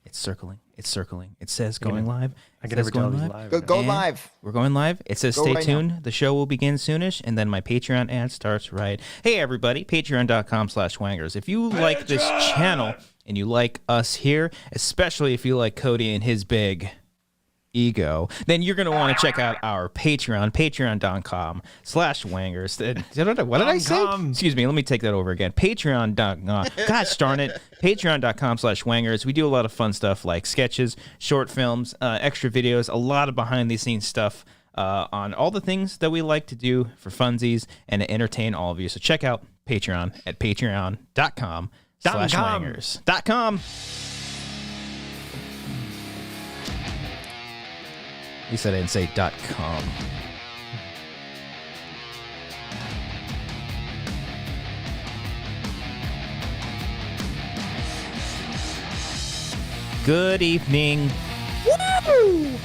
It's circling. It's circling. It says going live. I can never tell he's live. Go live. We're going live. It says stay tuned. The show will begin soonish, and then my Patreon ad starts right. Hey, everybody. Patreon.com/wangers. If you like this channel and you like us here, especially if you like Cody and his big ego, then you're going to want to check out our Patreon, patreon.com/wangers. What did I say? Excuse me. Let me take that over again. Patreon.com. Gosh darn it. Patreon.com/wangers. We do a lot of fun stuff like sketches, short films, extra videos, a lot of behind the scenes stuff on all the things that we like to do for funsies and to entertain all of you. So check out Patreon at patreon.com/wangers.com. At least I didn't say .com. Good evening,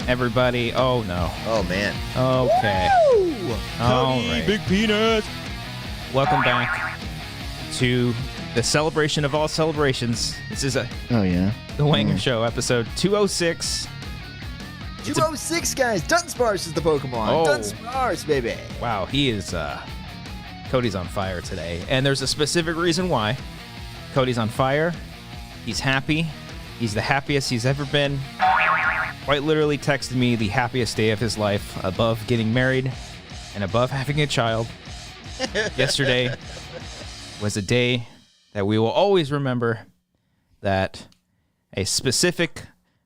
everybody. Oh, no. Oh, man. Okay. All Cody, right. big penis. Welcome back to the celebration of all celebrations. This is the Wanger Show, episode 206. 206, guys. Dunsparce is the Pokemon. Oh. Dunsparce, baby. Wow, he is, Cody's on fire today. And there's a specific reason why. Cody's on fire. He's happy. He's the happiest he's ever been. Quite literally texted me the happiest day of his life, above getting married and above having a child. Yesterday was a day that we will always remember, that a specific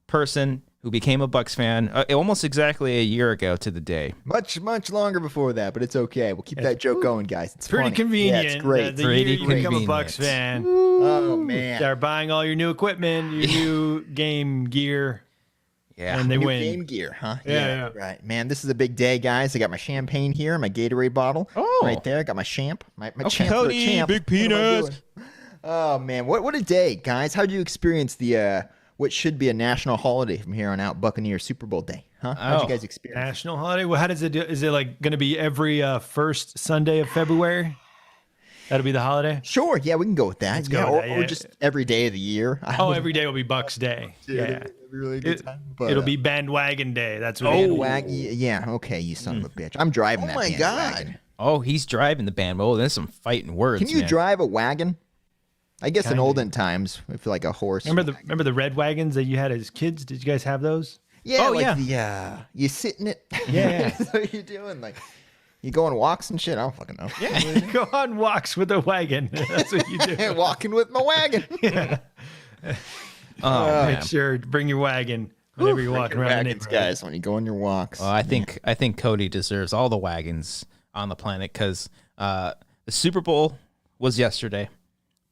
person who became a Bucks fan almost exactly a year ago to the day. Much longer before that, but it's okay. We'll keep that joke going, guys. It's pretty funny. convenient. Yeah, it's great. The year you become a Bucks fan. Oh, man. They're buying all your new equipment, your new game gear. Yeah. And they New win. Game gear, huh? Yeah. Right. Man, this is a big day, guys. I got my champagne here, my Gatorade bottle. Oh. Right there. I got my champ. My champ for a Cody, champ. big What am I penis. doing? Oh, man. What a day, guys. How did you experience the what should be a national holiday from here on out, Buccaneers Super Bowl day? Huh? How'd you guys experience it? National holiday? Well, how does it do? Is it like going to be every first Sunday of February? That'll be the holiday? Sure. Yeah, we can go with that. Let's go with that, or yeah. just every day of the year. Every day will be Bucks Day. Yeah. It'll be a really good time. But, It'll be Bandwagon Day. That's what it'll be. Yeah, okay, you son of a bitch. I'm driving that bandwagon. Oh, he's driving the band. Oh, there's some fighting words. Can you man. drive a wagon? I guess in olden times, if like a horse. Remember the red wagons that you had as kids? Did you guys have those? Yeah, Oh, like yeah. you sit in it. Yeah. That's what you doing? Like, you go on walks and shit? I don't fucking know. Yeah, you go on walks with a wagon. That's what you do. Walking with my wagon. Make sure to bring your wagon whenever you're walking around the Wagons, neighborhood. guys, when you go on your walks. I think Cody deserves all the wagons on the planet, because the Super Bowl was yesterday.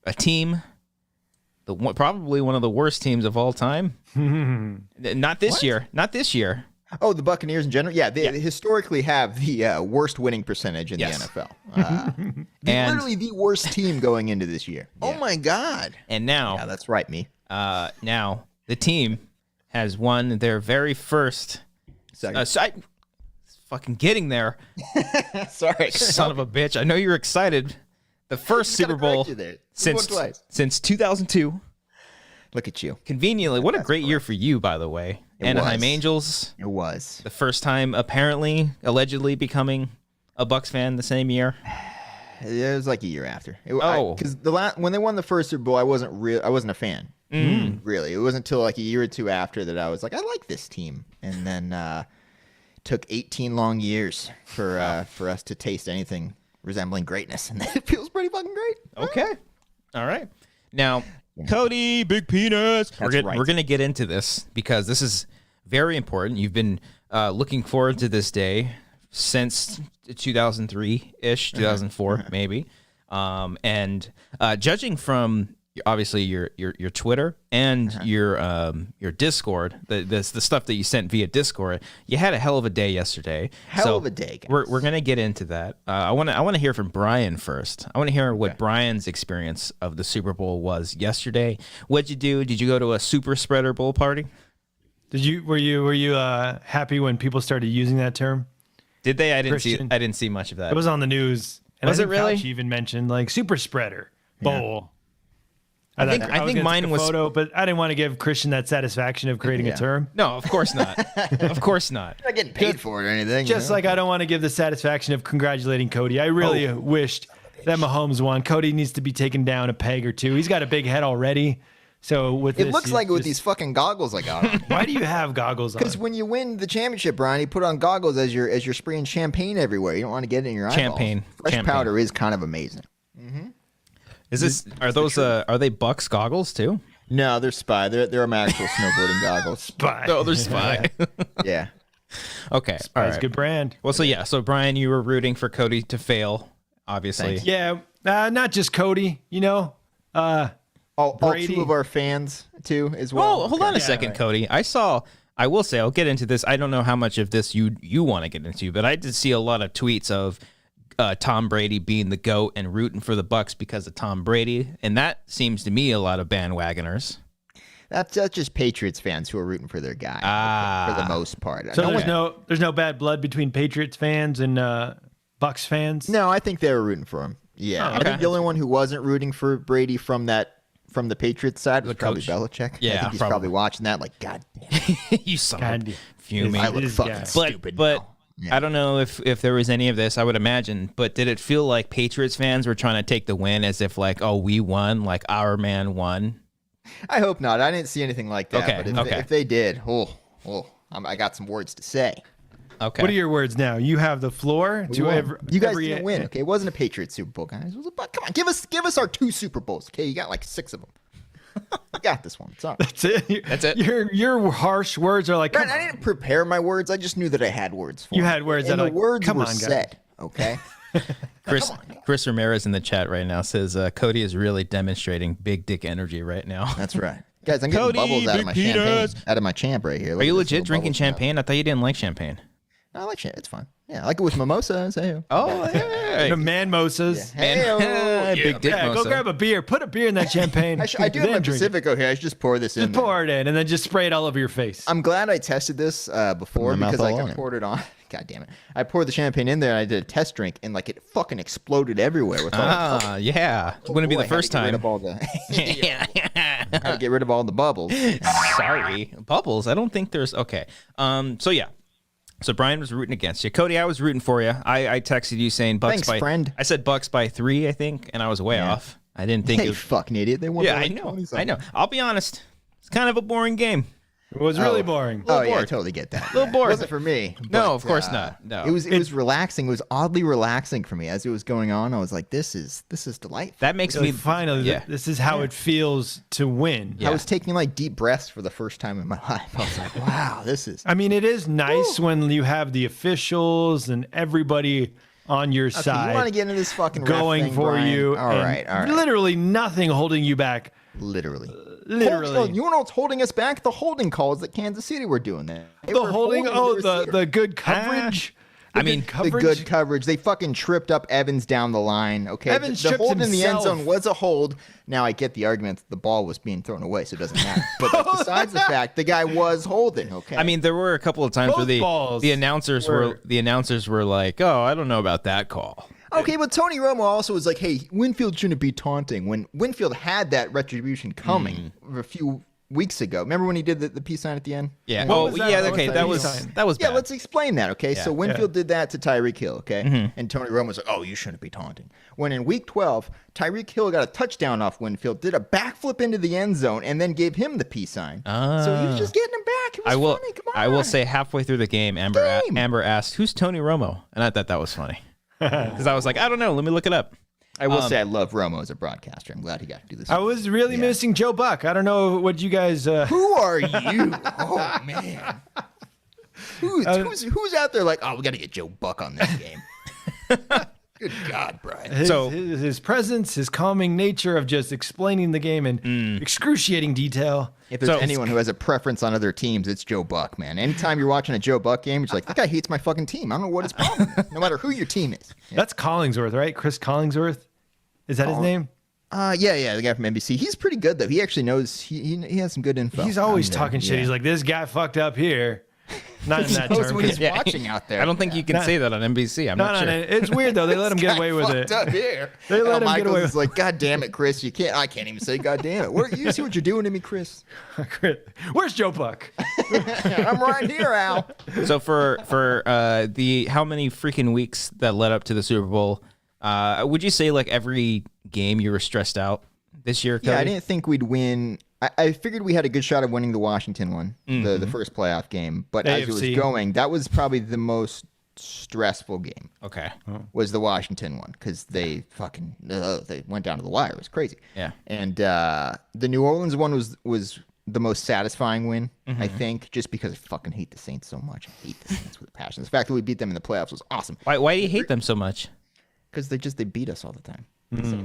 A team, probably one of the worst teams of all time. Not this year. Not this year. Oh, the Buccaneers in general? Yeah, they historically have the worst winning percentage in the NFL. Literally the worst team going into this year. Oh, my God. And now, Yeah, that's right, me. now the team has won their very first. Fucking getting there, Sorry. son of a bitch! I know you're excited. The first Super Bowl since 2002. Look at you. Conveniently, what a great year for you, by the way. Anaheim was. Angels. It was. The first time, apparently, allegedly becoming a Bucks fan the same year. It was like a year after. Oh. Because when they won the first Super Bowl, I wasn't a fan. Really. It wasn't until like a year or two after that I was like, I like this team. And then took 18 long years for us to taste anything resembling greatness, and it feels pretty fucking great. Okay. All right. Now, Cody, big penis. We're going to get into this because this is very important. You've been looking forward to this day since 2003-ish, 2004 maybe. And judging from obviously your Twitter and your Discord, the stuff that you sent via Discord, you had a hell of a day yesterday. Hell of a day, guys. We're gonna get into that. I want to hear from Brian first. I want to hear what Brian's experience of the Super Bowl was yesterday. What'd you do? Did you go to a super spreader bowl party? Were you happy when people started using that term? Did they? I Christian. didn't see much of that. It was on the news. And Was I it think really? Fauci even mentioned like super spreader bowl. I think mine take a was photo, but I didn't want to give Christian that satisfaction of creating a term. no, of course not, of course not. I'm not getting paid for it or anything. Just like I don't want to give the satisfaction of congratulating Cody. I really wished that Mahomes won. Cody needs to be taken down a peg or two. He's got a big head already. So with it looks like it with these fucking goggles I got on. Why do you have goggles on? Because when you win the championship, Brian, you put on goggles as you're spraying champagne everywhere. You don't want to get it in your eyeballs. Fresh powder is kind of amazing. Is this? Are those? Are they BUCS goggles too? No, they're Spy. They're my actual snowboarding goggles. Spy. No, they're Spy. Yeah. Okay. Spy's All right. a good brand. Well, so Brian, you were rooting for Cody to fail, obviously. Yeah, not just Cody. You know, All Brady. 2 of our fans too as well. Well, hold on a second, right. Cody. I will say, I'll get into this. I don't know how much of this you want to get into, but I did see a lot of tweets of Tom Brady being the GOAT and rooting for the Bucs because of Tom Brady, and that seems to me a lot of bandwagoners. That's just Patriots fans who are rooting for their guy for the most part. So there's no bad blood between Patriots fans and Bucs fans. No, I think they were rooting for him. Yeah, I think the only one who wasn't rooting for Brady from the Patriots side was probably Belichick. Yeah, I think he's probably watching that like, God damn, You son of a fuming. I look This fucking guy. stupid But now. Yeah. I don't know if there was any of this, I would imagine, but did it feel like Patriots fans were trying to take the win as if like, oh, we won, like our man won? I hope not. I didn't see anything like that. Okay, But okay. if they did, I got some words to say. Okay. What are your words now? You have the floor to every. You guys didn't win. Okay, it wasn't a Patriots Super Bowl, guys. It was come on, give us our 2 Super Bowls. Okay, you got like 6 of them. I got this one. Sorry. That's it. That's it? Your harsh words are like. Brian, I didn't prepare my words. I just knew that I had words for You them. had words and that the like, words come were on, guys. said. Okay. Chris Ramirez in the chat right now says Cody is really demonstrating big dick energy right now. That's right. Guys, I'm getting Cody, bubbles out of big my penis. champagne, out of my champ right here. Are Look you at this legit little drinking bubbles now. champagne? I thought you didn't like champagne. I like champagne. It's fun. Yeah, I like it with mimosa. So. Oh, hey. The manmosas. Big dick Yeah, go mosa. grab a beer. Put a beer in that champagne. I do have then my drink it. Pacifico here. I should just pour this in. Just pour it in and then just spray it all over your face. I'm glad I tested this before Put my because mouth like all I on it. poured it on. God damn it! I poured the champagne in there and I did a test drink and like it fucking exploded everywhere with all. Yeah. It wouldn't be the first time. Gotta get rid of all the bubbles. Sorry. Bubbles. I don't think there's. Okay. So, yeah. So, Brian was rooting against you. Cody, I was rooting for you. I texted you saying Bucks Thanks, by. friend. I said Bucks by 3, I think, and I was way off. I didn't think Hey, it was. fucking idiot! They won. Yeah, by I like know. 20-something. I know. I'll be honest. It's kind of a boring game. It was really boring. Oh yeah, I bored. totally get that. Little bored. It wasn't for me. No, but, of course not. No. It was relaxing. It was oddly relaxing for me as it was going on. I was like, this is delightful. That makes Like, me. finally, Yeah. this is how it feels to win. Yeah. I was taking like deep breaths for the first time in my life. I was like, wow, this is. I mean, it is nice when you have the officials and everybody on your Okay, side you want to get into this fucking ref going thing, for Brian? you. All and right, all right. Literally nothing holding you back. Literally. Literally. You know what's holding us back? The holding calls that Kansas City were doing that. They The were holding, receiver. the good coverage. I mean, The good coverage. They fucking tripped up Evans down the line. Okay, Evans the tripped hold in the end himself. zone was a hold. Now I get the argument that the ball was being thrown away, so it doesn't matter. But like, besides the fact, the guy was holding. Okay, I mean, there were a couple of times Both where balls the announcers were like, "Oh, I don't know about that call." okay, but Tony Romo also was like, "Hey, Winfield shouldn't be taunting." When Winfield had that retribution coming a few weeks ago. Remember when he did the peace sign at the end? Yeah. What Oh, was that? yeah. What Okay, was that that was sign? that was Yeah, bad. let's explain that, okay? So Winfield did that to Tyreek Hill, okay? Mm-hmm. And Tony Romo was like, oh, you shouldn't be taunting. When in week 12, Tyreek Hill got a touchdown off Winfield, did a backflip into the end zone, and then gave him the peace sign. So he was just getting him back. It was funny. Come on. I will say halfway through the game, Amber asked, "Who's Tony Romo?" And I thought that was funny because I was like, "I don't know. Let me look it up." I will say I love Romo as a broadcaster. I'm glad he got to do this. I was really missing Joe Buck. I don't know what you guys. Who are you? Oh, man. Who's out there like, oh, we got to get Joe Buck on this game? Good God, Brian. His presence, his calming nature of just explaining the game in excruciating detail. If there's anyone who has a preference on other teams, it's Joe Buck, man. Anytime you're watching a Joe Buck game, it's like, that guy hates my fucking team. I don't know what his problem is, no matter who your team is. That's Collingsworth, right? Chris Collingsworth? Is that his name? Yeah, the guy from NBC. He's pretty good, though. He actually knows, he has some good info. He's always talking shit. He's like, this guy fucked up here. Not in that knows term. what he's 'cause- watching out there. I don't think you can say that on NBC. I'm No, not no, sure. no. It's weird though. They let him get away with it. Up here. They let him get Michael's away is with like, God damn it, Chris! I can't even say God damn it. You see what you're doing to me, Chris? Where's Joe Buck? I'm right here, Al. So for the how many freaking weeks that led up to the Super Bowl, would you say like every game you were stressed out this year, Cody? Yeah, I didn't think we'd win. I figured we had a good shot of winning the Washington one, the first playoff game. But as it was AFC. going, that was probably the most stressful game. Okay. Was the Washington one because they fucking they went down to the wire. It was crazy. Yeah. And the New Orleans one was the most satisfying win, I think, just because I fucking hate the Saints so much. I hate the Saints with a passion. The fact that we beat them in the playoffs was awesome. Why do you hate them so much? Because they beat us all the time.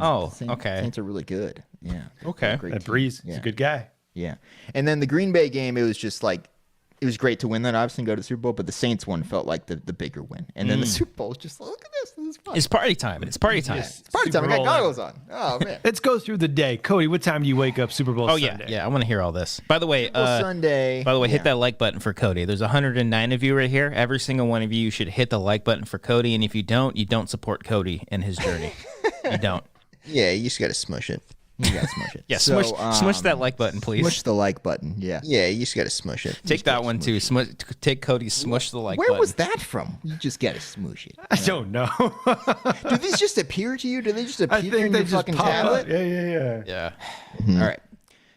Oh, Saints, okay. Saints are really good. Yeah. Okay. Great That team. Breeze. He's Yeah. a good guy. Yeah. And then the Green Bay game, it was just like, it was great to win that, obviously, and go to the Super Bowl, but the Saints one felt like the bigger win. And then the Super Bowl was just like, look at this. This is fun. It's party time. It's party time. It's party time. I Super got Bowl. goggles on. Oh, man. Let's go through the day. Cody, what time do you wake up Super Bowl Oh Sunday? yeah. I want to hear all this. By the way, Sunday. hit Yeah. that like button for Cody. There's 109 of you right here. Every single one of you should hit the like button for Cody, and if you don't support Cody and his journey. You don't. Yeah, you just got to smush it. You got to smush it. Yeah, So, smush that like button, please. Smush the like button. Yeah. Yeah, you just got to smush it. Take that one too. Take Cody's smush the like Where button. was that from? You just got to smush it. I don't know. Do these just appear to you? Do they just appear I think in they your just fucking pop tablet? up. Yeah. Yeah. All right.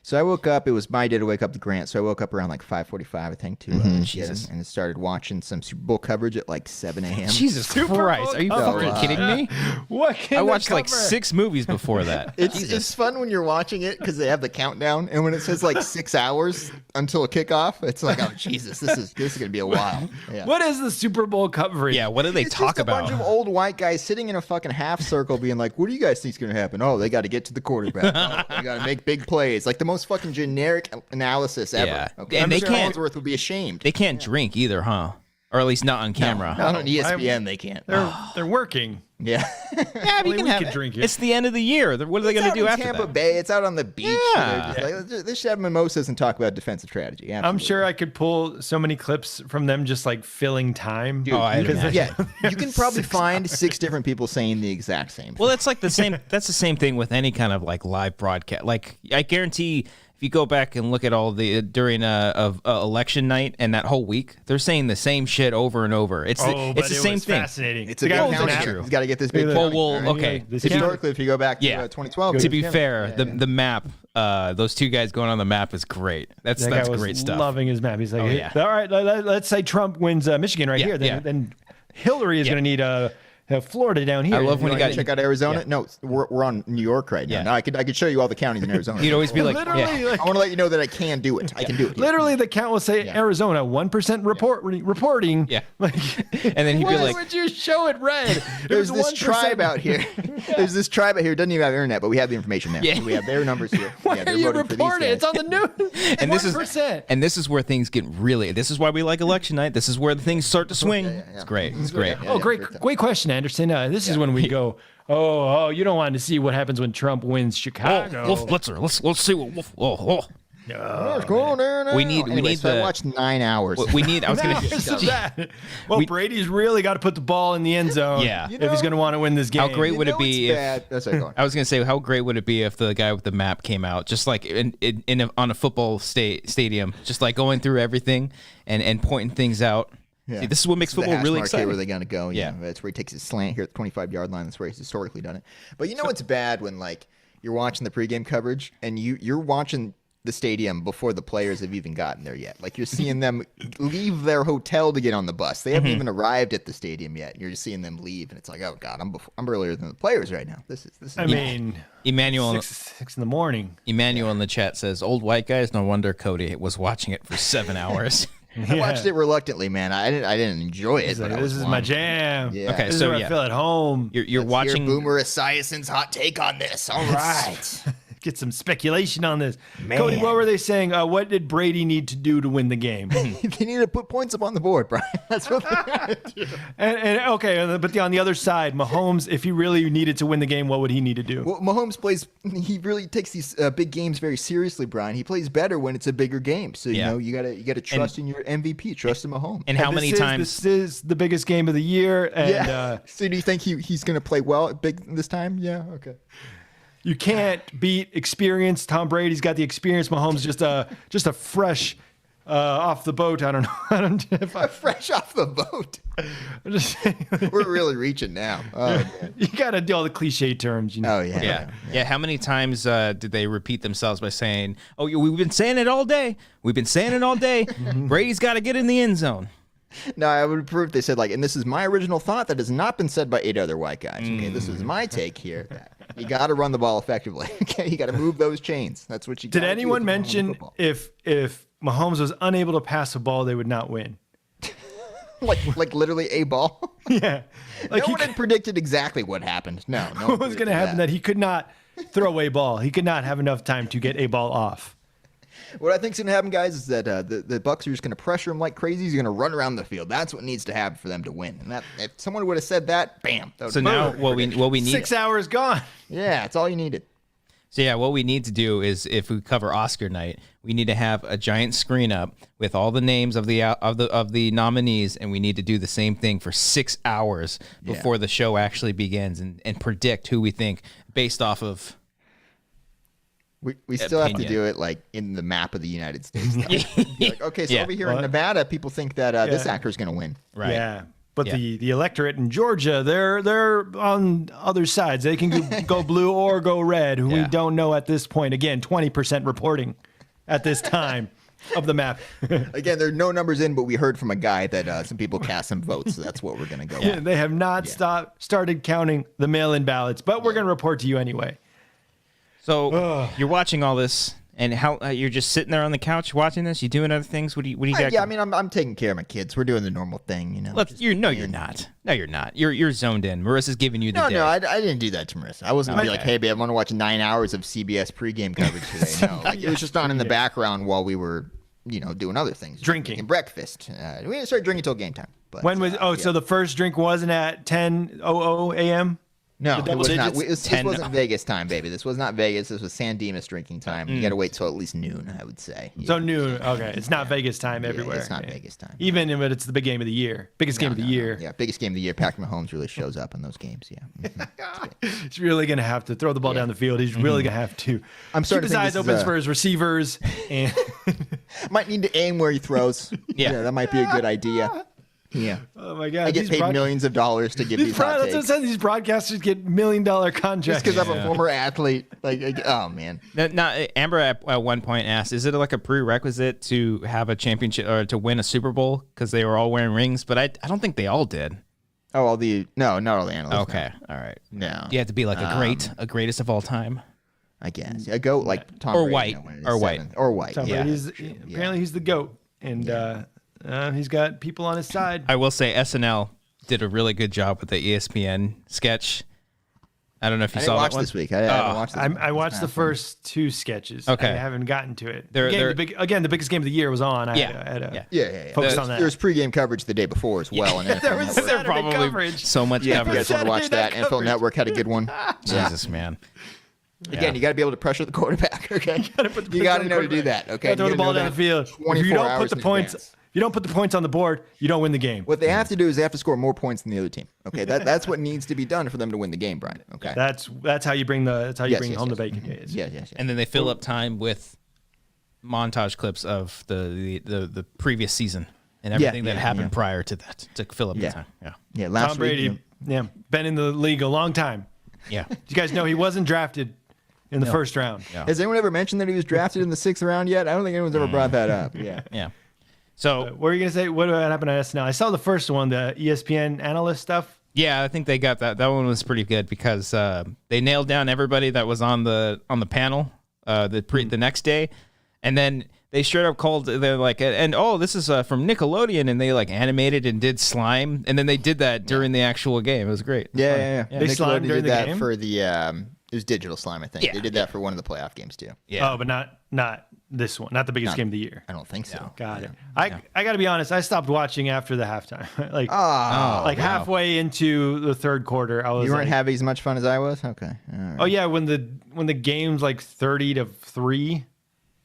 So I woke up. It was my day to wake up to Grant. So I woke up around like 5:45, I think, to Jesus. and started watching some Super Bowl coverage at like 7 a.m. Jesus Super Christ. Bowl Are you coverage. fucking kidding me? What can I they watched like cover? 6 movies before that. It's fun when you're watching it because they have the countdown, and when it says like 6 hours until a kickoff, it's like, oh Jesus, this is gonna be a while. Yeah. What is the Super Bowl coverage? Yeah, what do they It's talk just a about? bunch of old white guys sitting in a fucking half circle being like, what do you guys think's going to happen? Oh, they got to get to the quarterback. Oh, they got to make big plays. Like the most fucking generic analysis ever. Yeah. Okay? And I'm they sure can't- Hollingsworth would be ashamed. They can't drink either, huh? Or at least not on camera. Not on ESPN, they can't. They're working. Yeah. Yeah, but Only you can we have could drink it. It's the end of the year. What are they going to do in after Tampa that? Bay. It's out on the beach. Yeah. They're just like, they should have mimosas and talk about defensive strategy. I'm Absolutely. sure I could pull so many clips from them just like filling time. Oh, I because imagine. Yeah, you can probably find 6 different people saying the exact same. Well, it's like the same. That's the same thing with any kind of like live broadcast. Like I guarantee, if you go back and look at all the during election night and that whole week, they're saying the same shit over and over. It's Oh, it's but the it same was thing. fascinating. It's The a guy big was that's county. an true. He's got to get this big Look at county. Well, All right? okay. This To be, county- Historically, if you go back to Yeah. 2012, to be fair, the map, those two guys going on the map is great. That's That guy was great stuff. loving his map. He's like, Oh, hey, yeah. all right, let's say Trump wins Michigan right Yeah, here. yeah. Then Hillary is Yeah. going to need Florida down here. I love when You you want to got. check out Arizona? No, we're on New York right now. Yeah. No, I could show you all the counties in Arizona. You'd always be like, Literally, yeah. like, I want to let you know that I can do it. I can do it. literally, the count will say Arizona 1% reporting. Yeah. Like, And then he'd be why like, would you show it red? There's It this was 1%. tribe out here. There's this tribe out here. Doesn't even have internet, but we have the information there. Yeah. We have their numbers here. Why Yeah, are they're you voting for these reporting? guys. It's on the news. and this is 1%. and this is where things get really. This is why we like election night. This is where the things start to swing. It's great. It's great. Yeah, Oh, yeah, great question, Anderson. This is when we go. Oh, you don't want to see what happens when Trump wins Chicago. Wolf Blitzer. Let's see what Wolf. What's going on now? We need Anyway, so I the- watched 9 hours. We need. I was Now, gonna. this is that. Well, Brady's really got to put the ball in the end zone. Yeah. if he's going to want to win this game. How great would it know be it's if? bad. That's what I'm going. I was gonna say, how great would it be if the guy with the map came out, just like on a football stadium, just like going through everything and pointing things out. Yeah. See, this is what makes This is the football hash really mark here exciting. where they're going to go. Yeah. That's where he takes his slant here at the 25-yard line. That's where he's historically done it. But you know what's bad when like you're watching the pregame coverage and you're watching the stadium before the players have even gotten there yet. Like you're seeing them leave their hotel to get on the bus. They haven't even arrived at the stadium yet. You're just seeing them leave, and it's like, oh god, I'm earlier than the players right now. This is. I mean, Emmanuel 6 in the morning. Emmanuel in the chat says, "Old white guys, no wonder Cody was watching it for 7 hours." I watched it reluctantly, man. I didn't enjoy it. He's But like, I this was is my wanting- jam. Yeah. Okay, This is so where yeah. I feel at home. You're Let's watching. hear Boomer Esiason's hot take on this. All right. get some speculation on this. Man. Cody, what were they saying? What did Brady need to do to win the game? They need to put points up on the board, Brian. That's what they gotta do. and okay, but on the other side, Mahomes, if he really needed to win the game, what would he need to do? Well, Mahomes he really takes these big games very seriously, Brian. He plays better when it's a bigger game. So, you gotta trust in your MVP, trust in Mahomes. And how many times? This is the biggest game of the year. And, so do you think he's going to play well big this time? Yeah. Okay. You can't beat experience. Tom Brady's got the experience. Mahomes just a fresh off the boat. I don't know. I don't know if fresh off the boat. I'm just saying. We're really reaching now. You got to do all the cliche terms, you know. Oh yeah. Yeah. How many times did they repeat themselves by saying, "Oh, we've been saying it all day. We've been saying it all day. Brady's got to get in the end zone." No, I would approve if they said, like, and this is my original thought that has not been said by 8 other white guys. Okay, this is my take here. You got to run the ball effectively. Okay, you got to move those chains. That's what you. Did anyone mention if Mahomes was unable to pass a ball, they would not win? like literally a ball? Yeah. Like no one had predicted exactly what happened. No. What was going to happen? That he could not throw a ball. He could not have enough time to get a ball off. What I think is going to happen, guys, is that the Bucs are just going to pressure him like crazy. He's going to run around the field. That's what needs to happen for them to win. And that if someone would have said that, bam. That So now what we need 6 hours gone. Yeah, that's all you needed. So yeah, what we need to do is if we cover Oscar night, we need to have a giant screen up with all the names of the nominees, and we need to do the same thing for 6 hours before the show actually begins and predict who we think based off of. We still have to do it like in the map of the United States. Like, okay, so over here in Nevada, people think that this actor is going to win. Right. Yeah. But the electorate in Georgia, they're on other sides. They can go blue or go red. We don't know at this point. Again, 20% reporting at this time of the map. Again, there are no numbers in, but we heard from a guy that some people cast some votes, so that's what we're going to go with. They have not started counting the mail-in ballots, but we're going to report to you anyway. So you're watching all this, and how you're just sitting there on the couch watching this? You doing other things? What do you got? Yeah, I mean, I'm taking care of my kids. We're doing the normal thing, you know. You're not. No, you're not. You're zoned in. Marissa's giving you the day. No, I didn't do that to Marissa. I wasn't gonna be like, hey, babe, I want to watch 9 hours of CBS pregame coverage today. No, it was just on in the background while we were, doing other things, drinking and breakfast. We didn't start drinking until game time. But, when was? So the first drink wasn't at 10:00 a.m. No, it was not. This wasn't Vegas time, baby. This was not Vegas. This was San Dimas drinking time. You got to wait till at least noon, I would say. So noon. Okay, it's not Vegas time everywhere. It's not Vegas time. Even if it's the big game of the year, biggest game of the year. Yeah, biggest game of the year. Patrick Mahomes really shows up in those games. Yeah, he's really gonna have to throw the ball down the field. He's really gonna have to. I'm starting keep his eyes open for his receivers. And might need to aim where he throws. Yeah, that might be a good idea. Yeah. Oh my God. I get paid millions of dollars to give these hot takes. That's what these broadcasters get $1 million contracts. Just because I'm a former athlete. Like, oh man. Now, Amber at one point asked, "Is it like a prerequisite to have a championship or to win a Super Bowl because they were all wearing rings?" But I don't think they all did. Oh, not all the analysts. Okay, all right. No. You have to be like a greatest of all time. I guess. A goat like Tom or Brady. White. Or white. Tom Brady's, apparently he's the GOAT. And he's got people on his side. I will say SNL did a really good job with the ESPN sketch. I don't know if you saw that one. This week. I haven't watched this week. I watched the first 2 sketches. Okay. I haven't gotten to it. The biggest game of the year was on. I had to focus on that. There was pregame coverage the day before as well. And there was probably coverage. So much coverage. If you guys want to watch that, NFL Network had a good one. Jesus, man. Again, you got to be able to pressure the quarterback. Okay, you got to know to do that. Okay, throw the ball down the field. If you don't put the points. You don't put the points on the board, you don't win the game. What they have to do is they have to score more points than the other team. Okay, that's what needs to be done for them to win the game, Brian. Okay, that's how you bring home the bacon. Yes. And then they fill up time with montage clips of the previous season and everything that happened prior to that to fill up the time. Yeah. Tom Brady, been in the league a long time. Yeah, you guys know he wasn't drafted in the first round. Yeah. Has anyone ever mentioned that he was drafted in the 6th round yet? I don't think anyone's ever brought that up. Yeah. So what were you gonna say? What happened at SNL? I saw the first one, the ESPN analyst stuff. Yeah, I think they got that. That one was pretty good because they nailed down everybody that was on the panel the next day, and then they straight up called. They're like, this is from Nickelodeon, and they like animated and did slime, and then they did that during the actual game. It was great. Yeah. They slimed during the game for the. It was digital slime, I think. Yeah, They did that for one of the playoff games too. Yeah. Oh, but not this one. Not the biggest game of the year. I don't think so. No. Got it. I got to be honest. I stopped watching after the halftime. like Oh, halfway into the third quarter, I was you weren't like, having as much fun as I was. Okay. All right. oh yeah, when the game's like 30-3,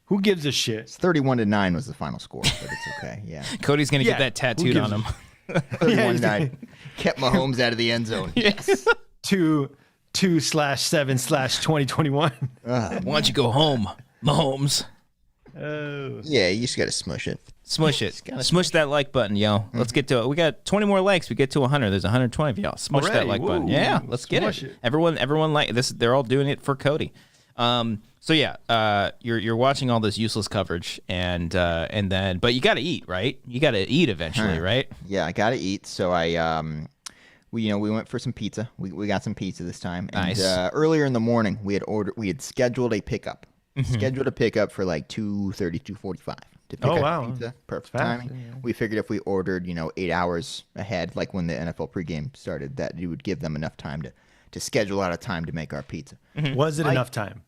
who gives a shit? 31-9 was the final score, but it's okay. Yeah. Cody's going to Yeah, get that tattooed who gives on him. 31-9 kept Mahomes out of the end zone. Yes. 2/7/2021. Why don't you go home, Mahomes? Oh. Yeah, you just got to smush it. Smush it. Smush that like button, yo. Let's get to it. We got 20 more likes. We get to 100. There's 120 of y'all. Smush that Already? like button. Woo. Yeah, let's get Smush it. it. Everyone like this. They're all doing it for Cody. So yeah, you're watching all this useless coverage, and then but you got to eat, right? You got to eat eventually, right? Yeah, I got to eat. So we went for some pizza. We got some pizza this time. And, Nice. Earlier in the morning, we had scheduled a pickup. Scheduled a pickup for like 2:30, 2:45 to pick up wow. pizza. Perfect Fast. timing. We figured if we ordered, 8 hours ahead, like when the NFL pregame started, that it would give them enough time to schedule out a time to make our pizza. Was it enough time?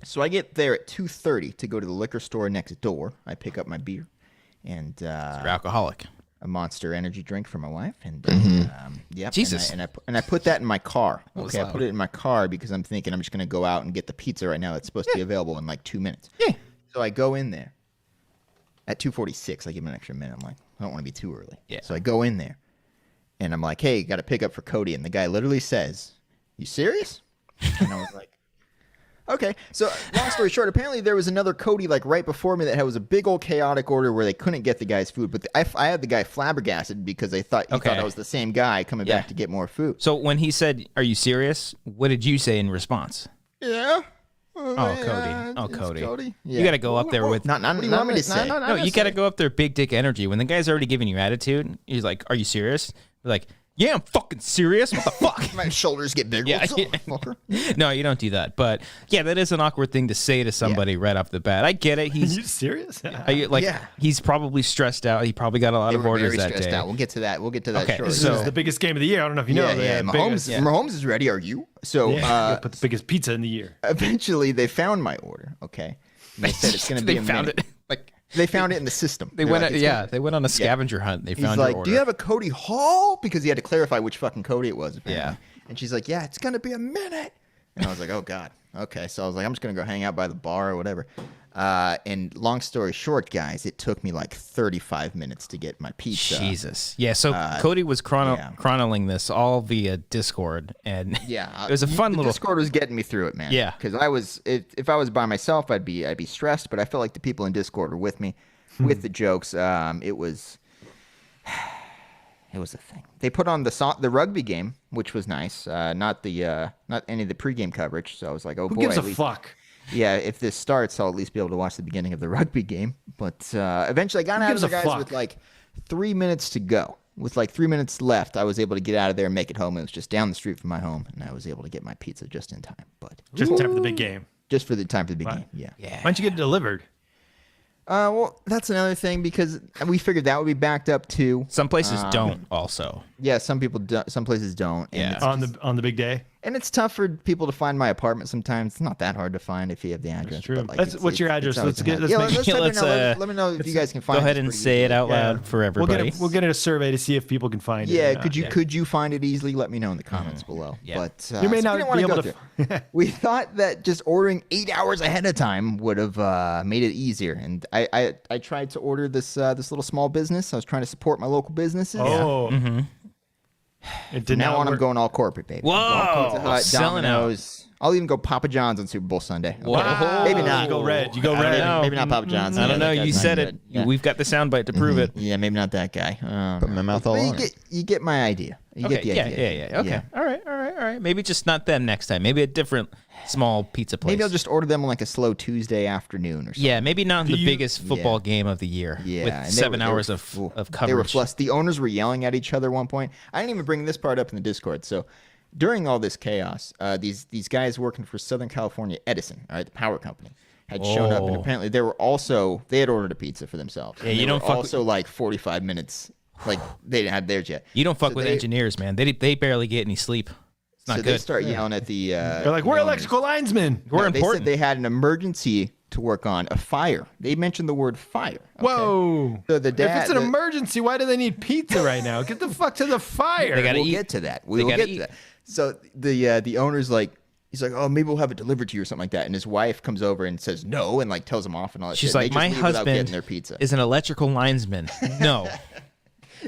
So I get there at 2:30 to go to the liquor store next door. I pick up my beer and You're alcoholic. a Monster energy drink for my wife, and yep. Jesus. And I put that in my car. was Okay, I loud. put it in my car because I'm thinking I'm just gonna go out and get the pizza right now. It's supposed to be available in like 2 minutes. Yeah. So I go in there at 2:46. I give him an extra minute. I'm like, I don't want to be too early. Yeah. So I go in there, and I'm like, hey, got to pick up for Cody, and the guy literally says, "You serious?" And I was like. Okay, so long story short, apparently there was another Cody like right before me that was a big old chaotic order where they couldn't get the guy's food, but I had the guy flabbergasted because he thought I was the same guy coming Yeah. back to get more food. So when he said, "Are you serious?" What did you say in response? Yeah. Oh, Cody. Cody. You got to go up there with Not what do you want me to say? No, you got to go up there big dick energy. When the guy's already giving you attitude, he's like, "Are you serious?" You're like, "Yeah, I'm fucking serious. What the fuck?" My shoulders get bigger. Yeah, What's up, yeah. fucker? No, you don't do that. But yeah, that is an awkward thing to say to somebody right off the bat. I get it. Are you He's serious? Yeah. he's probably stressed out. He probably got a lot They of were orders very that stressed day. out. We'll get to that. Okay, shortly. so- This is the biggest game of the year. I don't know if you know. yeah. the Mahomes, biggest- Mahomes is ready. Are you? So put the biggest pizza in the year. eventually they found my order. Okay. And they said it's going to be They a found minute. it. Like They found it in the system. they They're went. like, it's gonna- They went on a scavenger hunt. They He's found like, your order. "Do you have a Cody Hall?" Because he had to clarify which fucking Cody it was. Apparently. Yeah. And she's like, "Yeah, it's gonna be a minute." And I was like, "Oh God, okay." So I was like, "I'm just gonna go hang out by the bar or whatever." And long story short, guys, it took me like 35 minutes to get my pizza. Jesus. Yeah. So Cody was chronicling this all via Discord, and Yeah, it was a fun the little. Discord was getting me through it, man. Yeah. because I was if I was by myself, I'd be stressed, but I felt like the people in Discord were with me, with the jokes. It was a thing. They put on the rugby game, which was nice. Not any of the pregame coverage. So I was like, oh Who boy, gives a at least- fuck? Yeah, if this starts, I'll at least be able to watch the beginning of the rugby game. But eventually, I got out of gives the a guys fuck? with like 3 minutes to go. With like 3 minutes left, I was able to get out of there and make it home. It was just down the street from my home, and I was able to get my pizza just in time. But Just in time for the big game. just for the time for the beginning, yeah. Why don't you get it delivered? Well, that's another thing because we figured that would be backed up too. Some places don't. Also, Yeah, some people do, some places don't. And Yeah. it's, On the big day. and it's tough for people to find my apartment sometimes. It's not that hard to find if you have the address. true. But like, What's your address? always Let's get- a- let's yeah, make- let's Yeah, let me let's, know. Let me know if you guys can find go it. ahead and It's say it pretty out Yeah. loud for everybody. We'll get a survey to see if people can find easy. it. Yeah, or not. could you find it easily? Let me know in the comments below. Yeah. But You may so not we didn't wanna be able go to- through. We thought that just ordering 8 hours ahead of time would have made it easier. And I tried to order this little small business. I was trying to support my local businesses. Oh. It did Now not on, I'm work. going all corporate, baby. Whoa, Pizza Hut, selling out. Domino's. I'll even go Papa John's on Super Bowl Sunday. Okay. Whoa. Maybe not. You go red. You go I don't red. know. Maybe not Papa John's. I don't know. that You guy's said not it. good. Yeah. We've got the soundbite to prove it. Yeah, maybe not that guy. Put my mouth all but on it. you get my idea. You get the yeah, idea. yeah. Okay. All right. Maybe just not them next time. Maybe a different small pizza place. Maybe I'll just order them on like a slow Tuesday afternoon or something. Yeah, maybe not in the you- biggest football game of the year. Yeah, With and they 7 were- hours ooh, of They were coverage. plus. The owners were yelling at each other at one point. I didn't even bring this part up in the Discord. So during all this chaos, these guys working for Southern California Edison, all right, the power company, had shown up, and Oh. apparently they had ordered a pizza for themselves. Yeah, And you they don't were fuck also like 45 minutes, like they didn't have theirs yet. You don't fuck So with they- engineers, man. They barely get any sleep. not so good. they start yelling at the. They're like, we're the owners. electrical linesmen. We're They important. said they had an emergency to work on, a fire. They mentioned the word fire. Okay? Whoa. So the If dad, it's an emergency, why do they need pizza right now? Get the fuck to the fire. They gotta we'll eat. get to that. We will gotta get eat. to that. So the owner's like, he's like, oh, maybe we'll have it delivered to you or something like that. And his wife comes over and says no, and like tells him off and all that. She's shit. like, They just my leave without getting husband their pizza. is an electrical linesman. No.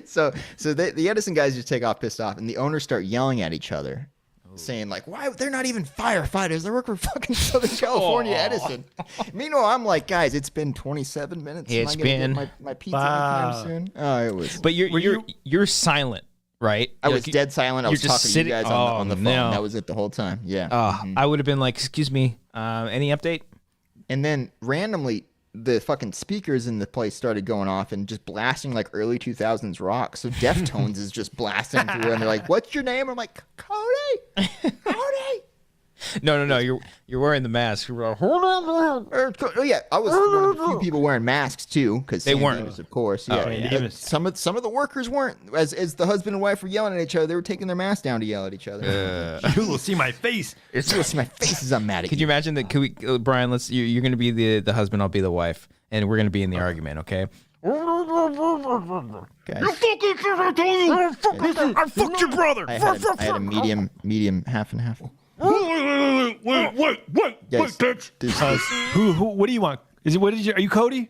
So the Edison guys just take off pissed off, and the owners start yelling at each other, saying like, "Why? They're not even firefighters. They work for fucking Southern California Edison." Meanwhile, I'm like, guys, it's been 27 minutes. It's Am I gonna been- get my pizza Wow. anytime soon? Oh, it was. But you're silent, right? I was Like, dead silent. I you're was just talking to you sitting- guys on the phone. no. That was it the whole time. Yeah. I would have been like, excuse me, any update? And then randomly, the fucking speakers in the place started going off and just blasting like early 2000s rock. So Deftones is just blasting through, and they're like, "What's your name?" I'm like, "Cody, Cody." No. You're wearing the mask. You're like, Oh yeah, I was one of the few people wearing masks too, because They weren't. of course. Yeah, yeah. But some of the workers weren't. As the husband and wife were yelling at each other, they were taking their masks down to yell at each other. You will see my face. It's just my face is I'm mad at Could you imagine that? Could we, Brian? You're going to be the husband. I'll be the wife, and we're going to be in the argument. Okay. guys. I fucked your brother. I had a medium half and half. Wait, Yes. bitch. This- Who? What do you want? Are you Cody?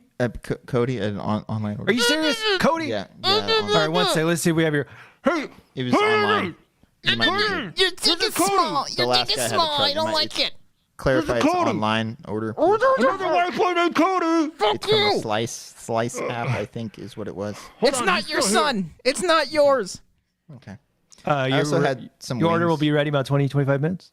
Cody, an online order. Are you serious? Cody? Yeah. All right, one second. Let's see if we have your. Hey, It was online. You might need to Your dick is small. The Your last dick guy is had a small. truck. I don't You like might- it. clarify it's Cody. online order. another white boy named Cody. It's from a Slice app, I think, is what it was. It's not your son. It's not yours. Okay. I also had some Your order wings. will be ready about 20, 25 minutes.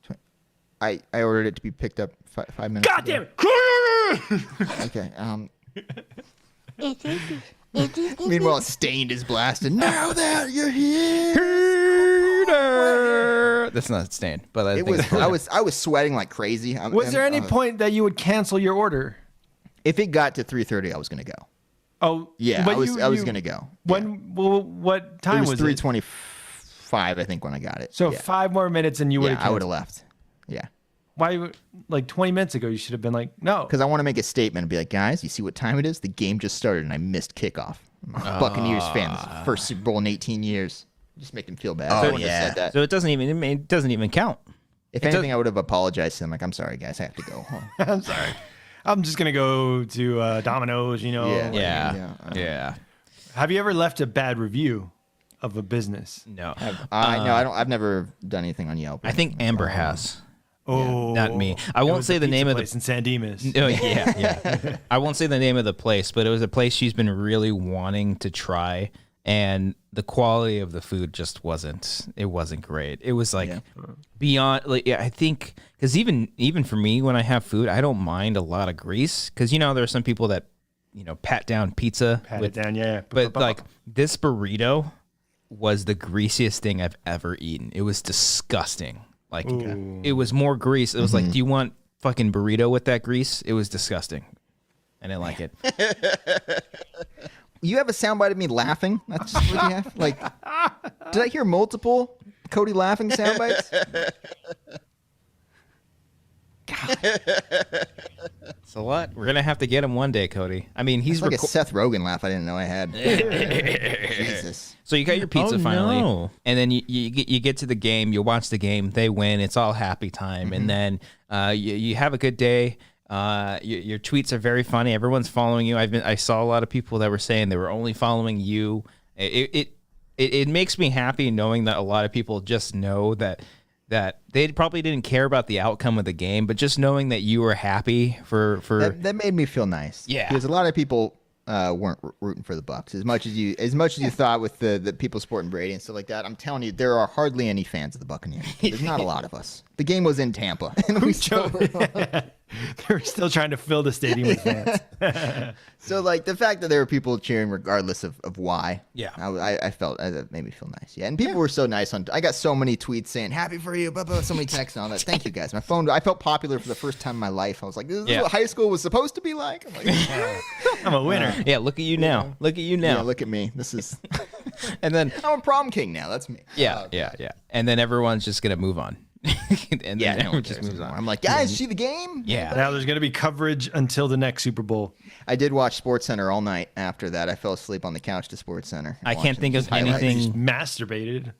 I ordered it to be picked up 5 minutes. God ago. damn it! Okay. Meanwhile, Stained is blasted. Now that you're here. That's not staying, but I It think was. I was sweating like crazy. Was there any point that you would cancel your order? If it got to 3:30, I was gonna go. Oh, Yeah, but I was gonna go. When? Well, what It time was was it? 3:25, I think, when I got it. So yeah. 5 more minutes, and you would Yeah, have. I would have left. Yeah. Why? Like 20 minutes ago, you should have been like, no. Because I want to make a statement and be like, guys, you see what time it is? The game just started and I missed kickoff. I'm a Buccaneers fan. This is the first Super Bowl in 18 years. Just make them feel bad. I wouldn't have said that. so. It doesn't even count. If anything, I would have apologized to them. Like, I'm sorry, guys. I have to go home. I'm sorry. I'm just gonna go to Domino's. You know. Yeah. Yeah. Yeah. Yeah. Have you ever left a bad review of a business? No. No, I don't. I've never done anything on Yelp. I think Amber has. Oh, Not me. I it won't was say the pizza name of the place in San Dimas. Oh yeah. I won't say the name of the place, but it was a place she's been really wanting to try, and the quality of the food just wasn't. It wasn't great. It was like beyond. Like I think because even for me, when I have food, I don't mind a lot of grease because there are some people that pat down pizza. Pat it down, yeah. But like this burrito was the greasiest thing I've ever eaten. It was disgusting. Like it was more grease. It was like, do you want fucking burrito with that grease? It was disgusting. I didn't like it. You have a soundbite of me laughing. That's just what you have. Like, did I hear multiple Cody laughing soundbites? So what? We're gonna have to get him one day, Cody. I mean, he's It's like a Seth Rogen laugh. I didn't know I had. Jesus. so you got your pizza Oh, finally, no. and then you get to the game. You watch the game. They win. It's all happy time, and then you have a good day. Your tweets are very funny. Everyone's following you. I saw a lot of people that were saying they were only following you. It makes me happy knowing that a lot of people just know that they probably didn't care about the outcome of the game, but just knowing that you were happy for That made me feel nice. Yeah. Because a lot of people weren't rooting for the Bucks as much as you thought with the people supporting Brady and stuff like that. I'm telling you, there are hardly any fans of the Buccaneers. There's not a lot of us. The game was in Tampa, and we still. They're still trying to fill the stadium with fans. So like the fact that there were people cheering regardless of why. Yeah. I felt that made me feel nice. Yeah, and people were so nice I got so many tweets saying happy for you, blah, blah, so many texts and all that. Thank you guys. My phone. I felt popular for the first time in my life. I was like, this is what high school was supposed to be like. I'm like, I'm a winner. yeah. Look at you now. Look at you now. yeah, look at me. This is. and then I'm a prom king now. That's me. yeah. And then everyone's just gonna move on. and Yeah, then no one it just cares moves anymore. on. I'm like, guys, see the game? Yeah. Now there's going to be coverage until the next Super Bowl. I did watch SportsCenter all night after that. I fell asleep on the couch to SportsCenter. I can't think of highlights. anything. Masturbated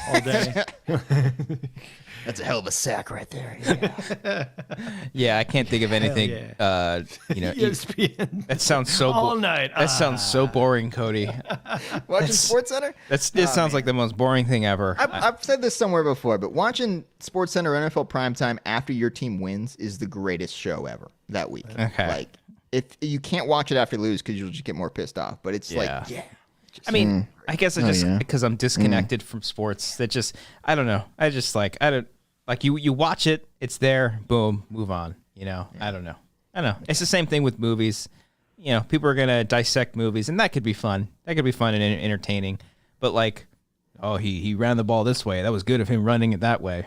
all day. That's a hell of a sack right there. Yeah, I can't think of anything. yeah. ESPN. That sounds so all night. That sounds so boring, Cody. Watching SportsCenter? It sounds like the most boring thing ever. I've said this somewhere before, but watching SportsCenter or NFL primetime after your team wins is the greatest show ever that week. Okay. Like, if you can't watch it after you lose because you'll just get more pissed off. But it's like, I mean, I guess because I'm disconnected from sports. That just I don't know. I don't like you watch it. It's there. Boom. Move on. I don't know. It's the same thing with movies. People are gonna dissect movies, and that could be fun. That could be fun and entertaining. But like, oh, he ran the ball this way. That was good of him running it that way.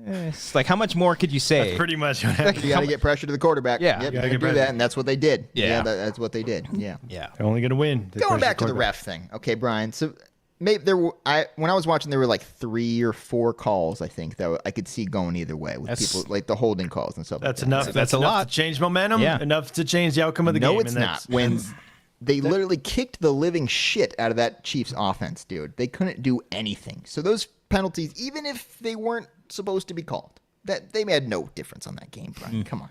It's like, how much more could you say? That's pretty much what happened. you got to get pressure to the quarterback. Yeah. Yep, You you gotta gotta get do pressure. that, and that's what they did. Yeah. That's what they did. Yeah. Yeah. They're only going to win. They Going push back to the quarterback. ref thing. Okay, Brian. So maybe when I was watching, there were like 3 or 4 calls, I think, that I could see going either way with That's- people, like the holding calls and stuff. That's like enough. that. That's a enough lot. to change momentum. Yeah. Enough to change the outcome of the game. No, it's and not. that's- When they literally kicked the living shit out of that Chiefs offense, dude. They couldn't do anything. So those penalties, even if they weren't supposed to be called, that they had no difference on that game, Brian. Come on.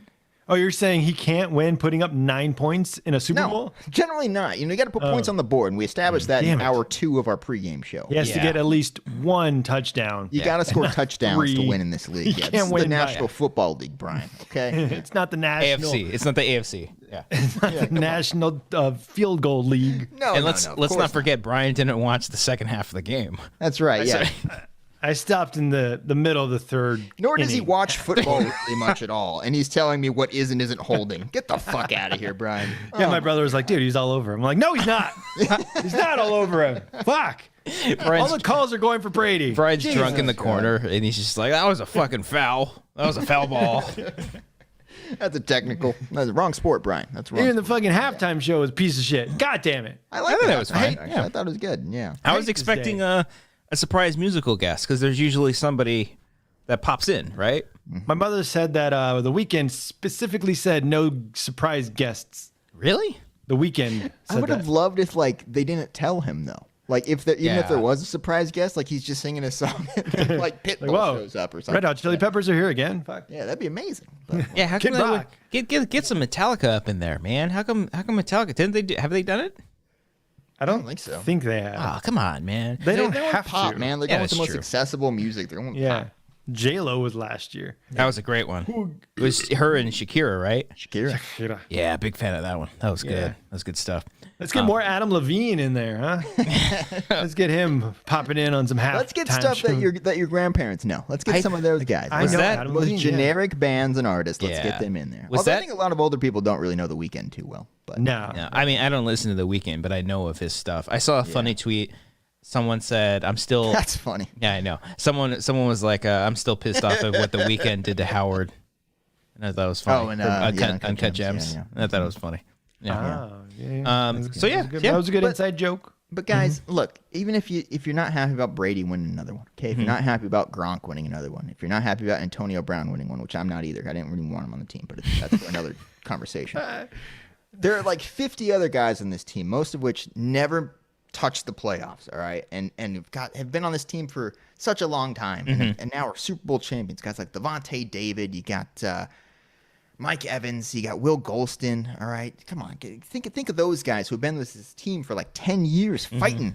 Oh, you're saying he can't win putting up 9 points in a Super No, Bowl? generally not. You got to put points on the board, and we established that in Damn it. hour 2 of our pregame show. He has to Yeah. get at least 1 touchdown. You got to score touchdowns to 3. win in this league. You Yeah, can't this is the win by- National Football League, Brian. Okay. It's not the national AFC. It's not the AFC. Yeah. national field goal league. No, And no, let's no, of not course forget Brian didn't watch the second half of the game. That's right. Yeah. I stopped in the middle of the third. Nor does he inning. watch football really much at all, and he's telling me what is and isn't holding. Get the fuck out of here, Brian. Yeah, my brother was like, "Dude, he's all over him." I'm like, "No, he's not. He's not all over him. Fuck." All the calls are going for Brady. Brian's drunk in the Jesus corner, and he's just like, "That was a fucking foul. That was a foul ball." That's a technical. That's the wrong sport, Brian. That's wrong. Even the fucking halftime show was a piece of shit. God damn it. I like thought that. that was fine. Actually, Yeah. I thought it was good. Yeah. I hate was this expecting day. a surprise musical guest because there's usually somebody that pops in, right? My mother said that the weekend specifically said no surprise guests. Really? The weekend I said would that. have loved if they didn't tell him though. Like if there, even if Yeah. there was a surprise guest, like he's just singing a song, like Pitbull Like, whoa, shows up or something. Red Hot Chili Peppers are here again. Fuck. Yeah, that'd be amazing. But Yeah. How Kid come Rock. get some Metallica up in there, man? How come Metallica didn't they have they done it? I don't think so. think they have. Oh, come on, man. They don't they went have pop, to. man. They're Yeah, going with the that's most true. accessible music. They're going with Yeah. pop. J-Lo was last year. That was a great one. It was her and Shakira, right? Shakira. Yeah, big fan of that one. That was good. Yeah. That was good stuff. Let's get more Adam Levine in there, huh? Let's get him popping in on some half. Let's get stuff that your grandparents know. Let's get some of those guys. I Was know that- Adam Most Levine, yeah. generic bands and artists. Let's Yeah. get them in there. Was Although that- I think a lot of older people don't really know The Weeknd too well. But No. No, I mean I don't listen to The Weeknd, but I know of his stuff. I saw a funny tweet. Someone said, "I'm still." that's funny. Yeah, I know. Someone was like, "I'm still pissed off of what The Weeknd did to Howard," and I thought it was funny. Oh, and, From yeah, Uncut Gems. Yeah, I thought it was funny. Yeah. Oh, yeah. So yeah, That yeah. was a good inside joke. But guys, look, even if you're not happy about Brady winning another one, okay, if you're not happy about Gronk winning another one, if you're not happy about Antonio Brown winning one, which I'm not either, I didn't really want him on the team, but that's for another conversation. There are like 50 other guys on this team, most of which never touched the playoffs, all right, and have been on this team for such a long time, and now are Super Bowl champions. Guys like Devontae David, you got Mike Evans, you got Will Golston, all right. Come on, think of those guys who have been with this team for like 10 years fighting.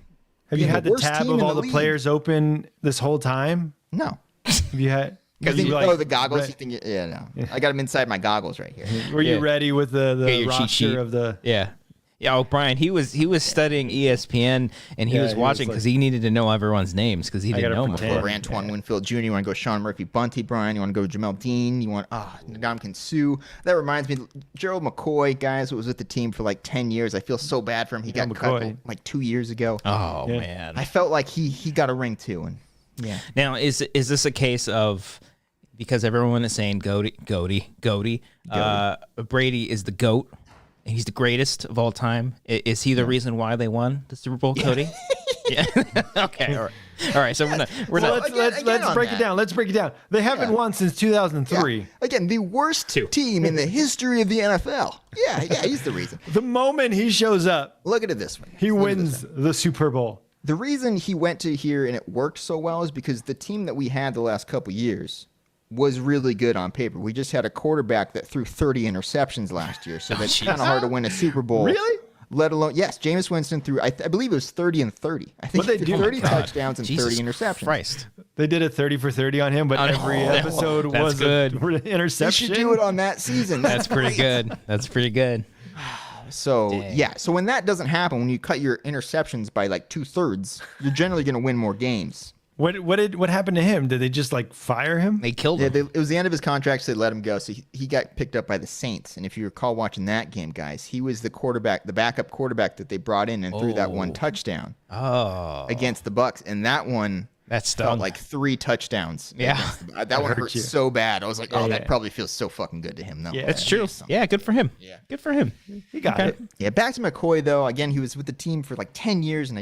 Have you being had the worst tab team of in all the league. players open this whole time? No. Have you had? Because you, like, the goggles. re- You think, yeah, no. I got them inside my goggles right here. Were you Yeah. ready with Get the your cheat roster sheet. of the? Yeah. Yeah, oh, Brian, he was studying ESPN and he Yeah, was he was watching like- because he needed to know everyone's names because he didn't gotta know them pretend. before. Or Antoine Winfield Jr. You want to go Sean Murphy Bunty, Brian? You want to go Jamel Dean? You want Ndamukong Suh? That reminds me, Gerald McCoy, guys, who was with the team for like 10 years. I feel so bad for him. He got cut McCoy. like 2 years ago. Oh Yeah. man. I felt like he got a ring too, and yeah. Now, is this a case of because everyone is saying Brady is the GOAT, and he's the greatest of all time? Is he the reason why they won the Super Bowl, Cody? Yeah. Okay. All right. All right, so we're not. Let's break it down. Let's break it down. They haven't won since 2003. Yeah. Again, the worst team in the history of the NFL. Yeah, he's the reason. The moment he shows up, Look at it this way. he wins the Super Bowl. The reason he went to here and it worked so well is because the team that we had the last couple years was really good on paper. We just had a quarterback that threw 30 interceptions last year, so that's kind of hard to win a Super Bowl. Really? Let alone, yes, Jameis Winston threw, I believe it was 30 and 30. I think What'd he they threw do? 30 touchdowns and Jesus 30 interceptions. Christ. They did a 30 for 30 on him, but every episode was good. an interception. They should do it on that season. That's pretty good. That's pretty good. So, yeah. So when that doesn't happen, when you cut your interceptions by like 2/3, you're generally going to win more games. What happened to him? Did they just like fire him? They killed Yeah, him. it was the end of his contract, so they let him go. So he got picked up by the Saints. And if you recall watching that game, guys, he was the backup quarterback that they brought in and threw that one touchdown against the Bucks. And that one That's felt dumb. like 3 touchdowns. Yeah. That one hurt you. so bad. I was like, oh, Yeah. that probably feels so fucking good to him. No, Yeah. That's true. Yeah, good for him. Yeah. Good for him. He got it. Yeah, back to McCoy, though. Again, he was with the team for like 10 years, and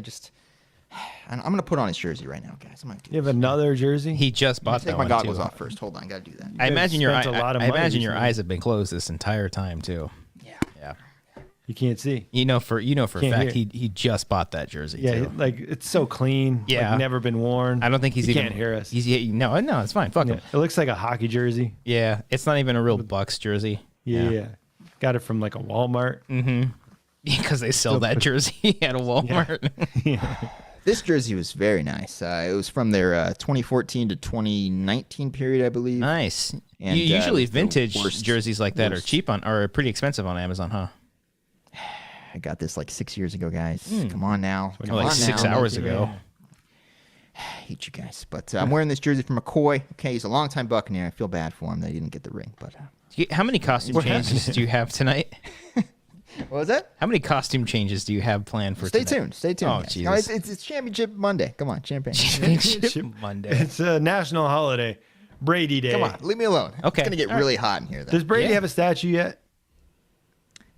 I'm going to put on his jersey right now, guys. I'm going to do You have this. another jersey? He just bought Take that my one goggles too. off first. Hold on, I got to do that. I imagine your spent a lot of money recently. eyes have been closed this entire time too. Yeah. You can't see. You know for a Can't fact hear. he just bought that jersey Yeah, too. like it's so clean. Yeah. Like, never been worn. I don't think he's He even can't hear us. No, it's fine. Fuck Yeah, him. it looks like a hockey jersey. Yeah, it's not even a real Bucks jersey. Yeah. Got it from like a Walmart. Because they sell that jersey at a Walmart. This jersey was very nice. It was from their 2014 to 2019 period, I believe. Nice. And, Usually the vintage worst- jerseys like that are worst- cheap are pretty expensive on Amazon, huh? I got this like 6 years ago, guys. Come on now. Come Like on 6 now. hours ago. I hate you guys. But I'm wearing this jersey from McCoy. Okay, he's a longtime Buccaneer. I feel bad for him that he didn't get the ring. But How many costume changes do you have tonight? what was that? How many costume changes do you have planned for Stay tonight? tuned. Stay tuned. Oh, guys. Jesus. No, it's Championship Monday. Come on, champagne. Championship Monday. It's a national holiday. Brady Day. Come on, leave me alone. Okay, It's going to get all really hot in here, though. Does Brady Yeah. have a statue yet?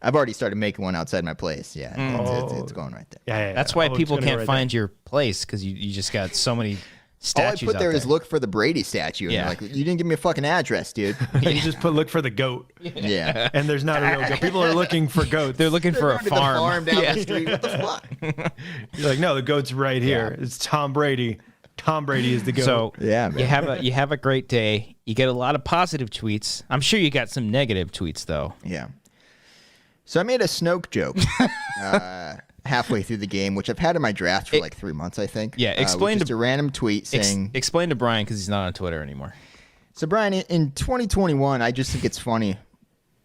I've already started making one outside my place. Yeah, Mm. it's going right there. Yeah. That's why Oh, people it's gonna go can't right find your place because you just got so many All I statues put out there is look for the Brady statue. And Yeah. they're like, you didn't give me a fucking address, dude. there. You just put look for the goat, Yeah. and there's not a real goat. People are looking for goats. They're looking for a Going to farm. The farm down Yeah. the street. What the fuck? You're like, no, the goat's right here. It's Tom Brady. Tom Brady is the goat. So Yeah, man. you have a great day. You get a lot of positive tweets. I'm sure you got some negative tweets though. Yeah. So I made a Snoke joke halfway through the game, which I've had in my draft for like 3 months, I think. Yeah, with explain just to- a random tweet saying. Explain to Brian because he's not on Twitter anymore. So Brian, in 2021, I just think it's funny.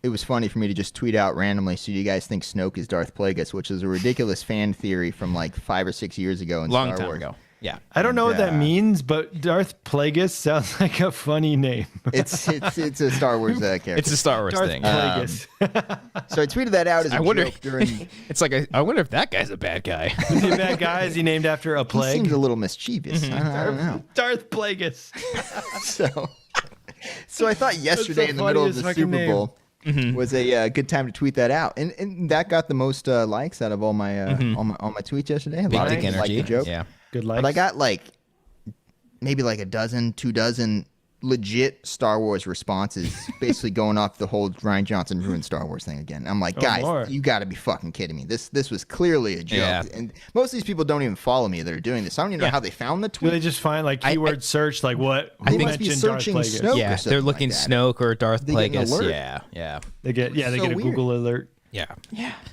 It was funny for me to just tweet out randomly. So you guys think Snoke is Darth Plagueis, which is a ridiculous fan theory from like 5 or 6 years ago in Long Star time Wars. ago. Yeah. I don't know what that means, but Darth Plagueis sounds like a funny name. It's a Star Wars character. It's a Star Wars Darth thing. Plagueis. So I tweeted that out as a I wonder. joke during. It's like I wonder if that guy's a bad guy. Is he a bad guy? Is he named after a He plague? seems a little mischievous. I don't know. Darth Plagueis. So I thought yesterday the in the middle of the funniest fucking Super name. Bowl was a good time to tweet that out, and that got the most likes out of all my all my tweets yesterday. A lot of Big people liked energy. the joke. Yeah. Good life. But I got like maybe like 2 dozen legit Star Wars responses, basically going off the whole Ryan Johnson ruined Star Wars thing again. I'm like, guys, more. you got to be fucking kidding me. This was clearly a joke. Yeah. And most of these people don't even follow me that are doing this. I don't even know how they found the Do tweet. they just find like keyword search like what? Who They must be mentioned Darth searching Plagueis? Snoke. Yeah, or something they're looking like that. Snoke or Darth They get an Plagueis. alert. Yeah. They get So a weird. Google alert. Yeah.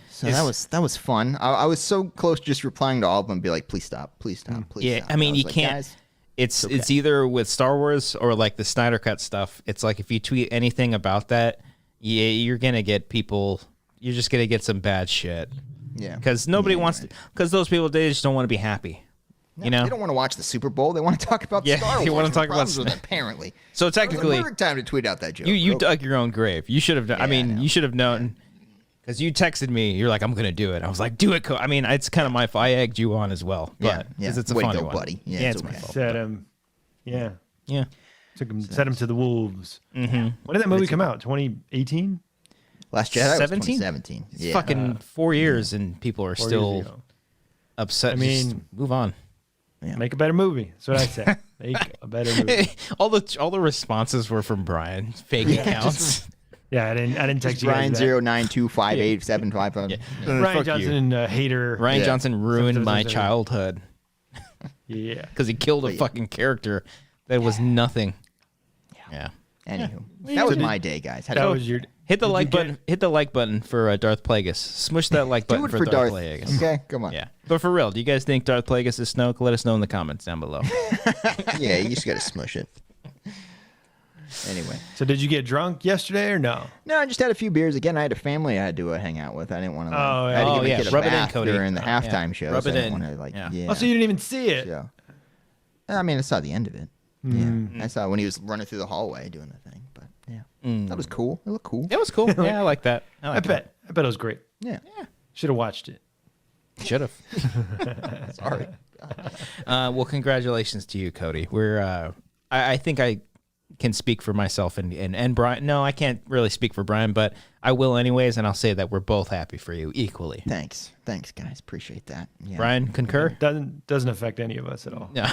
So that was fun. I was so close to just replying to all of them and be like, please stop, please stop, please Yeah, stop. I mean, was you like, can't. guys, It's either with Star Wars or like the Snyder Cut stuff. It's like if you tweet anything about that, yeah, you're gonna get people. You're just gonna get some bad shit yeah. because nobody wants to. Because those people they just don't want to be happy. You know. They don't want to watch the Super Bowl. They want to talk about Yeah, Star Wars. they wanna and talk about problems with Star- it, apparently. So It was technically, a perfect time to tweet out that joke. you Okay. dug your own grave. You should have. I I mean, know. you should have known. Because you texted me, you're like, I'm gonna do it. I was like, do it. I mean, it's kind of my fault. I egged you on as well. Yeah, But, yeah. 'cause it's a Way to funny go, one. buddy. Yeah, Yeah, it's it's my okay. fault. Set him. Yeah. Yeah. Set him to the wolves. Mm-hmm. When did that movie come out? 2018? Last Jedi was 17? 2017. It's Yeah. fucking 4 years and people are 4 years still ago. upset. I mean- Just move on. Make a better movie. That's what I say. Make a better movie. all the responses were from Brian. Fake accounts. Yeah, I didn't text you guys Brian that. 0925875. Ryan Johnson, hater. Ryan Johnson ruined my childhood. Yeah. Because he killed a fucking character that was nothing. Yeah. Anywho, that was my day, guys. That was your. Hit the like button. Hit the like button for Darth Plagueis. Smush that like button Do it for Darth Plagueis. Okay, come on. Yeah, but for real, do you guys think Darth Plagueis is Snoke? Let us know in the comments down below. Yeah, you just got to smush it. Anyway. So did you get drunk yesterday or no? No, I just had a few beers. Again, I had a family I had to hang out with. I didn't want to. Oh, yeah. I had to give yeah. my kid a Rub it in, bath Cody. during the halftime show. Rub so it I didn't in. want to, like, Yeah. Oh, so you didn't even see it. So, I mean, I saw the end of it. Yeah, I saw when he was running through the hallway doing the thing. But yeah, that was cool. It looked cool. It was cool. Yeah, I like that. I bet it was great. Yeah. Should have watched it. Should have. Sorry. Well, congratulations to you, Cody. We're. I think I can speak for myself and Brian. No, I can't really speak for Brian, but I will anyways, and I'll say that we're both happy for you equally. Thanks, guys. Appreciate that. Yeah. Brian, concur? Doesn't affect any of us at all. No,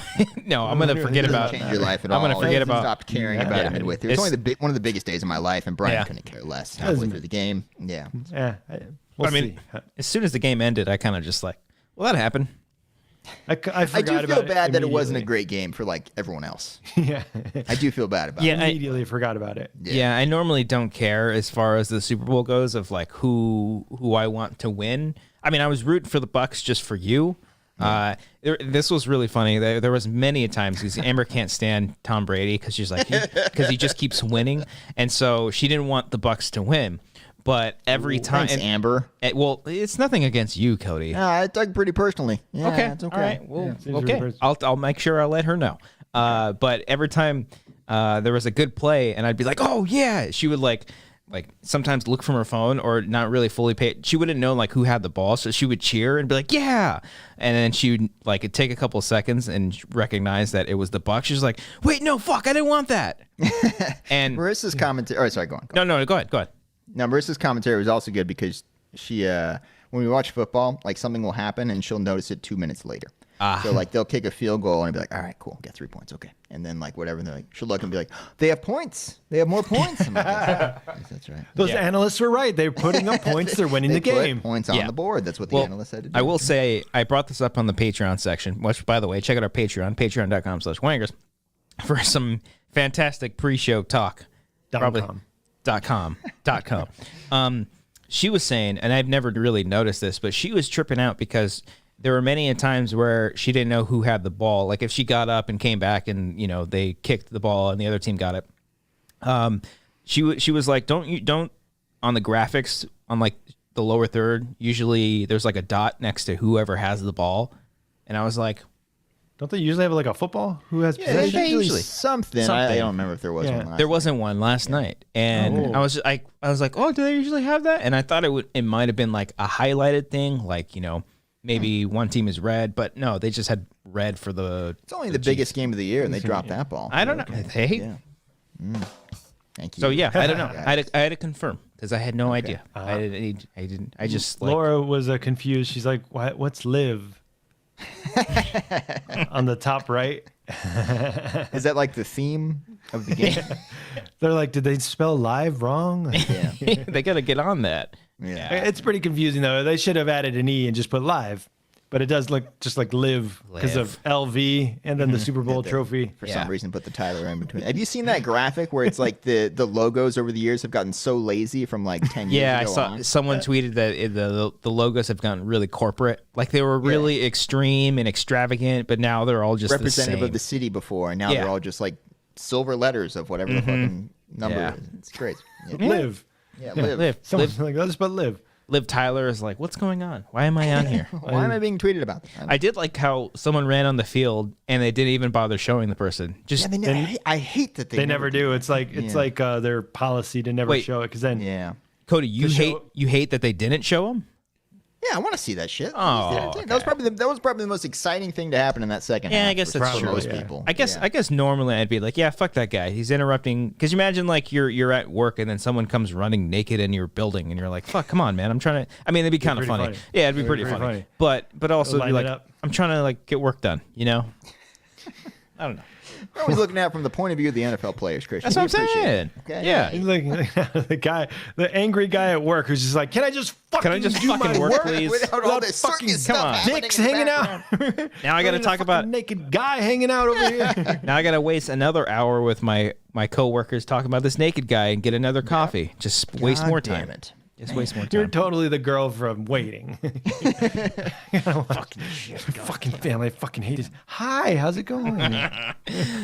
no. I'm gonna forget about. Change your life at I'm all. gonna forget about. Stopped caring about it midway through. It's only one of the biggest days of my life, and Brian couldn't care less halfway through the game. Yeah. Yeah. I mean, as soon as the game ended, I kind of just like, well, that happened. I I do feel bad that it wasn't a great game for like everyone else. Yeah. I do feel bad about it. Yeah, Immediately forgot about it. Yeah, I normally don't care as far as the Super Bowl goes of like who I want to win. I mean, I was rooting for the Bucks just for you. This was really funny. There was many a times because Amber can't stand Tom Brady because she's like because he just keeps winning, and so she didn't want the Bucks to win. But every time, Thanks, Amber. Well, it's nothing against you, Cody. I took pretty personally. Yeah, Okay, it's okay. all right. Well, seems okay. really I'll make sure I'll let her know. But every time there was a good play, and I'd be like, "Oh yeah," she would like sometimes look from her phone or not really fully pay. She wouldn't know like who had the ball, so she would cheer and be like, "Yeah," and then she would like it'd take a couple of seconds and recognize that it was the Bucks. She was like, "Wait, no, fuck, I didn't want that." And Marissa's commentary. Oh, sorry, go on. no, go ahead. Now, Marissa's commentary was also good because she, when we watch football, like something will happen and she'll notice it 2 minutes later. So like they'll kick a field goal and be like, all right, cool, get 3 points, okay. And then like whatever, and they're like, she'll look and be like, they have points, they have more points. I'm like, yes, that's right. Those analysts were right. They're putting up points. They're winning the They put game. points on the board. That's what the analysts had to do. I will say I brought this up on the Patreon section, which by the way, check out our Patreon, patreon.com/wangers for some fantastic pre-show talk. .com. She was saying, and I've never really noticed this, but she was tripping out because there were many times where she didn't know who had the ball. Like if she got up and came back and they kicked the ball and the other team got it. She was like, don't on the graphics on like the lower third. Usually there's like a dot next to whoever has the ball, and I was like, Don't they usually have like a football? Who has Yeah, possession? usually something. I don't remember if there was one last there wasn't one last night, and I was like, oh, do they usually have that? And I thought it might have been like a highlighted thing, like maybe one team is red, but no, they just had red for the. It's only the biggest game of the year, and they dropped that ball. I don't know. Hey. Yeah. Thank you. So yeah, I don't know. I had to confirm because I had no idea. I didn't. I just like, Laura was confused. She's like, "What's live?" On the top right. Is that like the theme of the game? They're like, did they spell live wrong? Yeah. they got to get on that. Yeah. It's pretty confusing though. They should have added an E and just put live. But it does look just like live because of LV and then the Super Bowl trophy. For some reason, put the title in between. Have you seen that graphic where it's like the logos over the years have gotten so lazy from like 10 years Yeah, I ago saw on? someone tweeted that the logos have gotten really corporate. Like they were really extreme and extravagant, but now they're all just Representative the of same. the city before, and now they're all just like silver letters of whatever the fucking number is. It's great. Yeah. Live. Yeah, live. Liv. Someone's like, let's put live. Liv Tyler is like, what's going on? Why am I on here? Why am I being tweeted about this? I did like how someone ran on the field and they didn't even bother showing the person. Just I hate that They never do. It's like their policy to never Wait. show it because then Yeah. Cody, you show- hate that they didn't show him? Yeah, I want to see that shit. Oh, that was probably the most exciting thing to happen in that second half. Yeah, I guess that's for true. most yeah. people. I guess normally I'd be like, yeah, fuck that guy. He's interrupting. Because you imagine like you're at work and then someone comes running naked in your building and you're like, fuck, come on, man. I'm trying to. I mean, it'd be kind of funny. Yeah, it'd be pretty funny. But also be like, I'm trying to like get work done. You know. I don't know. We're always looking at it from the point of view of the NFL players, Christian. That's what I'm saying. Okay? Yeah. He's like the angry guy at work who's just like, can I just fucking do fucking my work, please? Without all this fucking circus stuff come on. happening dicks in the hanging background. out. Now I got to talk about. naked guy hanging out over here. Now I got to waste another hour with my coworkers talking about this naked guy and get another coffee. Just waste more time. Damn it. Just waste more You're time. totally the girl from Waiting. Fucking shit. Fucking family. I fucking hate this. Hi, how's it going?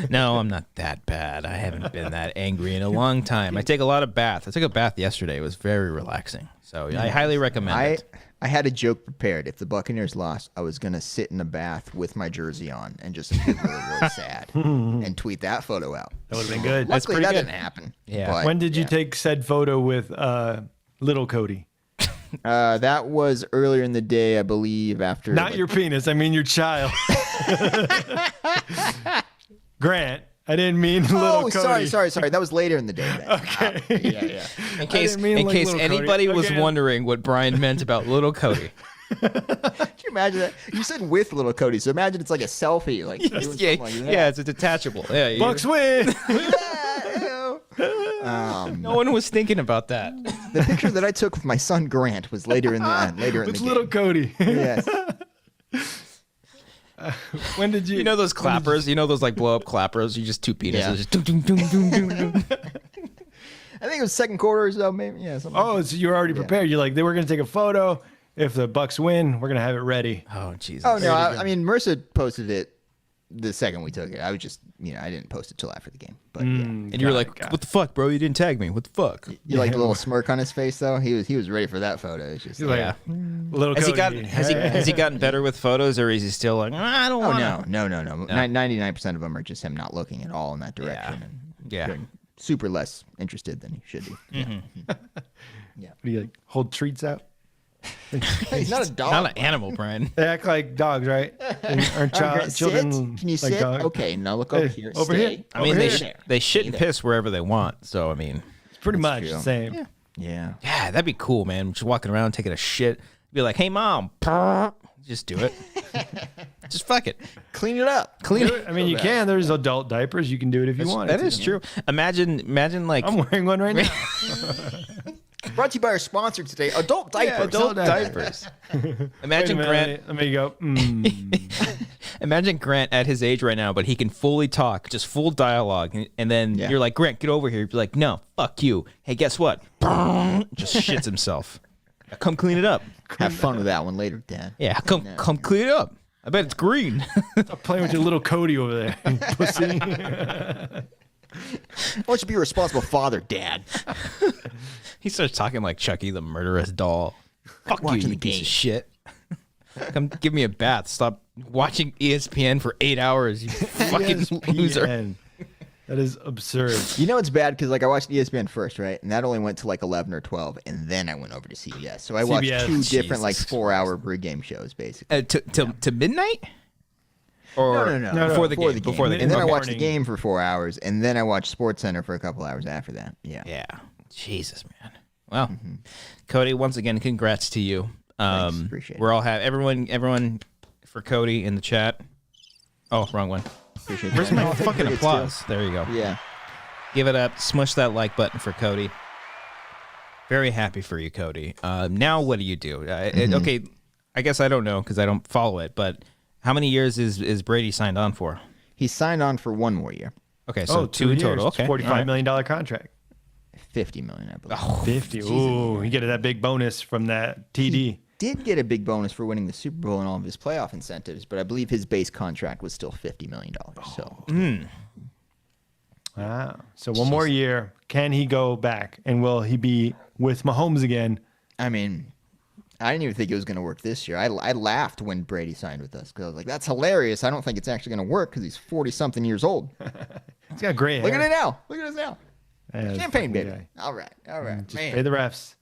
No, I'm not that bad. I haven't been that angry in a long time. I take a lot of baths. I took a bath yesterday. It was very relaxing. So I highly recommend it. I had a joke prepared. If the Buccaneers lost, I was going to sit in a bath with my jersey on and just feel really, really sad and tweet that photo out. That would have been good. Luckily, pretty that good. didn't happen. Yeah. But, When did you take said photo with little Cody? that was earlier in the day, I believe, after... Not your penis. I mean your child. Grant. I didn't mean little Cody. sorry. That was later in the day. Then. Okay. Yeah. In case mean like little anybody Cody. was Okay. wondering what Brian meant about little Cody. Can you imagine that? You said with little Cody, so imagine it's like a selfie, like doing something like that. Yeah, it's a detachable. Yeah, BUCS win. no one was thinking about that. The picture that I took with my son Grant was later in the It's little game. Cody. Yes. When did you? You know those clappers? You know those like blow up clappers? You just two penises. Yeah. Just dum, dum, dum, dum, dum, dum. I think it was second quarter or so, maybe. Yeah. Something Oh, so you're already prepared. You're like, they were going to take a photo. If the BUCS win, we're going to have it ready. Oh Jesus. Oh no! I mean, Mercer posted it the second we took it. I was just, I didn't post it till after the game. But yeah, And you're like, what the fuck, bro? You didn't tag me. What the fuck? you like the little smirk on his face though. He was ready for that photo. It's just You're like, Yeah. little Has he Cody. gotten has he gotten better with photos, or is he still like, I don't oh want no. 99% of them are just him not looking at all in that direction. And Yeah. being super less interested than he should be. What do you like? Hold treats out. He's not a dog. Not an animal, Brian. They act like dogs, right? Aren't Grant, children sit? Can you like sit? dogs? Okay, now look over Hey, here. over Stay. here. I mean, Over they here. they shit and piss wherever they want. So I mean, It's pretty much true. the same. Yeah. yeah, that'd be cool, man. Just walking around taking a shit, be like, hey, mom, just do it. Just fuck it. Clean it up. Clean it. I mean, you can. There's adult diapers. You can do it if you want. That is true. Imagine like I'm wearing one right now. Brought to you by our sponsor today, Adult Diapers. adult diapers. Imagine Wait a Grant. minute, let me go. Imagine Grant at his age right now, but he can fully talk, just full dialogue, and then Yeah. you're like, Grant, get over here. You'd be like, no, fuck you. Hey, guess what? Just shits himself. Now come clean it up. Have fun with that one later, Dad. Yeah, come clean it up. I bet it's green. Stop playing with your little Cody over there, you pussy. Why don't you be a responsible father, Dad? He starts talking like Chucky, the murderous doll. Fuck you, watching you the piece game. of shit. Come give me a bath. Stop watching ESPN for 8 hours, you fucking loser. ESPN. That is absurd. You know it's bad because I watched ESPN first, right? And that only went to like 11 or 12, and then I went over to CBS. So I watched CBS. two different Jesus 4-hour pregame shows, basically. To midnight? Or No, before the game. Before the And game. then I Okay. watched the game for 4 hours, and then I watched SportsCenter for a couple hours after that. Yeah. Yeah. Jesus, man. Well, Cody, once again, congrats to you. Thanks. Appreciate We're all happy. Everyone for Cody in the chat. Oh, wrong one. Appreciate Where's that. my I'll take fucking crickets, too. applause? There you go. Yeah. Give it up. Smush that like button for Cody. Very happy for you, Cody. Now what do you do? Okay, I guess I don't know because I don't follow it, but how many years is Brady signed on for? He signed on for 1 more year. Okay, so 2 years. total. Okay. $45 million contract. $50 million, I believe. Oh, 50. Ooh, you get that big bonus from that TD. Did get a big bonus for winning the Super Bowl and all of his playoff incentives, but I believe his base contract was still $50 million. So Wow. So one more year. Can he go back? And will he be with Mahomes again? I mean, I didn't even think it was going to work this year. I laughed when Brady signed with us because I was like, that's hilarious. I don't think it's actually going to work because he's 40-something years old. He's got gray hair. Look at it now. Look at us now. Yeah, Champagne, fucking baby. guy. All right. Just Man. pay the refs.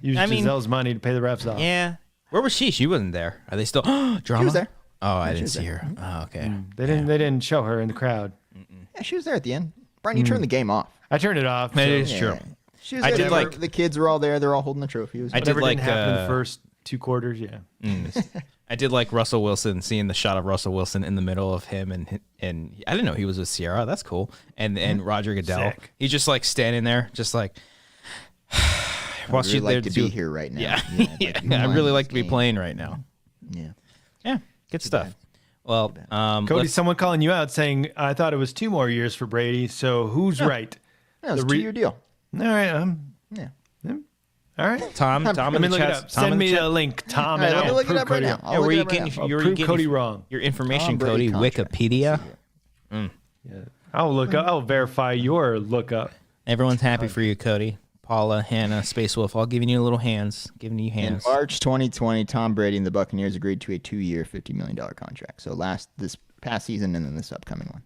Use I mean- Giselle's money to pay the refs off. yeah. Where was she? She wasn't there. Are they still drama? She was there. Oh, I didn't see her. Oh, okay. They didn't show her in the crowd. Yeah, she was there at the end. Brian, you turned the game off. I turned it off. It is Yeah. true. She was I there. did They like- were- the kids were all there. They're all holding the trophy. I did Whatever like didn't happen in the first 2 quarters. Yeah. I did like Russell Wilson, seeing the shot of Russell Wilson in the middle of him, and I didn't know he was with Sierra. That's cool. And Roger Goodell. Sick. He's just like standing there, just like. I would really like to be here right now. Yeah, I'd like to be I playing really this like to be game. playing right now. Yeah. Yeah, good stuff. Well, Cody, let's- someone calling you out saying, I thought it was 2 more years for Brady. So who's right? That was a The 2-year deal. All right. Yeah. All right. Tom Let in me the look it chat. up. Send me a link, Tom. All right, and let me I'll look it prove up right Cody now. wrong. I'll Yeah, look where it you up right getting now. you're prove getting Cody wrong. your information, Tom Brady Cody? contract. Wikipedia. Yeah. I'll verify your lookup. Everyone's happy for you, Cody. Paula, Hannah, Space Wolf, all giving you little hands, giving you In hands. March 2020, Tom Brady and the Buccaneers agreed to a 2-year, $50 million contract. So this past season and then this upcoming one.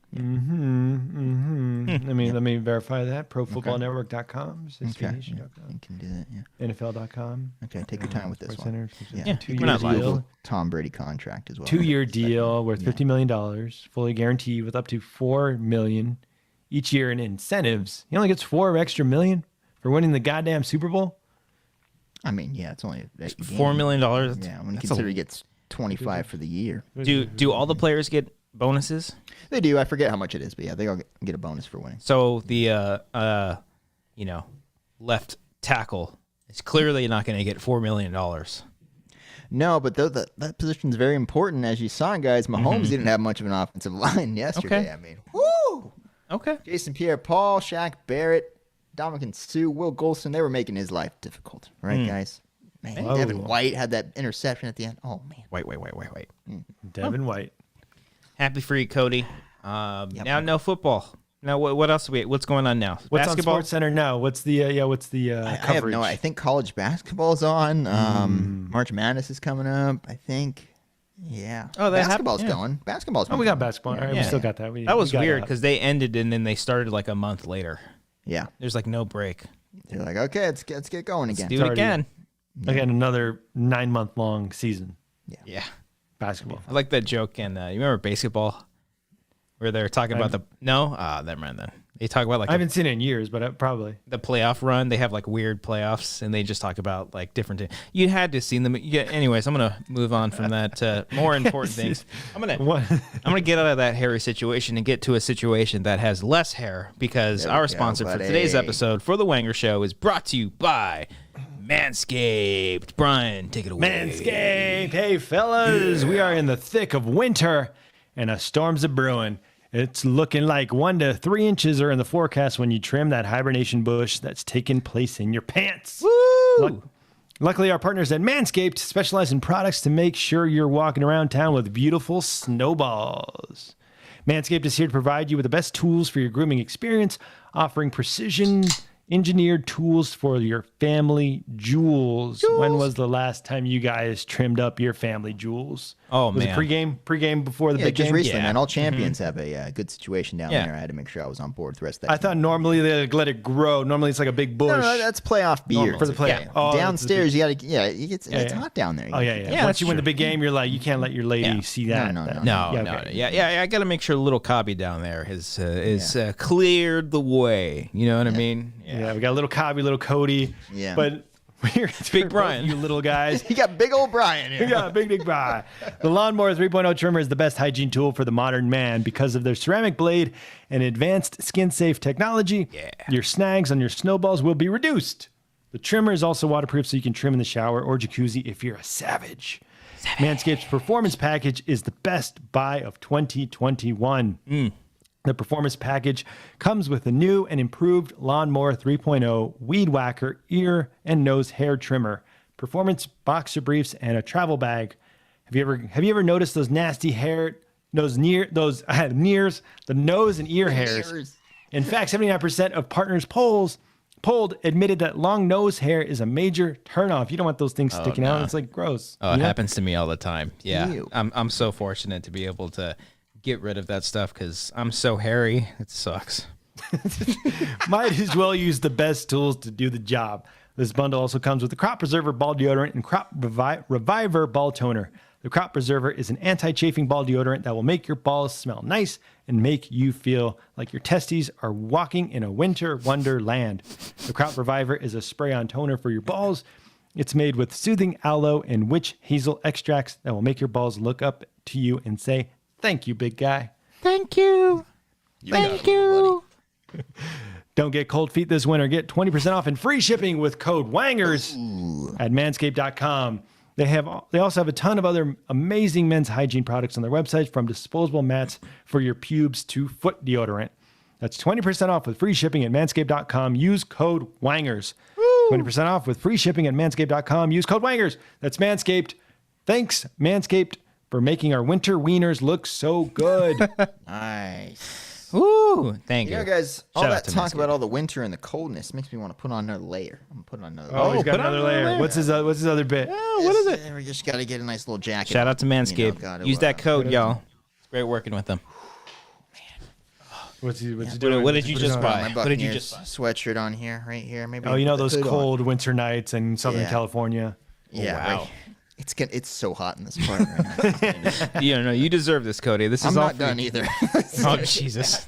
Let me verify that. ProFootballNetwork.com. Okay. You can do that, yeah. NFL.com. Okay, take your time with this one. Center. Yeah, 2 we're year not live. deal. Tom Brady contract as well. 2-year deal worth $50 million, fully guaranteed with up to $4 million each year in incentives. He only gets $4 extra million for winning the goddamn Super Bowl. I mean, yeah, it's only a $4 million. Yeah, when you That's consider he gets 25 for the year. Do all the players get bonuses? They do. I forget how much it is, but yeah, they all get a bonus for winning. So the left tackle is clearly not going to get $4 million. No, but that position is very important. As you saw, guys, Mahomes didn't have much of an offensive line yesterday. Okay. I mean, woo! Okay. Jason Pierre-Paul, Shaq Barrett, Dominican Sue, Will Golson, they were making his life difficult. Right, guys? Man, Whoa. Devin White had that interception at the end. Oh, man. Wait. Devin White. Happy for you, Cody. Now no football. Now what else? What's going on now? What's Basketball. on Sports Center now? What's the I have coverage? I think college basketball's on. March Madness is coming up, I think. Yeah. Oh, that happened- basketball's yeah. going. Basketball's Oh, we got basketball. All right, Yeah. we still got that. That was we got weird it. because they ended and then they started like a month later. Yeah. There's like no break. They're like, okay, let's get going again. Do it already- again. Again, another 9-month long season Yeah. basketball. I like that joke. And you remember basketball where they're talking about never mind then. They talk about like I haven't seen it in years, but probably. the playoff run. They have like weird playoffs, and they just talk about like different things. You had to see them. Yeah. Anyways, I'm gonna move on from that to more important things. I'm gonna get out of that hairy situation and get to a situation that has less hair because There we our go, sponsor for buddy. today's episode for the Wanger Show is brought to you by Manscaped. Brian, take it away. Manscaped. Hey, fellas, we are in the thick of winter and a storm's a brewing. It's looking like 1 to 3 inches are in the forecast when you trim that hibernation bush that's taking place in your pants. Woo! Luckily, our partners at Manscaped specialize in products to make sure you're walking around town with beautiful snowballs. Manscaped is here to provide you with the best tools for your grooming experience, offering precision engineered tools for your family jewels. When was the last time you guys trimmed up your family jewels? Oh, was man. it pregame before the Yeah, big just game? recently, Yeah. man. All champions have a good situation down Yeah. there. I had to make sure I was on board with the rest of that. I thought normally they let it grow. Normally it's like a big bush. No, that's playoff beer. For the play. Yeah. Oh, Downstairs, you got to, it's yeah. hot down there. Oh, yeah. Yeah, Once that's you win true. the big game, you're like, you can't let your lady Yeah. see that. No, that- No, okay. yeah. I got to make sure little Cobby down there has cleared the way. You know what I mean? Yeah, we got a little Cobby, little Cody. Yeah. But we're Big Brian. you little guys. You got big old Brian here. Yeah, big Brian. The Lawnmower 3.0 trimmer is the best hygiene tool for the modern man because of their ceramic blade and advanced skin-safe technology. Yeah. Your snags on your snowballs will be reduced. The trimmer is also waterproof so you can trim in the shower or jacuzzi if you're a savage. Manscaped's Performance Package is the best buy of 2021. The Performance Package comes with a new and improved Lawnmower 3.0 Weed Whacker ear and nose hair trimmer, performance boxer briefs, and a travel bag. Have you ever noticed those nasty hair, those nears, the nose and ear hairs? Ears. In fact, 79% of partners polled admitted that long nose hair is a major turnoff. You don't want those things sticking out. It's like gross. Oh, it happens to me all the time. Yeah, Ew. I'm so fortunate to be able to get rid of that stuff because I'm so hairy. It sucks. Might as well use the best tools to do the job. This bundle also comes with the Crop Preserver Ball Deodorant and Crop Reviver Ball Toner. The Crop Preserver is an anti-chafing ball deodorant that will make your balls smell nice and make you feel like your testes are walking in a winter wonderland. The Crop Reviver is a spray-on toner for your balls. It's made with soothing aloe and witch hazel extracts that will make your balls look up to you and say, "Thank you, big guy." Thank you. Thank you. Don't get cold feet this winter. Get 20% off and free shipping with code WANGERS at manscaped.com. They also have a ton of other amazing men's hygiene products on their website, from disposable mats for your pubes to foot deodorant. That's 20% off with free shipping at manscaped.com. Use code WANGERS. 20% off with free shipping at manscaped.com. Use code WANGERS. That's Manscaped. Thanks, Manscaped, for making our winter wieners look so good. Nice. Ooh, thank You you. know, guys, all Shout out that to talk Manscaped. about all the winter and the coldness makes me want to put on another layer. I'm going to put on another Oh, layer. he's got put on another another layer. layer. What's his other bit? What is it? We just got to get a nice little jacket. Shout on. out to Manscaped. You know, gotta, Use that code, y'all. It's great working with them. What's he doing? What did you just Put on buy? my What did you Buccaneers just buy? sweatshirt on here, right here. Maybe. Oh, you know put the those hood on. cold winter nights in Southern Yeah. California? Yeah, Wow. right. It's so hot in this part right now. You know, you deserve this, Cody. This is I'm all not done either. Oh, Jesus.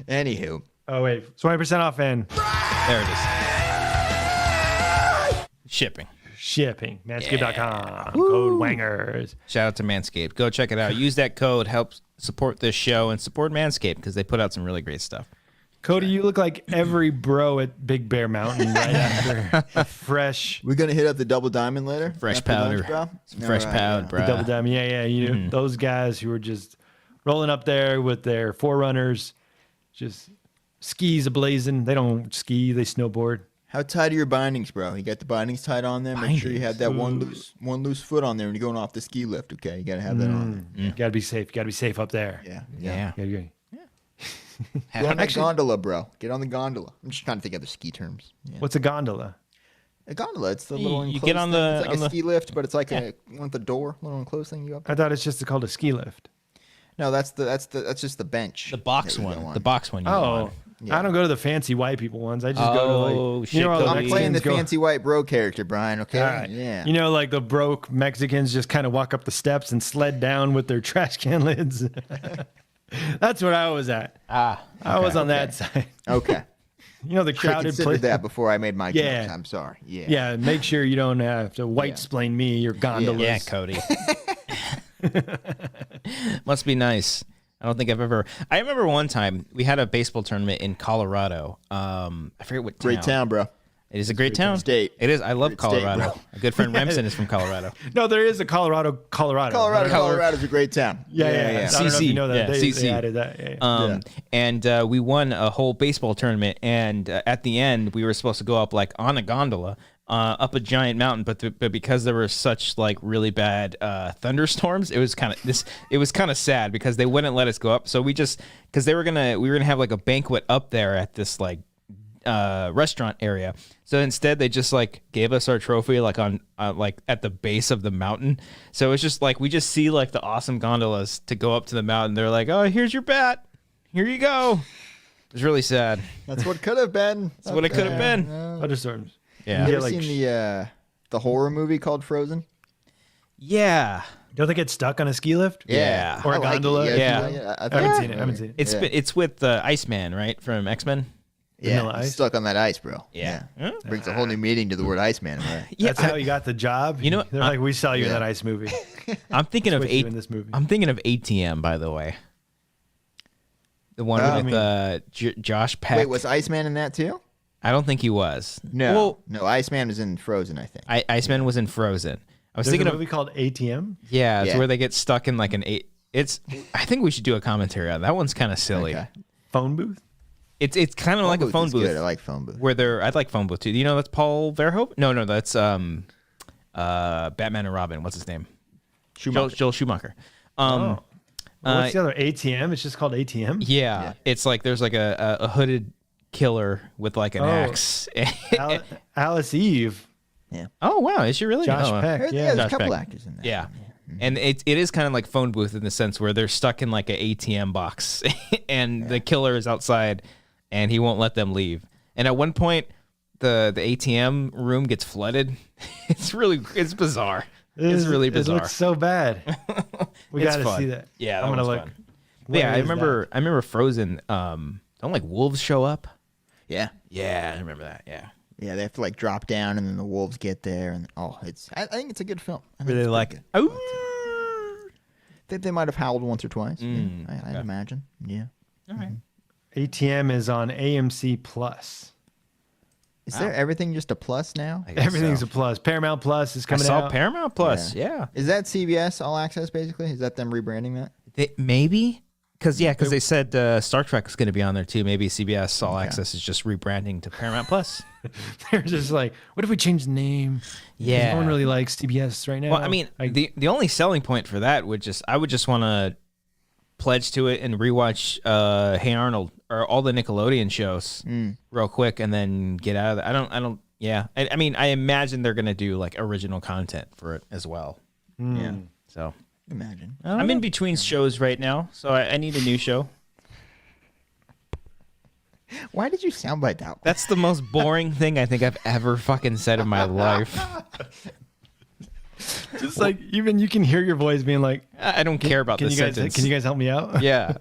Anywho, Oh, wait. 20% off and There it is. Shipping. shipping. Manscaped.com. Code WANGERS. Shout out to Manscaped. Go check it out. Use that code. Help support this show and support Manscaped because they put out some really great stuff. Cody, you look like every bro at Big Bear Mountain right after a fresh we're gonna hit up the double diamond later. Fresh after powder. lunch, bro? Some fresh All right, powder, yeah. bro. double diamond. Yeah. You those guys who were just rolling up there with their forerunners, just skis ablazing. They don't ski, they snowboard. How tight are your bindings, bro? You got the bindings tight on there. Make sure you have that one loose foot on there when you're going off the ski lift. Okay, you gotta have that on there. You gotta be safe. You gotta be safe up there. Yeah, Yeah. Yeah. Get on that gondola, bro. Get on the gondola. I'm just trying to think of the ski terms. Yeah. What's a gondola? A gondola? It's the little You enclosed get on thing. the- It's like on a the- ski lift, but it's like a one with the door, little enclosed thing. You up? I thought it's just called a ski lift. No, that's just the bench. The box that you go one. on. The box one you Oh, want. Yeah. I don't go to the fancy white people ones. I just go to Oh, like shit, all the Cody. I'm playing the Mexicans go- fancy white bro character, Brian. Okay. All right. Yeah. You know, like the broke Mexicans just kind of walk up the steps and sled down with their trash can lids. That's what I was at. I was on that side. Okay. You know, the Should have crowded considered place. that before I made my Yeah. jokes. I'm sorry. Yeah. Yeah, make sure you don't have to white splain me your gondolas. Yeah, Cody. Must be nice. I don't think I've ever. I remember one time we had a baseball tournament in Colorado. I forget what town. Great town, bro. It is a great town. state. It is. I love Great state, Colorado. bro. A good friend Remsen is from Colorado. No, there is a Colorado. Colorado's a great town. Yeah. I don't know if you know that. Yeah, They CC. added that. Yeah. And we won a whole baseball tournament. And at the end, we were supposed to go up like on a gondola up a giant mountain. But because there were such like really bad thunderstorms, it was kind of sad because they wouldn't let us go up. So because we were gonna have like a banquet up there at this like restaurant area. So instead they just like gave us our trophy like on like at the base of the mountain. So it's just like we just see like the awesome gondolas to go up to the mountain. They're like, "Oh, here's your bat. Here you go." It was really sad. That's what could have been. That's what it could have been. Thunderstorms. Yeah. You Yeah, ever like- seen the horror movie called Frozen? Yeah. Don't they get stuck on a ski lift? Yeah. Or a I like it. gondola? Yeah. I I haven't seen it. It's with Iceman, right? From X-Men. Vanilla he's Ice? stuck on that ice, bro. Yeah. Brings a whole new meaning to the word Iceman, right? Yeah. That's how you got the job. You know, they're like, we saw you in yeah. that ice movie. I'm thinking of With you in this movie. I'm thinking of ATM, by the way. The one I with Josh Peck. Wait, was Iceman in that too? I don't think he was. No. Well, No, Iceman was in Frozen, I think. Iceman was in Frozen. I was There's thinking a of movie called ATM. yeah, it's Yeah. where they get stuck in like an eight. I think we should do a commentary on that. One's kind of silly. Okay. Phone booth. It's kind of like a phone is booth. Good. I like phone booth. Where I'd like phone booth too. You know that's Paul Verhoeven? No, that's Batman and Robin. What's his name? Schumacher. Joel Schumacher. What's the other ATM? It's just called ATM. Yeah, it's like there's like a hooded killer with like an axe. Alice Eve. Oh wow, is she really? Josh Oh, Peck. There's Yeah. a Josh couple Peck. actors in that. Yeah. And it is kind of like phone booth in the sense where they're stuck in like an ATM box and the killer is outside and he won't let them leave. And at one point the ATM room gets flooded. It's bizarre. It's really bizarre. It looks so bad. We It's got to fun. see that. Yeah, I'm gonna look. fun. Yeah, I remember Frozen. Don't like wolves show up? Yeah. Yeah, I remember that. Yeah. Yeah, they have to like drop down, and then the wolves get there, and I think it's a good film. I think Really it's like pretty it. good. Oh. They might have howled once or twice. I'd imagine. Yeah. All right. ATM is on AMC Plus. Is there everything just a plus now? I guess Everything's so. a plus. Paramount Plus is I coming saw out. Paramount Plus. Yeah. Is that CBS All Access basically? Is that them rebranding that? Maybe. Because they said Star Trek is going to be on there too. Maybe CBS All Access is just rebranding to Paramount Plus. They're just like, what if we change the name? 'Cause Yeah. no one really likes CBS right now. Well, I mean, the only selling point for that I would just want to pledge to it and rewatch Hey Arnold or all the Nickelodeon shows real quick and then get out of it. I don't. Yeah. I mean, I imagine they're going to do like original content for it as well. Yeah. So Imagine. I'm in between shows right now, so I need a new show. Why did you soundbite that one? That's the most boring thing I think I've ever fucking said in my life. just like even you can hear your voice being like, I don't care about this sentence. Can you guys help me out? Yeah.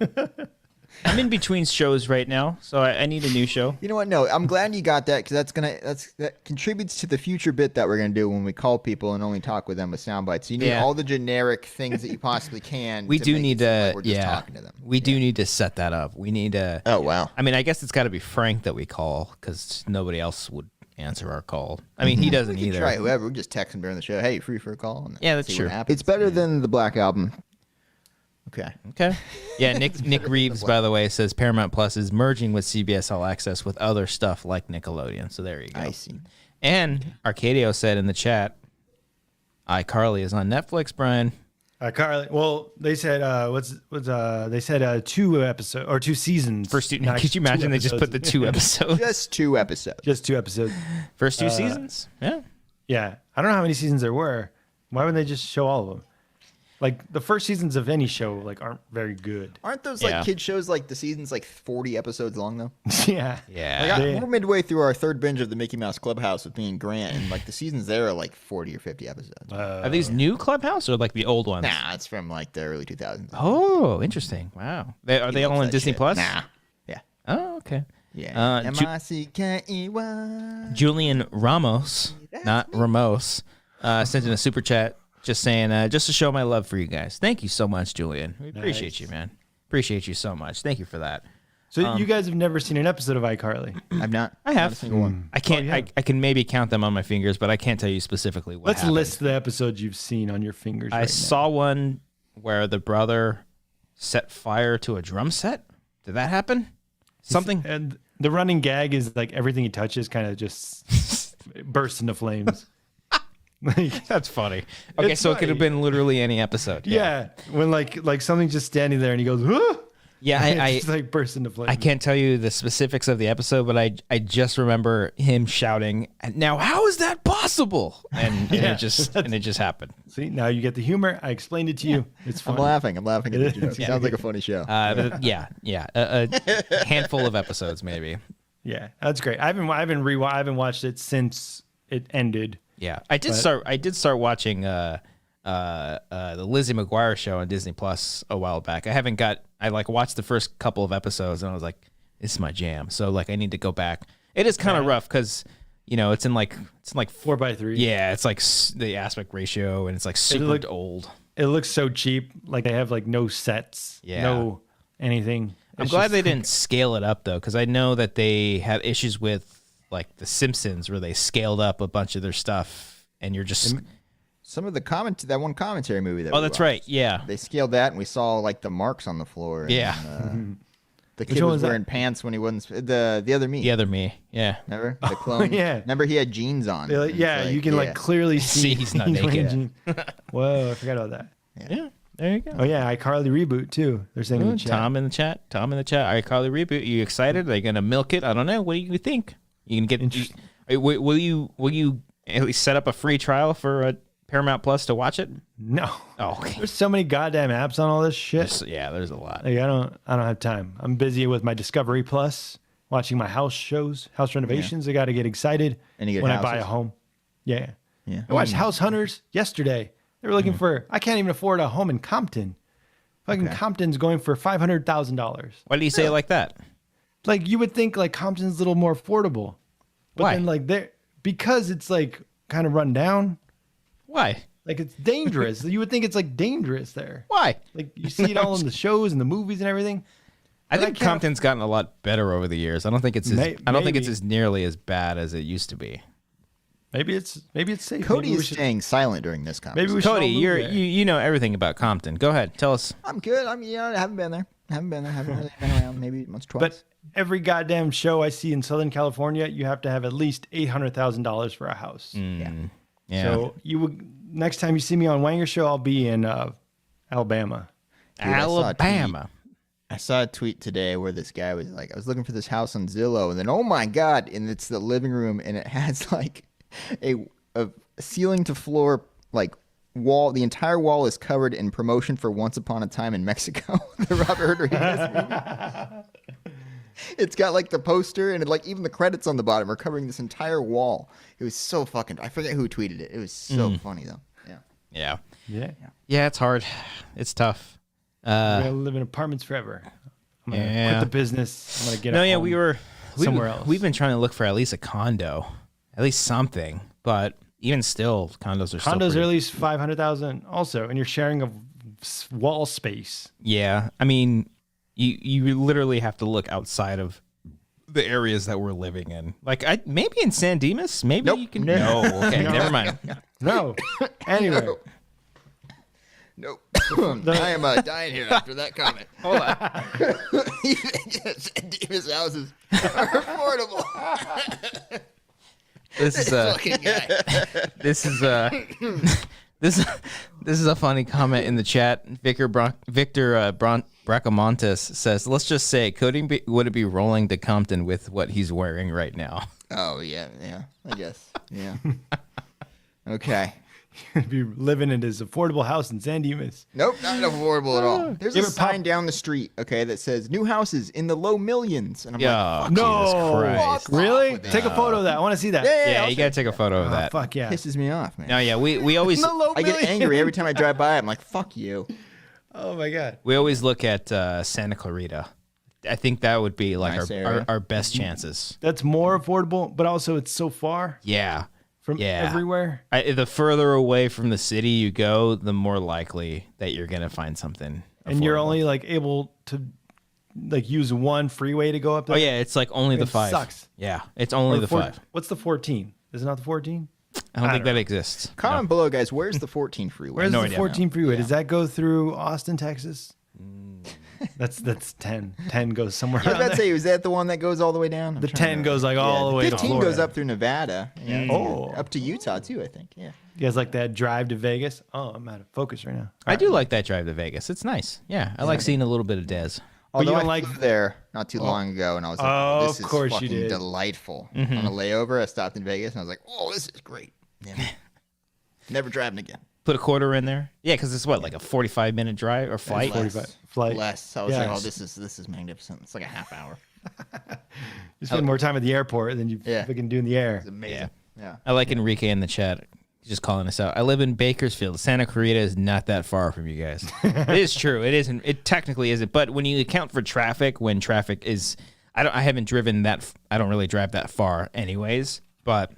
I'm in between shows right now, so I need a new show. You know what? No, I'm glad you got that because that contributes to the future bit that we're gonna do when we call people and only talk with them with sound bites. So you need all the generic things that you possibly can. We do make need it seem to, like we're just talking to them. We do need to set that up. We need to. Oh wow. I mean, I guess it's got to be Frank that we call because nobody else would answer our call. I mean, he doesn't We can either. try whoever. We just text them during the show. Hey, free for a call. And Yeah, that's see true. What happens. It's better than the Black Album. Okay. Okay. Yeah, Nick Reeves, by the way, says Paramount Plus is merging with CBS All Access with other stuff like Nickelodeon. So there you go. I see. And Arcadio said in the chat, iCarly is on Netflix, Brian. Carly. Well, they said they said 2 episodes or 2 seasons. First two, Not could you imagine 2 they just put the episodes. 2 episodes? Just 2 episodes. Just 2 episodes. First 2 seasons? Yeah. Yeah, I don't know how many seasons there were. Why wouldn't they just show all of them? Like the first seasons of any show like aren't very good. Aren't those like Yeah. kid shows like the season's like 40 episodes long though? Yeah. Yeah. We're midway through our 3rd binge of the Mickey Mouse Clubhouse with me and Grant, and like the seasons there are like 40 or 50 episodes. Are these new Clubhouse or like the old ones? Nah, it's from like the early 2000s. Oh, interesting. Wow. Are they He all loves on that Disney shit. Plus? Nah. Yeah. Oh, okay. Yeah. Ju- Julian Ramos, not Ramos, sent in a super chat just saying, just to show my love for you guys. Thank you so much, Julian. We appreciate you, man. Appreciate you so much. Thank you for that. So you guys have never seen an episode of iCarly? I've not. I have. Not a single one. I can't. yeah. I can maybe count them on my fingers, but I can't tell you specifically what Let's happened. list the episodes you've seen on your fingers. I right saw one where the brother set fire to a drum set. Did that happen? Something. now. And the running gag is like everything he touches kind of just bursts into flames. Like, That's funny. Okay, It's so it could have funny. been literally any episode. yeah, when like something's just standing there and he goes, "Huh?" Yeah, It just like bursts into flames. I can't tell you the specifics of the episode, but I just remember him shouting, "Now how is that possible?" And Yeah. it just happened. See, now you get the humor. I explained it to you. It's I'm fun. laughing. I'm laughing at the It is. joke. It sounds like a funny show. But yeah, a handful of episodes maybe. Yeah, that's great. I haven't watched it since it ended. Yeah, I did start watching the Lizzie McGuire show on Disney Plus a while back. I watched the first couple of episodes and I was like, this is my jam. So like I need to go back. It is kind of rough because it's in like 4:3. yeah, it's like the aspect ratio and it's like super looked- old. It looks so cheap. Like they have like no sets, Yeah. no anything. I'm It's glad just- they didn't scale it up though, because I know that they had issues with like The Simpsons where they scaled up a bunch of their stuff and you're just Some of the that one commentary movie that oh we that's watched, right yeah They scaled that and we saw like the marks on the floor. And, Yeah. the Which kid one was was that? wearing pants when he wasn't the other me. the other me yeah. Remember? The clone. yeah. Remember he had jeans on. They're like, And yeah, it's you can like clearly see he's not wearing naked. jeans. Whoa, I forgot about that. Yeah, there you go. Oh yeah, iCarly reboot too. They're saying in the chat. Tom in the chat. All right, Carly reboot. Are you excited? Are they gonna milk it? I don't know. What do you think? You can get. Will you at least set up a free trial for Paramount Plus to watch it? No. Oh, okay. There's so many goddamn apps on all this shit. Yeah, there's a lot. Like, I don't have time. I'm busy with my Discovery Plus watching my house renovations. I got to get excited Any good when I buy a houses? home. Yeah. Yeah. I watched House Hunters yesterday. They were looking for, I can't even afford a home in Compton. Fucking Compton's going for $500,000. Why do you say it like that? Like you would think like Compton's a little more affordable. But Why? then like because it's like kind of run down. Why? Like it's dangerous. You would think it's like dangerous there. Why? Like you see it all in the shows and the movies and everything. I But I think can't- Compton's gotten a lot better over the years. I don't think it's I don't think it's maybe. as nearly as bad as it used to be. Maybe it's safe. Cody maybe we is should, staying silent during this conversation. maybe we should all Cody, move you're there. you know everything about Compton. Go ahead, tell us. I'm good. I haven't been there. Haven't really been around. Maybe once, twice. But every goddamn show I see in Southern California, you have to have at least $800,000 for a house. Yeah. So next time you see me on Wanger show, I'll be in Alabama. Dude, I saw a tweet. Alabama. I saw a tweet today where this guy was like, I was looking for this house on Zillow, and then oh my god, and it's the living room, and it has like a ceiling to floor like wall. The entire wall is covered in promotion for Once Upon a Time in Mexico, the Robert Rodriguez movie. It's got like the poster and like even the credits on the bottom are covering this entire wall. It was so fucking. I forget who tweeted it. It was so funny though. Yeah. Yeah. Yeah. Yeah, it's hard. It's tough. I'm going to live in apartments forever. I'm going to Yeah. quit the business. I'm going to get No, a yeah, home somewhere else. We've been trying to look for at least a condo, at least something. But even still, condos are still Condos pretty- are at least $500,000 also, and you're sharing a wall space. Yeah, I mean, you literally have to look outside of the areas that we're living in. Like, maybe in San Dimas, maybe Nope. you can. No, okay, never mind. No. Anyway. Nope. I am dying here after that comment. Hold on. Davis houses are affordable. This is Fucking guy. this is this is a funny comment in the chat. Victor Bracamontes says, "Let's just say, Cody would be rolling to Compton with what he's wearing right now." Oh yeah, I guess. Yeah. Okay. Be living in his affordable house in San Dimas. Nope, not affordable at all. There's You a ever pop- sign down the street, okay, that says new houses in the low millions, and I'm Yeah, like, No. Christ. Really? with that. Take a photo of that. I want to see that. Yeah, I'll you gotta take a photo of Oh, that. fuck yeah. pisses me off, man. No, yeah, we always I get angry every time I drive by. I'm like, fuck you. Oh my God. look at Santa Clarita. I think that would be like Nice our area. best chances. That's more affordable, but also it's so far Yeah. from everywhere. The further away from the city you go, the more likely that you're gonna find something. And you're affordable. only like able to like use one freeway to go up there. Oh yeah, it's like only the It 5. sucks. Yeah, it's only Or the 5. What's the 14? Is it not the 14? I don't think don't that exists. Comment below, guys. Where's the 14 freeway? Where's no the idea. 14 freeway? Does that go through Austin, Texas? That's 10. 10 goes somewhere I was around about there. to say, is that the one that goes all the way down? I'm The trying 10 to- goes like all the way to 15 Florida. goes up through Nevada. Yeah. Oh. Up to Utah, too, I think. Yeah. You guys like that drive to Vegas? Oh, I'm out of focus right now. I do like that drive to Vegas. It's nice. Yeah, I like seeing a little bit of Dez. Although you I don't like- flew there not too long ago, and I was like, Oh, this of is course you fucking did. delightful. On a layover, I stopped in Vegas, and I was like, oh, this is great. Yeah. Never driving again. Put a quarter in there. Yeah, because it's what, like a 45-minute drive or flight? 45 flight. Less. I was Yeah. like, oh, this is magnificent. It's like a half hour. You spend more time at the airport than you Yeah. fucking do in the air. It's amazing. Yeah. I like Enrique in the chat. He's just calling us out. I live in Bakersfield. Santa Clarita is not that far from you guys. It is true. It isn't. It technically isn't. But when you account for traffic, when traffic is, I haven't driven that. I don't really drive that far, anyways. But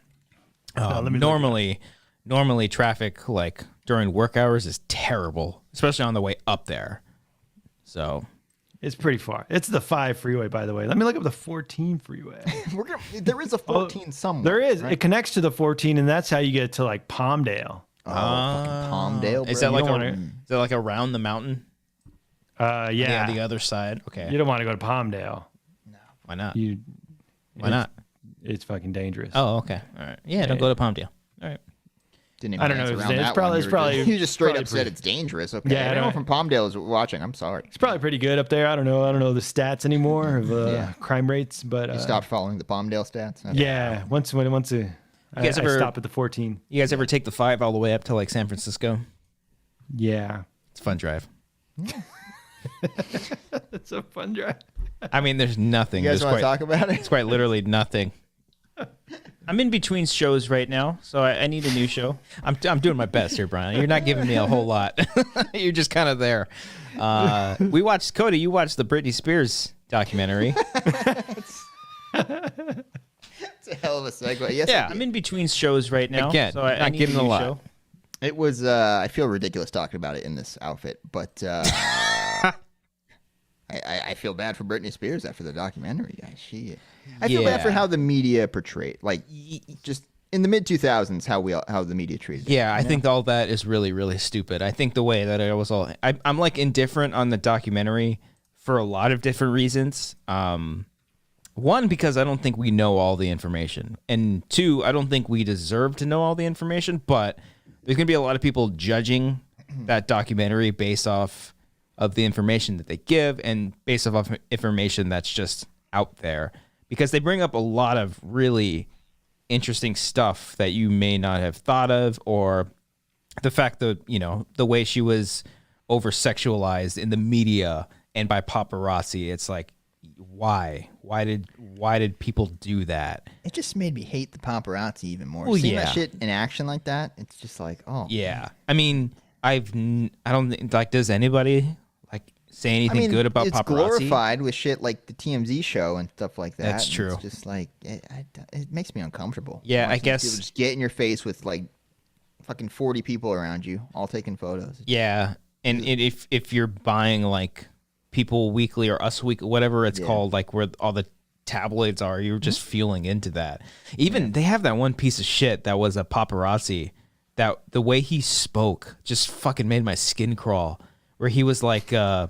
normally traffic like during work hours is terrible, especially on the way up there. So It's pretty far. It's the 5 freeway, by the way. Let me look up the 14 freeway. There is a 14 somewhere. There is. Right? It connects to the 14, and that's how you get to like Palmdale. Oh, fucking Palmdale. is bro. that like don't wanna- is that like around the mountain? Yeah. Yeah, the other side. Okay, You don't want to go to Palmdale. why not? Why not? It's fucking dangerous. Oh, okay. All right. Yeah, don't go to Palmdale. All right. Didn't even I don't know, answer it's- around it's that probably- one. it's probably- You just straight probably up said pretty- it's dangerous. Okay. Yeah, I Anyone don't- from Palmdale is watching. I'm sorry. It's probably pretty good up there. I don't know the stats anymore of Yeah. crime rates, but You stopped folling the Palmdale stats. Okay. yeah. Once I guys ever- stop at the 14. You guys ever take the 5 all the way up to like San Francisco? Yeah. It's a fun drive. It's a fun drive. I mean, there's nothing. You guys want to talk about it? It's quite literally nothing. I'm in between shows right now, so I need a new show. I'm doing my best here, Brian. You're not giving me a whole lot. You're just kind of there. We watched, Cody, you watched the Britney Spears documentary. It's a hell of a segue. Yes, Yeah, I'm in between shows right now. Again, so I not need getting a new lot. show. It was. I feel ridiculous talking about it in this outfit, but I feel bad for Britney Spears after the documentary. Guys, I feel bad for Yeah. how the media portrayed, like just in the mid 2000s, how the media treated it. Yeah, I think all that is really, really stupid. I think the way that it was all, I'm like indifferent on the documentary for a lot of different reasons. One, because I don't think we know all the information, and two, I don't think we deserve to know all the information. But there's gonna be a lot of people judging that documentary based off of the information that they give and based off of information that's just out there, because they bring up a lot of really interesting stuff that you may not have thought of, or the fact that, you know, the way she was over sexualized in the media and by paparazzi. It's like, why did people do that? It just made me hate the paparazzi even more. Well, Seeing yeah. that shit in action like that, it's just like, oh. Yeah, I mean, I don't think, like, does anybody like say anything good about it's paparazzi? glorified with shit like the TMZ show and stuff like that. That's and true. It's just like it makes me uncomfortable. Yeah, I Watching guess- people just get in your face with like fucking 40 people around you, all taking photos. Yeah, and if you're buying like People Weekly or Us Week, whatever it's called, like where all the tabloids are, you're just feeling into that. Even they have that one piece of shit that was a paparazzi, that the way he spoke just fucking made my skin crawl. Where he was like, where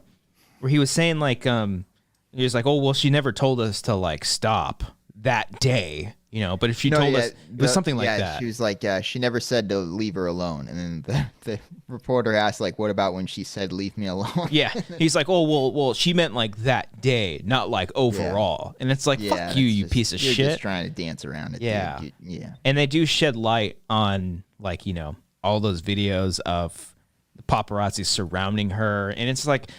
he was saying like, he was like, oh well, she never told us to like stop that day, you know. But if she told us, it was something like that. She was like, she never said to leave her alone. And then the reporter asked, like, what about when she said, leave me alone? Yeah, he's like, oh well, she meant like that day, not like overall. And it's like, fuck you, you piece of you're shit. Just trying to dance around it. Yeah. dude. Yeah. And they do shed light on, like, you know, all those videos of the paparazzi surrounding her, and it's like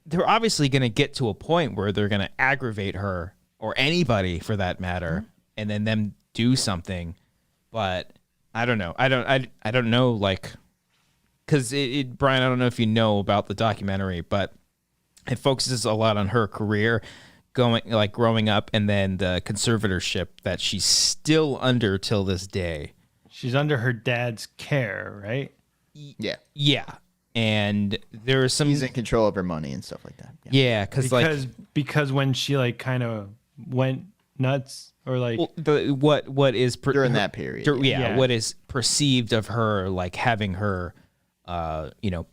they're obviously going to get to a point where they're going to aggravate her, or anybody for that matter, and then them do something. But I don't know. I don't know, like, because Brian, I don't know if you know about the documentary, but it focuses a lot on her career growing up, and then the conservatorship that she's still under till this day. She's under her dad's care, right? Yeah. Yeah. And there is some. He's in control of her money and stuff like that. Yeah, because when she like kind of went nuts, or like what is During that period, yeah. what is perceived of her, like having her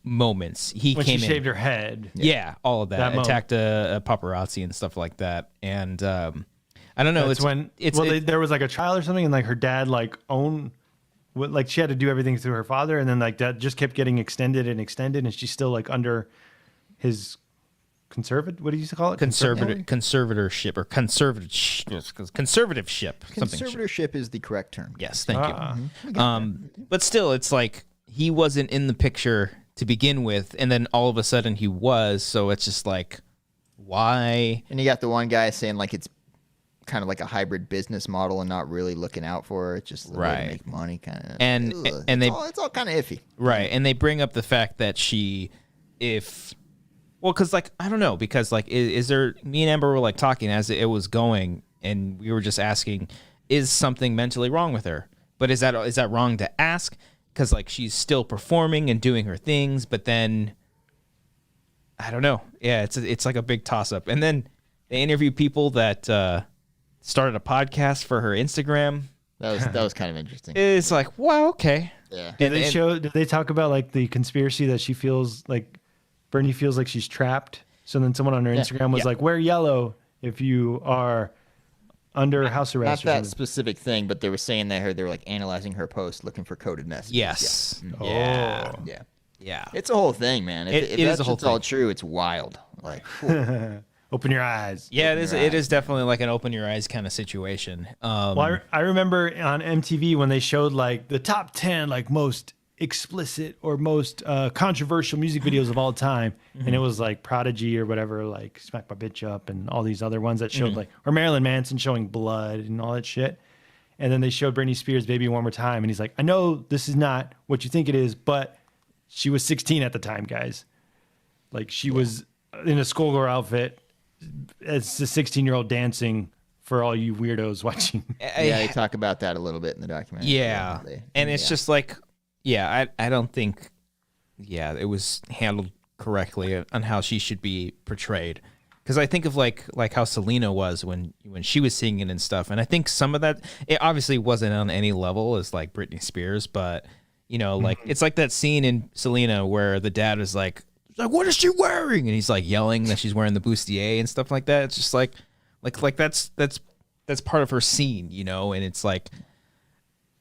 moments. He when came she in, shaved her head. yeah, all of that, That attacked a paparazzi and stuff like that. And I don't know. That's when there was like a trial or something, and like her dad like she had to do everything through her father, and then like that just kept getting extended, and she's still like under his what do you call it? conservatorship or conservativeship. Conservatorship is the correct term. Yes, thank you. But still, it's like he wasn't in the picture to begin with, and then all of a sudden he was. So it's just like, why? And you got the one guy saying like it's kind of like a hybrid business model and not really looking out for her. It's just the way to make money, kind of. And it's all kind of iffy. Right, and they bring up the fact that because like I don't know, because like is there, me and Amber were like talking as it was going, and we were just asking, is something mentally wrong with her? But is that wrong to ask? Because like she's still performing and doing her things, but then I don't know. Yeah, it's like a big toss up. And then they interview people that started a podcast for her Instagram. That was kind of interesting. It's like, wow, okay. Yeah. Did they talk about like the conspiracy that she feels like Bernie feels like she's trapped? So then someone on her Instagram was like, wear yellow if you are under house arrest. Not or that something. specific thing, but they were saying they were like analyzing her post, looking for coded messages. Yes. Yeah. Yeah. Yeah. Yeah. It's a whole thing, man. If It is that a whole shit's all thing. true, it's wild. Like, whew. Open your eyes. Yeah, it is. your It eyes. is definitely like an open your eyes kind of situation. Well, I remember on MTV when they showed like the top 10 like most explicit or most controversial music videos of all time. And it was like Prodigy or whatever, like Smack My Bitch Up and all these other ones that showed like, or Marilyn Manson showing blood and all that shit. And then they showed Britney Spears' Baby One More Time. And he's like, I know this is not what you think it is, but she was 16 at the time, guys. Like she was in a schoolgirl outfit as a 16-year-old dancing for all you weirdos watching. Yeah, they talk about that a little bit in the documentary. Yeah. And it's just like, I don't think, it was handled correctly on how she should be portrayed. Because I think of like how Selena was when she was singing and stuff. And I think some of that, it obviously wasn't on any level as like Britney Spears, but, you know, like it's like that scene in Selena where the dad is like, what is she wearing? And he's like yelling that she's wearing the bustier and stuff like that. It's just like that's part of her scene, you know? And it's like,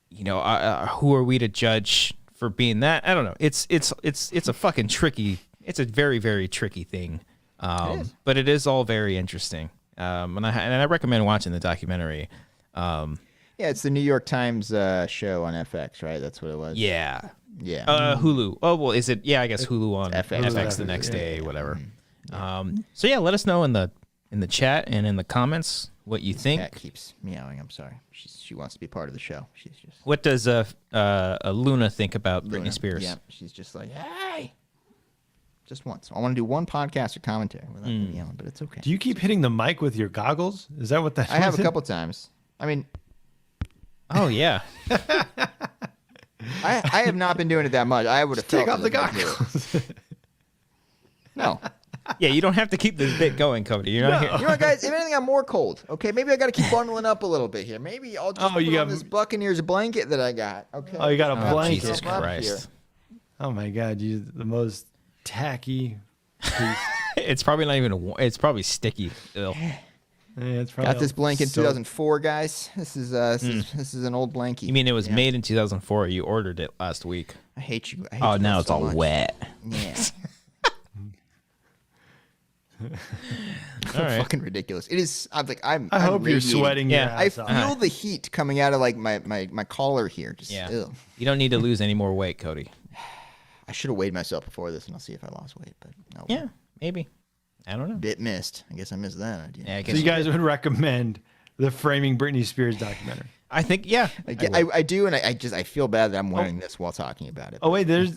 you know, who are we to judge for being that? I don't know. It's a fucking tricky. It's a very, very tricky thing. But it is all very interesting. And I recommend watching the documentary. Yeah, it's the New York Times show on FX, right? That's what it was. Yeah. Yeah. Hulu. Oh, well, is it? Yeah, I guess Hulu on FX. FX the next day, whatever. So yeah, let us know in the chat and in the comments what you think. Cat keeps meowing. I'm sorry. She wants to be part of the show. She's just. What does Luna think about Britney Spears? Yeah, she's just like, hey. Just once. I want to do one podcast or commentary without them yelling, but it's okay. Do you keep hitting the mic with your goggles? Is that what that I have a couple times. I mean, oh yeah. I have not been doing it that much. I would have Take off the goggles. No. Yeah, you don't have to keep this bit going, Cody. You're not here. You know what, guys? If anything, I'm more cold. Okay, maybe I got to keep bundling up a little bit here. Maybe I'll just put on this Buccaneers blanket that I got. Okay. Oh, you got a blanket. Jesus Christ. Oh my God, you're the most tacky piece. It's probably not even. It's probably sticky. Still. Yeah, it's probably Got this blanket in 2004, guys. This is an old blankie. You mean it was made in 2004? You ordered it last week. I hate you. I hate Oh, you now so it's all much. wet. Yeah. All right. Fucking ridiculous. It is. I'm I hope you're radiating. sweating. Yeah. Your I ass feel off. the heat coming out of like my collar here. Just, Yeah. ugh. You don't need to lose any more weight, Cody. I should have weighed myself before this, and I'll see if I lost weight. But no. Yeah, maybe. I don't know. Bit missed. I guess I missed that idea. Yeah, I So guess you guys would recommend the Framing Britney Spears documentary? I think I do, and I feel bad that I'm wearing this while talking about it. Oh wait, you're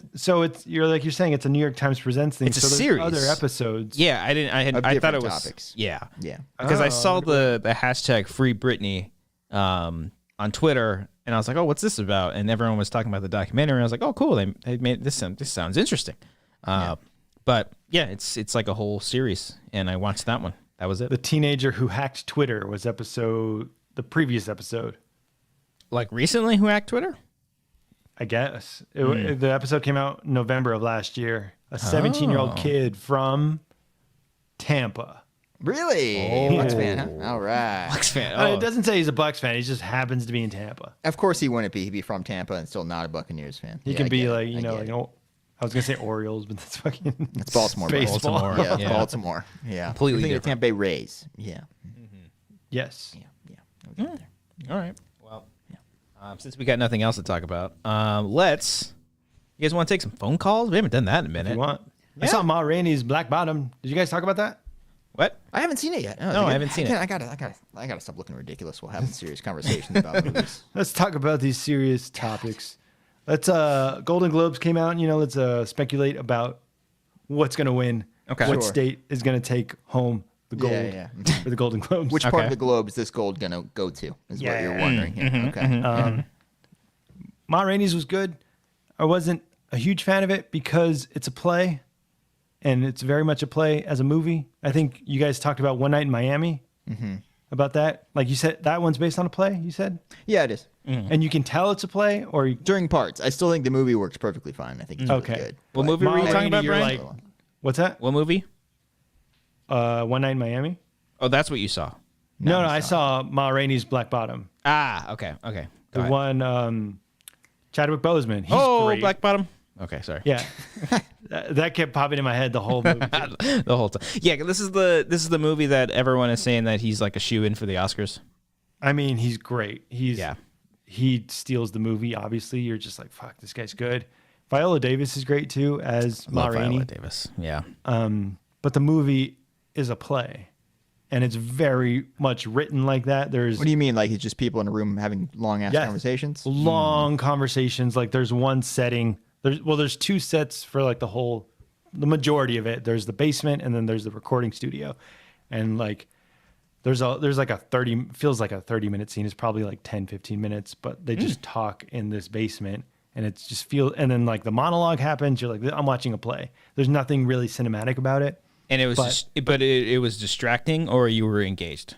saying it's a New York Times Presents thing. It's a so there's series. other episodes. Yeah, I thought it different was topics. Yeah, Yeah. because I Oh, saw the hashtag Free Britney on Twitter, and I was like, oh, what's this about? And everyone was talking about the documentary. And I was like, oh, cool, they made this. This sounds interesting. But yeah, it's like a whole series, and I watched that one. That was it. The teenager who hacked Twitter was the previous episode. Like recently, who hacked Twitter? I guess. The episode came out in November of last year. A 17-year-old kid from Tampa. Really? Bucks fan, huh? All right. Bucks fan. It doesn't say he's a Bucks fan. He just happens to be in Tampa. Of course he wouldn't be. He'd be from Tampa and still not a Buccaneers fan. He Yeah, can I be get it. like, I you know, get like it. I was gonna say Orioles, but that's fucking. It's Baltimore. bro. Baseball. Baltimore. Yeah, it's Yeah. Baltimore. Yeah. Completely Think of different. Tampa Bay Rays. Yeah. Yes. Yeah. I would get there. All right. Well, since we got nothing else to talk about, let's. You guys want to take some phone calls? We haven't done that in a minute. If you want. I saw Ma Rainey's Black Bottom. Did you guys talk about that? What? I haven't seen it yet. No, I haven't seen it. I gotta stop looking ridiculous. We'll have serious conversations about movies. Let's talk about these serious topics. Let's Golden Globes came out, let's speculate about what's gonna win. Okay. What Sure. state is gonna take home the gold Yeah. for the Golden Globes? Which Okay. part of the globe is this gold gonna go to? Is what you're wondering here. Okay. Ma Rainey's was good. I wasn't a huge fan of it because it's a play, and it's very much a play as a movie. I think you guys talked about One Night in Miami about that. Like you said, that one's based on a play. You said, Yeah, it is. and you can tell it's a play, or During parts, I still think the movie works perfectly fine. I think it's Okay. really good. What But- movie Ma were you talking Rainey, about, you're Brian? like, what's that? What movie? One Night in Miami. Oh, that's what you saw. No, I saw Ma Rainey's Black Bottom. Ah, okay. Go The ahead. one Chadwick Boseman. He's great. Black Bottom. Okay, sorry. Yeah, that kept popping in my head the whole movie. The whole time. Yeah, this is the movie that everyone is saying that he's like a shoe in for the Oscars. I mean, he's great. Yeah. He steals the movie. Obviously, you're just like, fuck, this guy's good. Viola Davis is great too as Ma Love Rainey. Viola Davis. Yeah. But the movie is a play, and it's very much written like that. There's What do you mean? Like it's just people in a room having long ass conversations? long conversations. Like there's one setting. There's two sets for like the majority of it. There's the basement, and then there's the recording studio, and like there's like a 30-minute scene. It's probably like 10-15 minutes, but they just talk in this basement. And it's just and then like the monologue happens. You're like, I'm watching a play. There's nothing really cinematic about it. And it was, it was distracting, or you were engaged.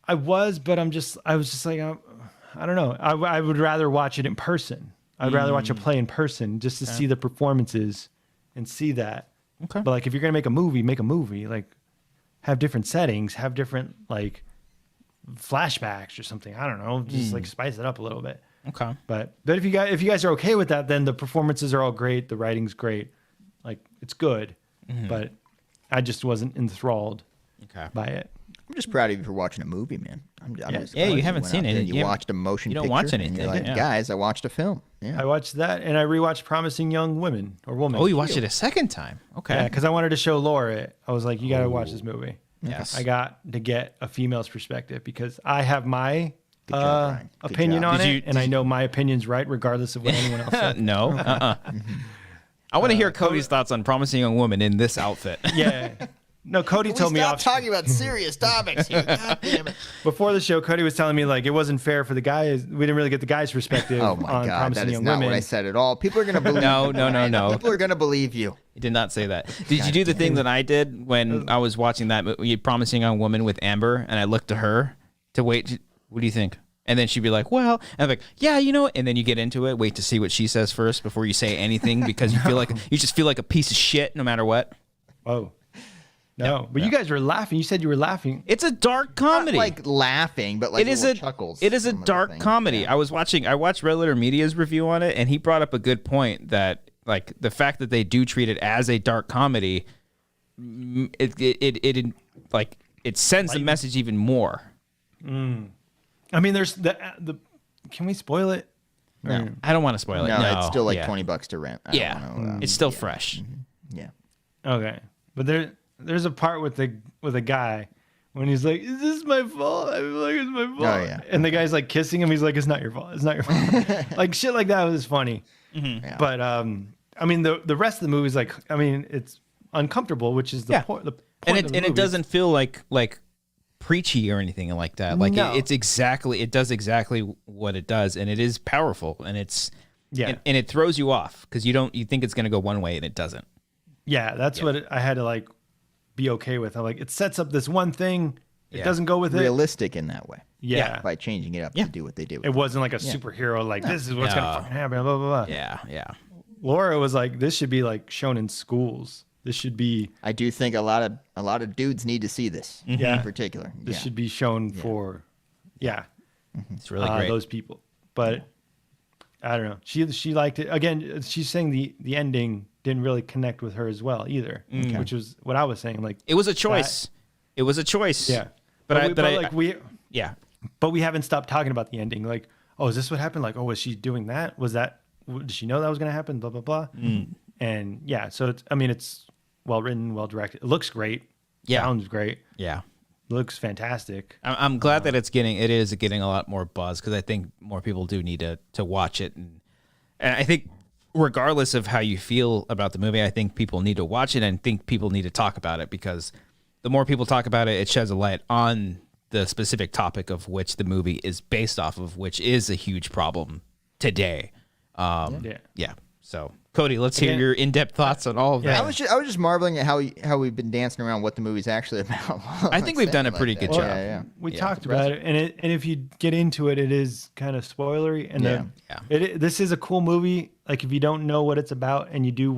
I was just like, I don't know. I would rather watch it in person. I'd rather watch a play in person just to see the performances and see that. Okay. But like, if you're gonna make a movie. Like, have different settings, have different like flashbacks or something. I don't know. Just like spice it up a little bit. Okay. But if you guys are okay with that, then the performances are all great. The writing's great. Like, it's good. But I just wasn't enthralled by it. I'm just proud of you for watching a movie, man. I'm just Yeah, glad you haven't went seen out it. there and You You haven't- watched a motion you don't picture. watch and anything, you're like, yeah. guys, I watched a film. Yeah. I watched that, and I rewatched Promising Young Woman or Woman. Oh, you watched it a second time. Okay. Yeah, because I wanted to show Laura it. I was like, you got to watch this movie. Yes. I got to get a female's perspective because I have my Good job, Brian. Good opinion job. on Did it, you- and I know my opinion's right regardless of what anyone else said. No. I want to hear Cody's thoughts on Promising Young Woman in this outfit. Yeah. No, Cody told me off talking about serious topics here. God damn it. before the show. Cody was telling me like it wasn't fair for the guys. We didn't really get the guys' perspective Oh my on God, Promising that is Young not Women. what I said at all. People are gonna believe. No, you, no, no, Brian. no. People are gonna believe you. He did not say that. Did you do the thing that I did when I was watching that movie, Promising Young Woman with Amber, and I looked to her to wait? What do you think? And then she'd be like, well, and I'm like, yeah, you know, and then you get into it, wait to see what she says first before you say anything because you feel like you just feel like a piece of shit no matter what. Whoa. No, but you guys were laughing. You said you were laughing. It's a dark comedy. Not like laughing, but like it is little a chuckles. it is a some of the dark things. comedy. Yeah. I watched Red Letter Media's review on it, and he brought up a good point that like the fact that they do treat it as a dark comedy, it like it sends the message even more. I mean, there's the. Can we spoil it? No, I don't want to spoil it. no, No, it's still like yeah. $20 to rent. I don't Yeah, wanna, it's still fresh. yeah. Okay, but there's a part with a guy when he's like, "Is this my fault?" I feel like it's my fault. Oh, yeah. And the guy's like kissing him. He's like, "It's not your fault. It's not your fault." Like shit like that was funny. Yeah. But I mean, the rest of the movie is like, I mean, it's uncomfortable, which is the point. The point and of the it movie. doesn't feel like preachy or anything like that. Like No. it does exactly what it does, and it is powerful, and it's Yeah. and it throws you off because you think it's gonna go one way and it doesn't. Yeah, that's what I had to like be okay with. I'm like, it sets up this one thing. It doesn't go with it. Realistic in that way. Yeah. By changing it up Yeah. to do what they do. It wasn't like a superhero, like, this is what's going to No. fucking happen, blah, blah, blah. Yeah. Laura was like, this should be like shown in schools. This should be, I do think a lot of dudes need to see this. Yeah. In particular. this Yeah. should be shown for, It's really great. those people. But I don't know. She liked it. Again, she's saying the ending didn't really connect with her as well either, which was what I was saying. Like, It was a choice. It was a choice. yeah. But we, but we haven't stopped talking about the ending. Like, oh, is this what happened? Like, oh, was she doing that? Did she know that was going to happen? Blah, blah, blah. And yeah, so it's well written, well directed. It looks great. Yeah. Sounds great. Yeah. Looks fantastic. I'm glad that it is getting a lot more buzz because I think more people do need to watch it, and I think regardless of how you feel about the movie, I think people need to watch it and think people need to talk about it because the more people talk about it, it sheds a light on the specific topic of which the movie is based off of, which is a huge problem today. Yeah. So Cody, let's hear your in-depth thoughts on all of that. I was just marveling at how we've been dancing around what the movie's actually about. I think we've done a pretty good job. Yeah. We talked about it, and if you get into it, it is kind of spoilery. And this is a cool movie. Like if you don't know what it's about and you don't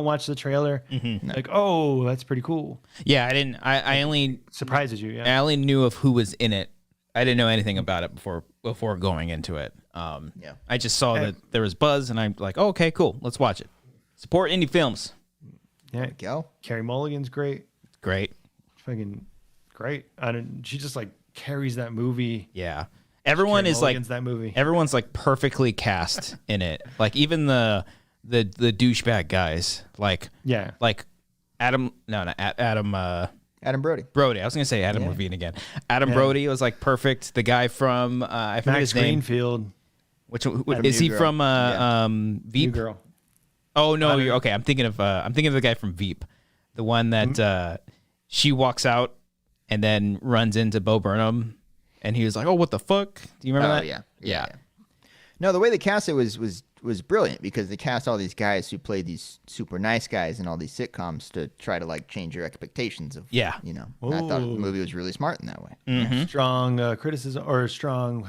watch the trailer, like, oh, that's pretty cool. Yeah, I only Surprises you. Yeah. I only knew of who was in it. I didn't know anything about it before going into it. I just saw that there was buzz, and I'm like, oh, okay, cool, let's watch it. Support indie films. Yeah. Go. Carrie Mulligan's great. Great. Fucking great. She just like carries that movie. Yeah. Everyone Carrie is like Mulligan's that movie. Everyone's like perfectly cast in it. Like even the the douchebag guys like Adam. No, not Adam. Adam Brody. Brody. I was gonna say Adam Levine again. Adam Brody was like perfect. The guy from I forget his name. Greenfield. Which is he from? Veep. New Girl. Oh no, you're okay. I'm thinking of the guy from Veep, the one that she walks out and then runs into Bo Burnham, and he was like, "Oh, what the fuck?" Do you remember that? Yeah. No, the way they cast it was brilliant because they cast all these guys who played these super nice guys in all these sitcoms to try to like change your expectations of And I thought the movie was really smart in that way. Mm-hmm. Strong criticism or strong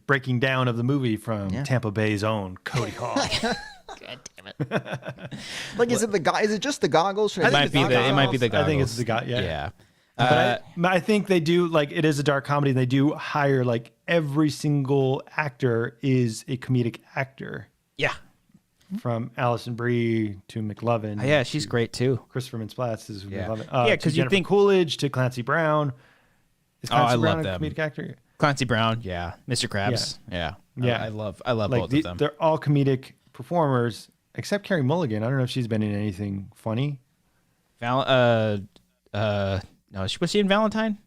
breaking down of the movie from Tampa Bay's own Cody Hall. God damn it! Like, is it the guy? Is it just the goggles? It might be the goggles. I think it's the guy. Yeah. But I think they do it is a dark comedy. They do hire every single actor is a comedic actor. Yeah. From Alison Brie to McLovin. Yeah, she's great too. Christopher Mintz-Plasse is McLovin. Because you think Coolidge to Clancy Brown. Is Clancy Brown love a them. comedic actor? Clancy Brown, yeah. Mr. Krabs, yeah. I love both of them. They're all comedic performers, except Carey Mulligan. I don't know if she's been in anything funny. No, was she in Valentine?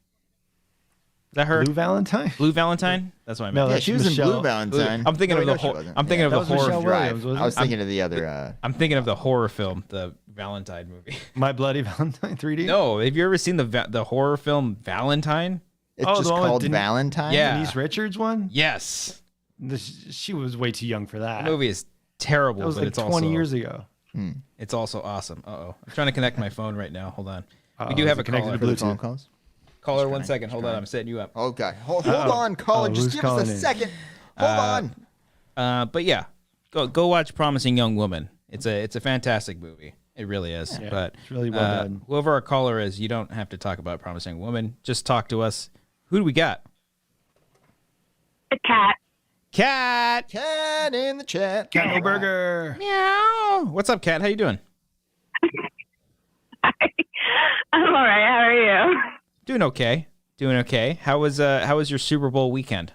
Is that her? Blue Valentine? Blue Valentine? That's what I meant. No, Yeah, she was Michelle. in Blue Valentine. I'm thinking of the horror. I'm thinking of the horror. Michelle Williams, I was thinking of the other. I'm thinking of the horror film, the Valentine movie. My Bloody Valentine 3D? No, have you ever seen the horror film Valentine? It's just the one with called Valentine. Yeah. Denise Richards one? Yes. She was way too young for that. The movie is terrible, That was but it's 20 also years ago. It's also awesome. I'm trying to connect my phone right now. Hold on. We do is have it a connected caller. to For the phone Bluetooth? calls. Caller, 1 second. Hold on. I'm setting you up. Okay, hold on, caller. Just who's give us a calling in? second. Hold on. But yeah, go watch Promising Young Woman. It's a fantastic movie. It really is. Yeah, But it's really well done. whoever our caller is, you don't have to talk about Promising Young Woman. Just talk to us. Who do we got? A cat. Cat. Cat in the chat. Cat No Burger. Meow. What's up, Cat? How you doing? I'm all right. How are you? Doing okay. Doing okay. How was your Super Bowl weekend?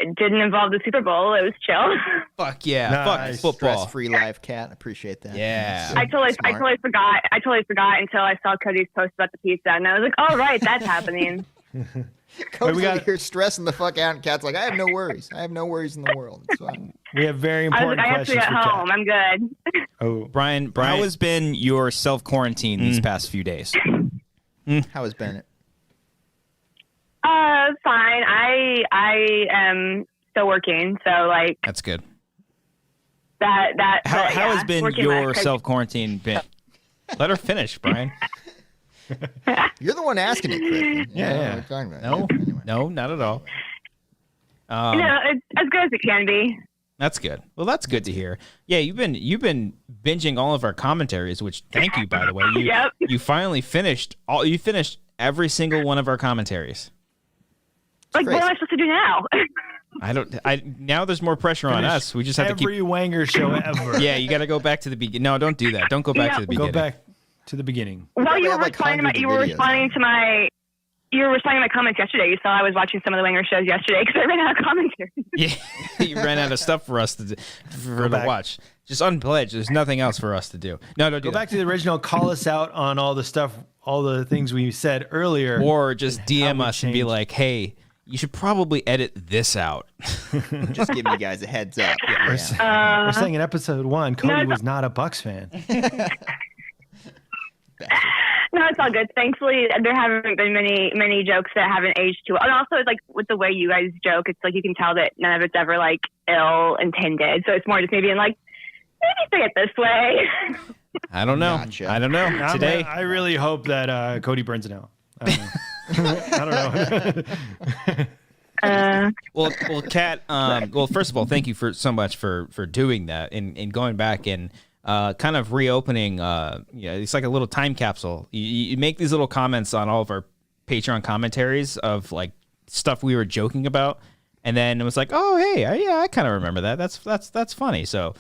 It didn't involve the Super Bowl. It was chill. Fuck yeah. Nice. Fuck football. Stress-free life, Cat. Appreciate that. Yeah. I totally forgot. I totally forgot until I saw Cody's post about the pizza, and I was like, "Oh right, that's happening." Cody's we got- over here stressing the fuck out, and Cat's like, I have no worries. I have no worries in the world. It's fine. We have very I was important like, "I have to questions be for at Cat. home. I'm good." Oh, Brian, how has been your self-quarantine these past few days? How is Bennett? Fine. I am still working, so like That's good. that. How but, yeah, has been working your less 'cause- self-quarantine been? Let her finish, Brian. You're the one asking it, Chris. You Yeah, know yeah. what we're talking about. No, Anyway. no, not at all. It's as good as it can be. That's good. Well, that's good to hear. Yeah, you've been binging all of our commentaries, which thank you, by the way. You Yep. you finally finished You finished every single one of our commentaries. Like, what am I crazy. supposed to do now? Now there's more pressure on us. We just have to keep. every Wanger show ever. Yeah, you got to go back to the beginning. No, don't do that. Don't go back Yeah. to the Go beginning. Go back to the beginning. Well, probably you were have, like, responding to my, hundreds you of were videos responding on to my, you were responding to my comments yesterday. You saw I was watching some of the Wanger shows yesterday because I ran out of commentary. Yeah, you ran out of stuff for us to back. watch. Just unpledged. There's nothing else for us to do. No, don't do Go back to the original. Call us out on all the stuff, all the things we said earlier. Or just DM we us and be changed. like, "Hey, you should probably edit this out." Just giving you guys a heads up. Yeah. We're saying in episode 1, Cody was not a Bucks fan. No, it's all good. Thankfully, there haven't been many jokes that haven't aged too well. And also, it's like with the way you guys joke, it's like you can tell that none of it's ever like ill intended. So it's more just maybe maybe say it this way. I don't know. Gotcha. I don't know. Today, I really hope that Cody burns it out. I don't know. well, Kat. Well, first of all, thank you so much for doing that and going back and kind of reopening. It's like a little time capsule. You make these little comments on all of our Patreon commentaries of like stuff we were joking about, and then it was like, oh hey, I kind of remember that. That's funny. So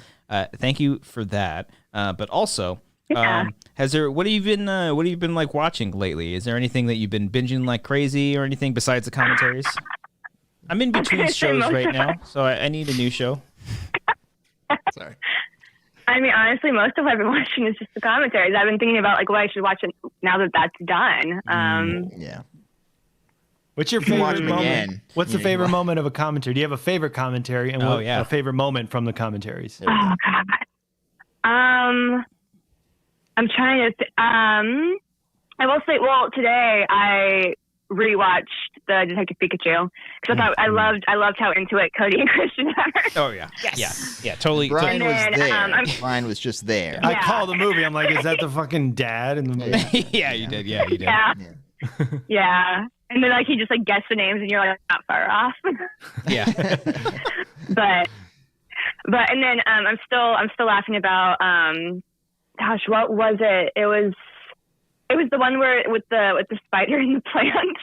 thank you for that. But also. Yeah. What have you been like watching lately? Is there anything that you've been binging like crazy or anything besides the commentaries? I'm in between shows right now, so I need a new show. Sorry. I mean, honestly, most of what I've been watching is just the commentaries. I've been thinking about like what I should watch now that that's done. Yeah. What's your can watch favorite them moment? again. What's the favorite moment of a commentary? Do you have a favorite commentary and a favorite moment from the commentaries? Oh God. I'm trying to. I will say. Well, today I rewatched the Detective Pikachu because I thought I loved how into it Cody and Christian are. Oh yeah. Yeah. Totally. Brian was And then, there. Brian was just there. I call the movie. I'm like, is that the fucking dad in the movie? Yeah, you did. Yeah, you did. Yeah. Yeah. And then like he just like guessed the names and you're like not far off. Yeah. but and then I'm still laughing about gosh, what was it? It was the one where with the spider and the plants.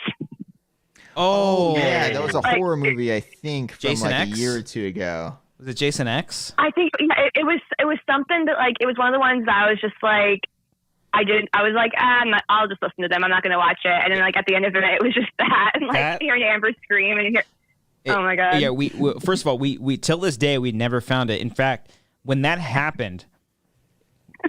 Oh yeah, that was a horror movie, I think, from Jason like X? a year or two ago. Was it Jason X? I think it was something that like it was one of the ones that I was just like I was like I'll just listen to them. I'm not gonna watch it. And then like at the end of it was just that and like hearing Amber scream and oh my God. Yeah, we first of all we till this day we never found it. In fact, when that happened,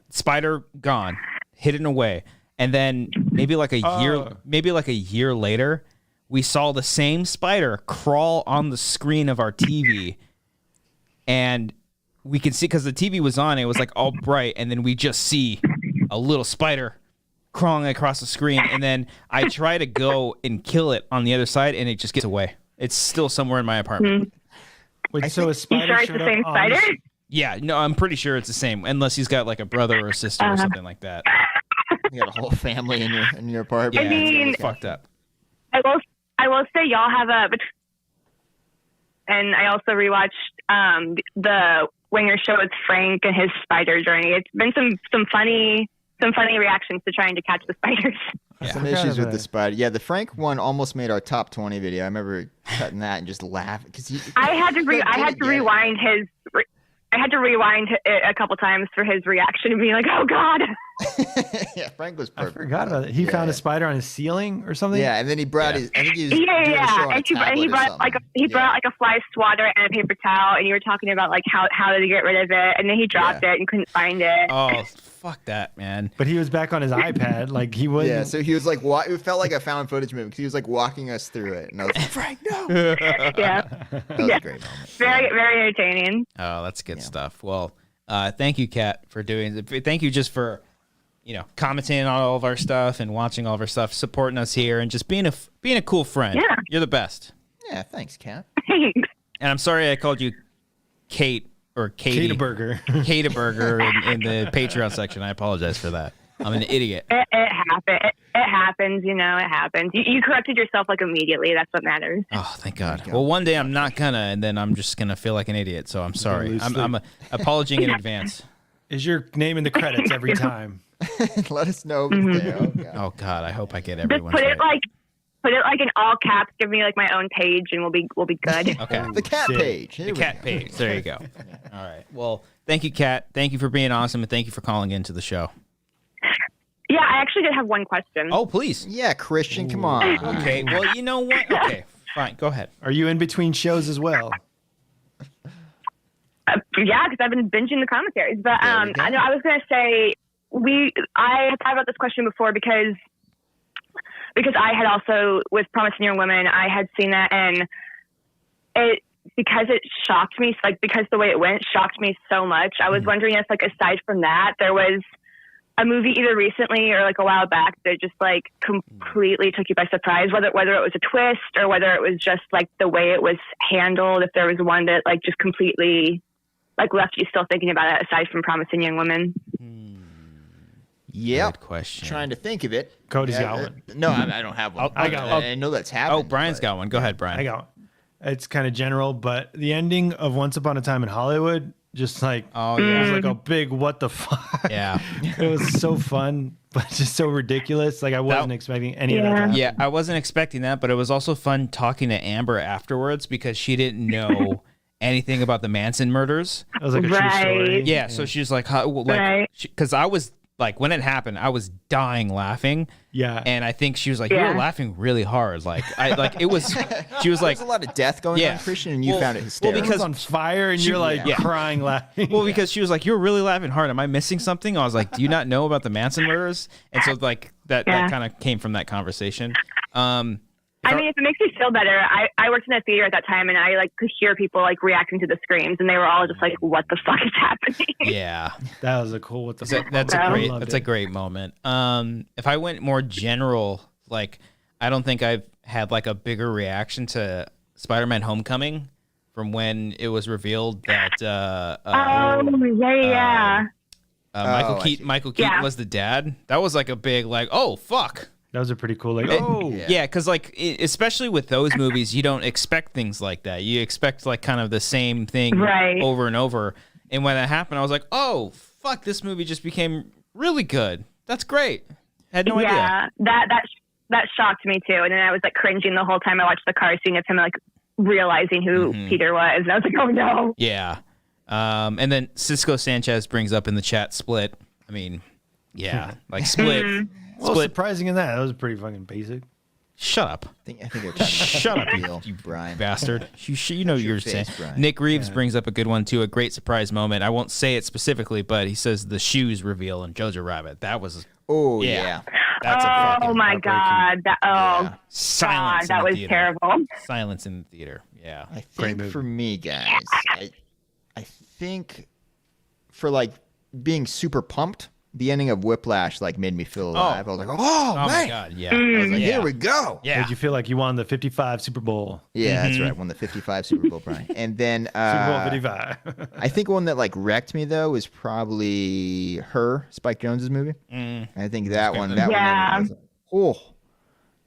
spider gone, hidden away, and then maybe like a year later, we saw the same spider crawl on the screen of our TV, and we could see because the TV was on, it was like all bright, and then we just see a little spider crawling across the screen, and then I try to go and kill it on the other side, and it just gets away. It's still somewhere in my apartment. Wait, so a You spider sure it's showed the up same on spider? Yeah, no, I'm pretty sure it's the same, unless he's got like a brother or a sister or something like that. You got a whole family in your apartment. Yeah, I mean- it's fucked up. I will say y'all have and I also rewatched the Wanger show with Frank and his spider journey. It's been some funny reactions to trying to catch the spiders. Some issues with the spider. Yeah, the Frank one almost made our top 20 video. I remember cutting that and just laughing because I had to rewind it a couple times for his reaction and being like, "Oh God!" Yeah, Frank was I perfect. forgot about it. He found a spider on his ceiling or something? Yeah, and then he brought his. I think he was doing a show Yeah. on a And tablet he or brought something. brought like a fly swatter and a paper towel, and you were talking about like how did he get rid of it, and then he dropped it and couldn't find it. Oh, fuck that, man. But he was back on his iPad. Like he was. Yeah, so he was like, it felt like a found footage movie because he was like walking us through it, and I was like, Frank, no. Yeah, That was a great moment. very entertaining. Oh, that's good stuff. Well, thank you, Kat, for doing it. Thank you just for, commenting on all of our stuff and watching all of our stuff, supporting us here, and just being a cool friend. Yeah. You're the best. Yeah, thanks, Kat. Thanks. And I'm sorry I called you Kate or Katie. Burger. Burger in the Patreon section. I apologize for that. I'm an idiot. It happens. It happens. It happens. You corrected yourself like immediately. That's what matters. Oh, thank God. Well, one day I'm not gonna, and then I'm just gonna feel like an idiot. So I'm sorry. I'm apologizing in advance. Is your name in the credits every time? Let us know. If it's there. Oh, God. Oh God, I hope I get Just everyone. put it like in all caps. Give me like my own page, and we'll be good. Okay. The cat Sick. page. Here The we Cat go. page. There you go. All right. Well, thank you, Kat. Thank you for being awesome, and thank you for calling into the show. Yeah, I actually did have one question. Oh, please. Yeah, Christian, come on. Okay. Well, you know what? Okay. Fine. Go ahead. Are you in between shows as well? Yeah, because I've been binging the commentaries. But There we go. I know I was gonna say I had thought about this question before because I had also with Promising Young Women I had seen that and because it shocked me because the way it went shocked me so much. I was wondering if like aside from that there was a movie either recently or like a while back that just like completely took you by surprise, whether it was a twist or whether it was just like the way it was handled, if there was one that like just completely like left you still thinking about it aside from Promising Young Women. Yep. Good question. Trying to think of it. Cody's got one. No, I don't have one. I got one. I know that's happened. Oh, Brian's got one. Go ahead, Brian. I got one. It's kind of general, but the ending of Once Upon a Time in Hollywood, just like, Oh, it yeah. was like a big what the fuck. Yeah. It was so fun, but just so ridiculous. Like I wasn't expecting any of that to happen. Yeah, I wasn't expecting that, but it was also fun talking to Amber afterwards because she didn't know anything about the Manson murders. It was like a true story. Yeah, so she was like, Right. because I was like when it happened, I was dying laughing. Yeah. And I think she was like, "You were laughing really hard." Like it was. She was like, "There's a lot of death going on, Christian," and you found it hysterical. Well, because on fire, and you're like crying, laughing. Well, because she was like, "You're really laughing hard. Am I missing something?" I was like, "Do you not know about the Manson murders?" And so like that kind of came from that conversation. I mean, if it makes you feel better, I worked in a theater at that time, and I like could hear people like reacting to the screams, and they were all just like, "What the fuck is happening?" Yeah, that was a cool. What the fuck? That's a great moment. If I went more general, like I don't think I've had like a bigger reaction to Spider-Man: Homecoming from when it was revealed that. Michael Keaton was the dad. That was like a big like, oh fuck. That was a pretty cool, like, because like especially with those movies, you don't expect things like that. You expect like kind of the same thing over and over. And when that happened, I was like, oh fuck, this movie just became really good. That's great. I had no idea. Yeah, that shocked me too. And then I was like cringing the whole time I watched the car scene of him like realizing who Peter was, and I was like, oh no. Yeah. And then Cisco Sanchez brings up in the chat Split. I mean, yeah, like Split. Well, surprising in that. That was pretty fucking basic. Shut up. I think it's Shut up, you Brian. Bastard. You know you're saying. Nick Reeves brings up a good one, too. A great surprise moment. I won't say it specifically, but he says the shoes reveal in Jojo Rabbit. That was... Oh, yeah. That's a fucking my God. Silence God, that was theater. terrible. Silence in the theater. Yeah. I think for me, guys, I think for like being super pumped, the ending of Whiplash like made me feel alive. I was like, oh man. My God, yeah. I was like, here we go. Yeah. Did you feel like you won the 55 Super Bowl? Yeah, that's right. Won the 55 Super Bowl, Brian. And then Super Bowl 55. I think one that like wrecked me though was probably Spike Jonze's movie. I think that one. That one. I was like, oh.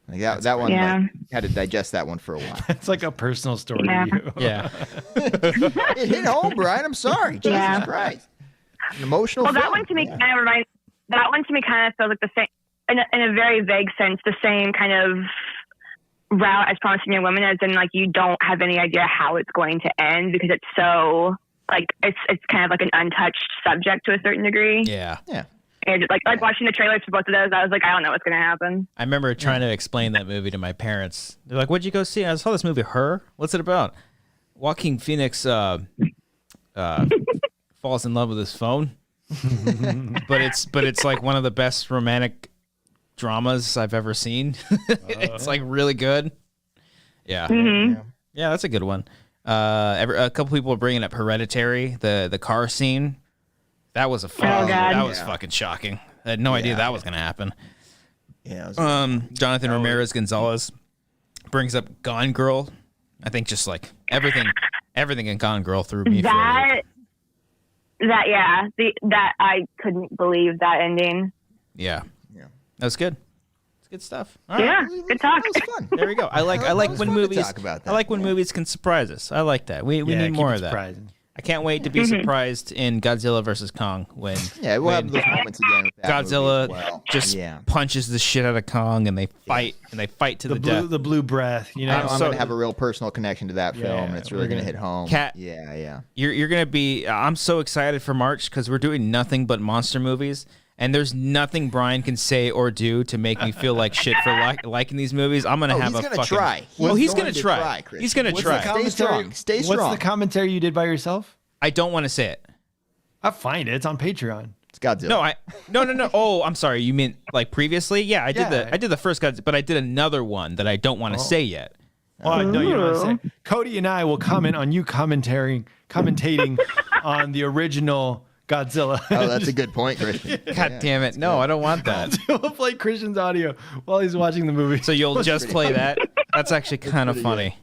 Like that one, like, had to digest that one for a while. It's like a personal story to you. Yeah. It hit home, Brian. I'm sorry. Jesus Christ. An emotional. Well, film. that one to me kind of feels like the same, in a very vague sense, the same kind of route as Promising Young Woman, as in like you don't have any idea how it's going to end because it's so like it's kind of like an untouched subject to a certain degree. Yeah. Yeah. And like watching the trailers for both of those, I was like, I don't know what's going to happen. I remember trying to explain that movie to my parents. They're like, "What'd you go see?" I saw this movie, Her. What's it about? Joaquin Phoenix falls in love with his phone. but it's like one of the best romantic dramas I've ever seen. It's like really good. Yeah. Yeah, that's a good one. A couple people are bringing up Hereditary, the car scene. That was fucking shocking. I had no idea that was going to happen. Yeah. Jonathan Ramirez Gonzalez brings up Gone Girl. I think just like everything in Gone Girl threw me for a loop. That I couldn't believe that ending. Yeah. That was good. It's good stuff. All right. Good talk. That was fun. There we go. I like when movies movies can surprise us. I like that. We need more of that. Surprising. I can't wait to be surprised in Godzilla vs. Kong when we'll have those moments again with that Godzilla just punches the shit out of Kong and they fight to the death. The blue breath, you know. I'm going to have a real personal connection to that film. It's really going to hit home. Kat, yeah. You're going to be I'm so excited for March because we're doing nothing but monster movies. And there's nothing Brian can say or do to make me feel like shit for liking these movies. I'm gonna have he's gonna try. He's gonna try. He's gonna try. Stay strong. Stay strong. What's the commentary you did by yourself? I don't want to say it. I'll find it. It's on Patreon. It's Godzilla. No. Oh, I'm sorry. You meant like previously? Yeah, I did the first Godzilla, but I did another one that I don't want to say yet. Oh, I know you don't want to say. Cody and I will comment on you commentating on the original Godzilla. Oh, that's a good point, Christian. God damn it. No, I don't want that. We'll play Christian's audio while he's watching the movie. So you'll just play that? That's actually kind of funny.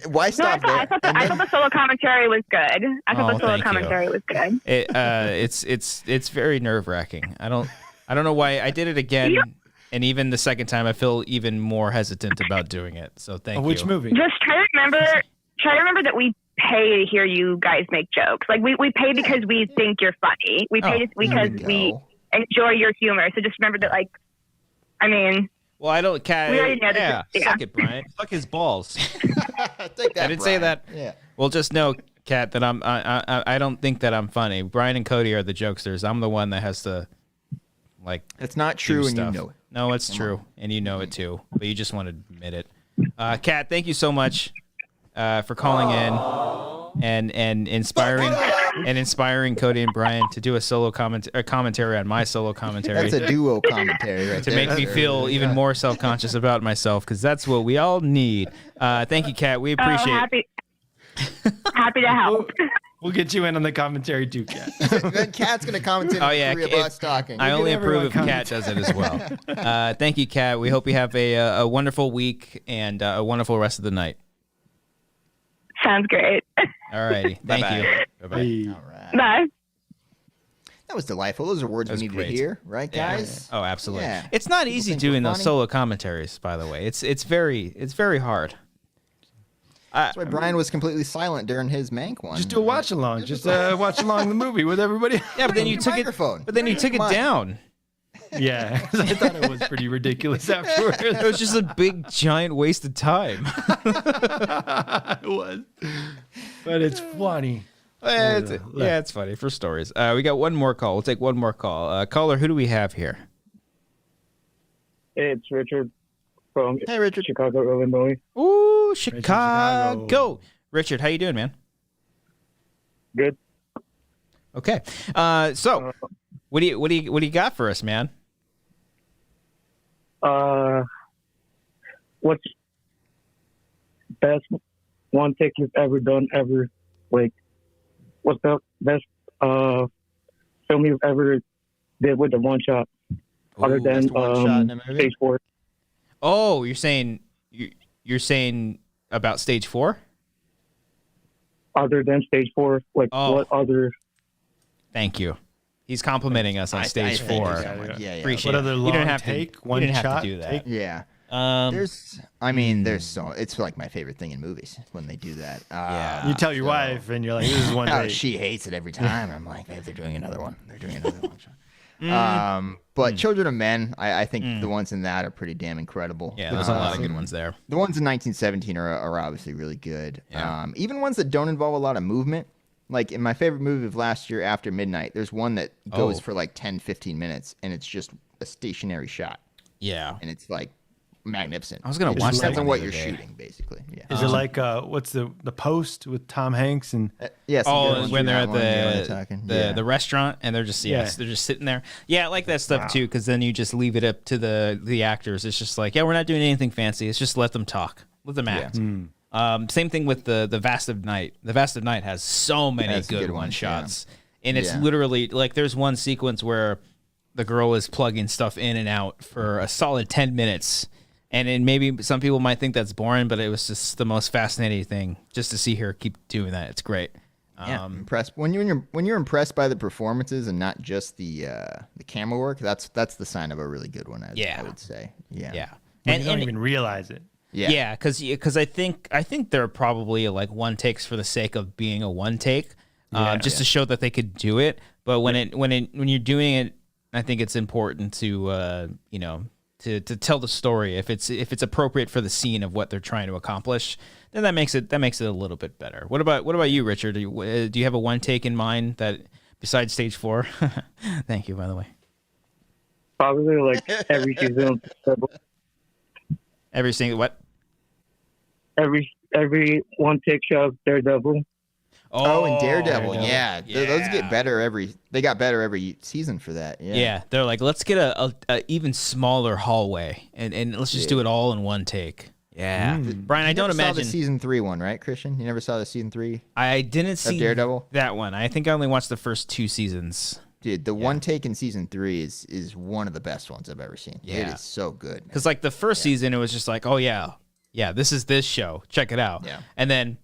Why stop there? I thought the solo commentary was good. Was good. It's very nerve-wracking. I don't know why I did it again, and even the second time I feel even more hesitant about doing it. So thank you. Which movie? Just try to remember that we pay to hear you guys make jokes. Like we pay because we think you're funny. We pay because we enjoy your humor. So just remember that, like, I mean. Well, I don't. We already know suck it, Brian. Suck his balls. Take that, I didn't say that. Yeah. Well, just know Kat, that I don't think that I'm funny. Brian and Cody are the jokesters. I'm the one that has to It's not do true, and stuff. you know it. No, it's true, and you know it too, but you just want to admit it. Kat, thank you so much for calling in and inspiring Cody and Brian to do a solo commentary on my solo commentary. That's a duo commentary right to there. make me feel even more self-conscious about myself, because that's what we all need. Thank you, Kat. We appreciate it. Happy to help. We'll get you in on the commentary too, Kat. Then Kat's gonna comment Oh, yeah, three of us talking. I only approve if everyone Kat does it as well. Thank you, Kat. We hope you have a wonderful week and a wonderful rest of the night. Sounds great. All righty. Thank you. Bye-bye. Hey. All right. Bye. That was delightful. Those are words That was we needed great. to hear, right, guys? Oh, absolutely. Yeah. It's not easy think we're doing those funny? solo commentaries, by the way. It's very hard. That's why Brian was completely silent during his Mank one. Just do a watch along. Just watch along the movie with everybody. Yeah, but then you Your took microphone. it. But then you took it Come on. down. Yeah, I thought it was pretty ridiculous afterwards. It was just a big, giant waste of time. It was, but it's funny. It's funny for stories. We got one more call. We'll take one more call. Caller, who do we have here? Hey, it's Richard from Hey, Richard. Chicago, Illinois. Ooh, Chicago. Chicago. Richard, how you doing, man? Good. Okay. So, what do you got for us, man? What's best one take you've ever done ever? Like, what's the best film you've ever did with the one shot, other than best one shot in a movie? Stage 4? Oh, you're saying about Stage 4? Other than Stage 4, like Oh. what other? Thank you. He's complimenting us on Stage thank you 4. so much. Yeah. Appreciate What it. other You long didn't have take, to, one you didn't shot have to do that. take? Yeah. There's it's like my favorite thing in movies when they do that. Yeah. You tell your wife, and you're like, "This is one Oh, take." she hates it every time. I'm like, babe, they're doing another one. They're doing another one. But Children of Men, I think the ones in that are pretty damn incredible. Yeah, there's a lot of good ones there. The ones in 1917 are obviously really good. Yeah. Even ones that don't involve a lot of movement. Like in my favorite movie of last year, After Midnight, there's one that goes for like 10, 15 minutes, and it's just a stationary shot. Yeah. And it's like magnificent. I was gonna It watch just that depends on one what the you're other day. shooting, basically. Yeah. Is it like what's the Post with Tom Hanks and Yes. Oh, when they're at the the restaurant and they're just they're just sitting there. Yeah, I like that stuff too, because then you just leave it up to the actors. It's just like, yeah, we're not doing anything fancy. It's just let them talk, let them act. Same thing with the Vast of Night. The Vast of Night has so many That's good good one ones, shots, and it's Yeah. literally like there's one sequence where the girl is plugging stuff in and out for a solid 10 minutes. And then maybe some people might think that's boring, but it was just the most fascinating thing just to see her keep doing that. It's great. Yeah, impressed when you're impressed by the performances and not just the camera work. That's the sign of a really good one. I would say. Yeah. Yeah. you don't even realize it? Yeah, because I think there are probably like one takes for the sake of being a one take, just to show that they could do it. But when you're doing it, I think it's important to to tell the story if it's appropriate for the scene of what they're trying to accomplish. Then that makes it a little bit better. What about you, Richard? Do you have a one take in mind that besides Stage 4? Thank you, by the way. Probably like every season. Every single what? Every one take shot of Daredevil. Oh, and Daredevil, Daredevil. yeah. Those get better they got better every season for that. Yeah. Yeah, they're like, let's get a even smaller hallway and let's just do it all in one take. Yeah, Brian, I don't You never imagine saw the season 3 one, right, Christian? You never saw the season 3? I didn't see Daredevil? that one. I think I only watched the first 2 seasons. Dude, the one take in season 3 is one of the best ones I've ever seen. It Yeah. is so good. Because like the first season, it was just like, oh yeah, this is this show. Check it out. Yeah. And then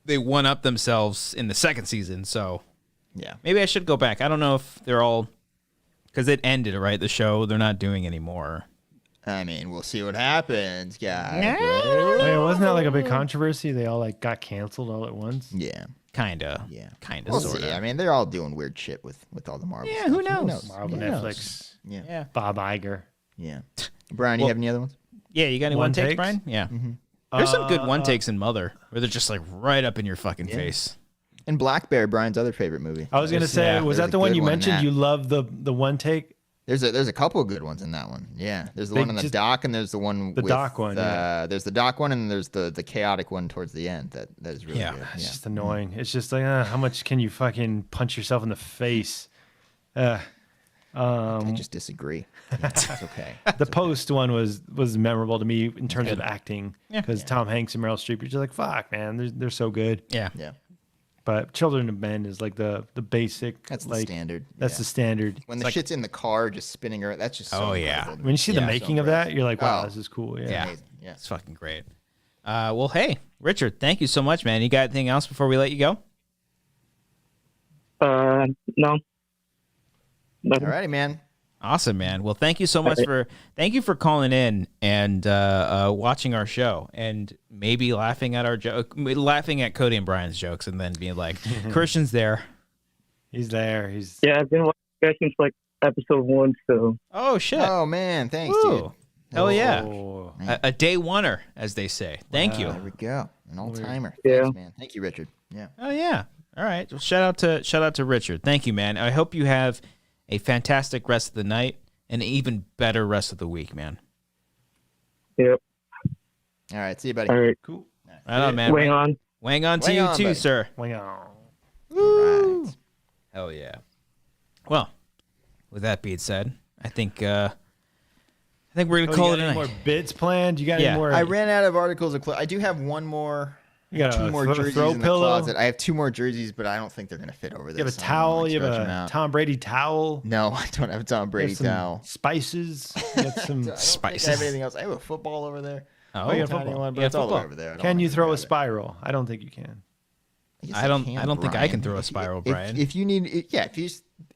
they one up themselves in the second season. So Yeah. maybe I should go back. I don't know if they're all because it ended, right? The show they're not doing anymore. I mean, we'll see what happens, guys. Oh, yeah, wasn't that like a big controversy? They all like got canceled all at once. Yeah. Kinda. Yeah. Kinda. We'll Sorta. see. I mean, they're all doing weird shit with all the Marvel Yeah, stuff. who knows? Marvel, Who knows? Netflix, Yeah. Yeah. Bob Iger. Yeah. Brian, you have any other ones? Yeah. You got any One one takes, takes? Brian? Yeah. There's some good one takes in Mother where they're just like right up in your fucking face. And Black Bear, Brian's other favorite movie. I was gonna say, was that the one you mentioned? that. You love the one take. There's a couple of good ones in that one. Yeah, there's the one on the dock, and there's the one with dock one. There's the dock one, and there's the chaotic one towards the end. That is really good. It's just annoying. It's just like, how much can you fucking punch yourself in the face? I just disagree. It's okay. The Post one was memorable to me in terms of acting because Tom Hanks and Meryl Streep. You're just like, fuck, man, they're so good. Yeah. But Children of Men is like the basic. That's like, the standard. That's the standard. When the shit's in the car just spinning around, that's just so impressive. When you see the making of that, you're like, wow, Oh. this is cool. Yeah. Amazing. Yeah. It's fucking great. Well, hey, Richard, thank you so much, man. You got anything else before we let you go? No. Nothing. Alrighty, man. Awesome, man. Well, thank you so much for calling in and watching our show and maybe laughing at our joke, laughing at Cody and Brian's jokes, and then being like, Christian's there. He's there. Yeah, I've been watching you guys since like episode 1. So. Oh shit. Oh man, thanks, Ooh. dude. Hell yeah. Oh. A day oneer, as they say. Thank you. There we go. An all timer. Yeah. Thanks, man. Thank you, Richard. Yeah. Oh yeah. All right. Well, shout out to Richard. Thank you, man. I hope you have a fantastic rest of the night and an even better rest of the week, man. Yep. All right. See you, buddy. All right. Cool. Right on, man. Wang on. Wang on to Wang you on, too, buddy. sir. Wow. All right. Hell yeah. Well, with that being said, I think we're gonna call it a any night. more bits planned? You got Yeah. any more? I ran out of articles of clothes. I do have one more. You got Two a more throw jerseys in the pillow? closet. I have 2 more jerseys, but I don't think they're gonna fit over this. You have a so I don't wanna towel. You have stretch them a out. Tom Brady towel. No, I don't have a Tom You Brady have some towel. spices. You got some. I don't think I have anything else. I have a football over there. Oh, you got Tiny football. one, but Yeah, it's all football. over there. Can you throw a spy? spiral? I don't think you can. I don't think I can throw a spiral, Brian. If you need,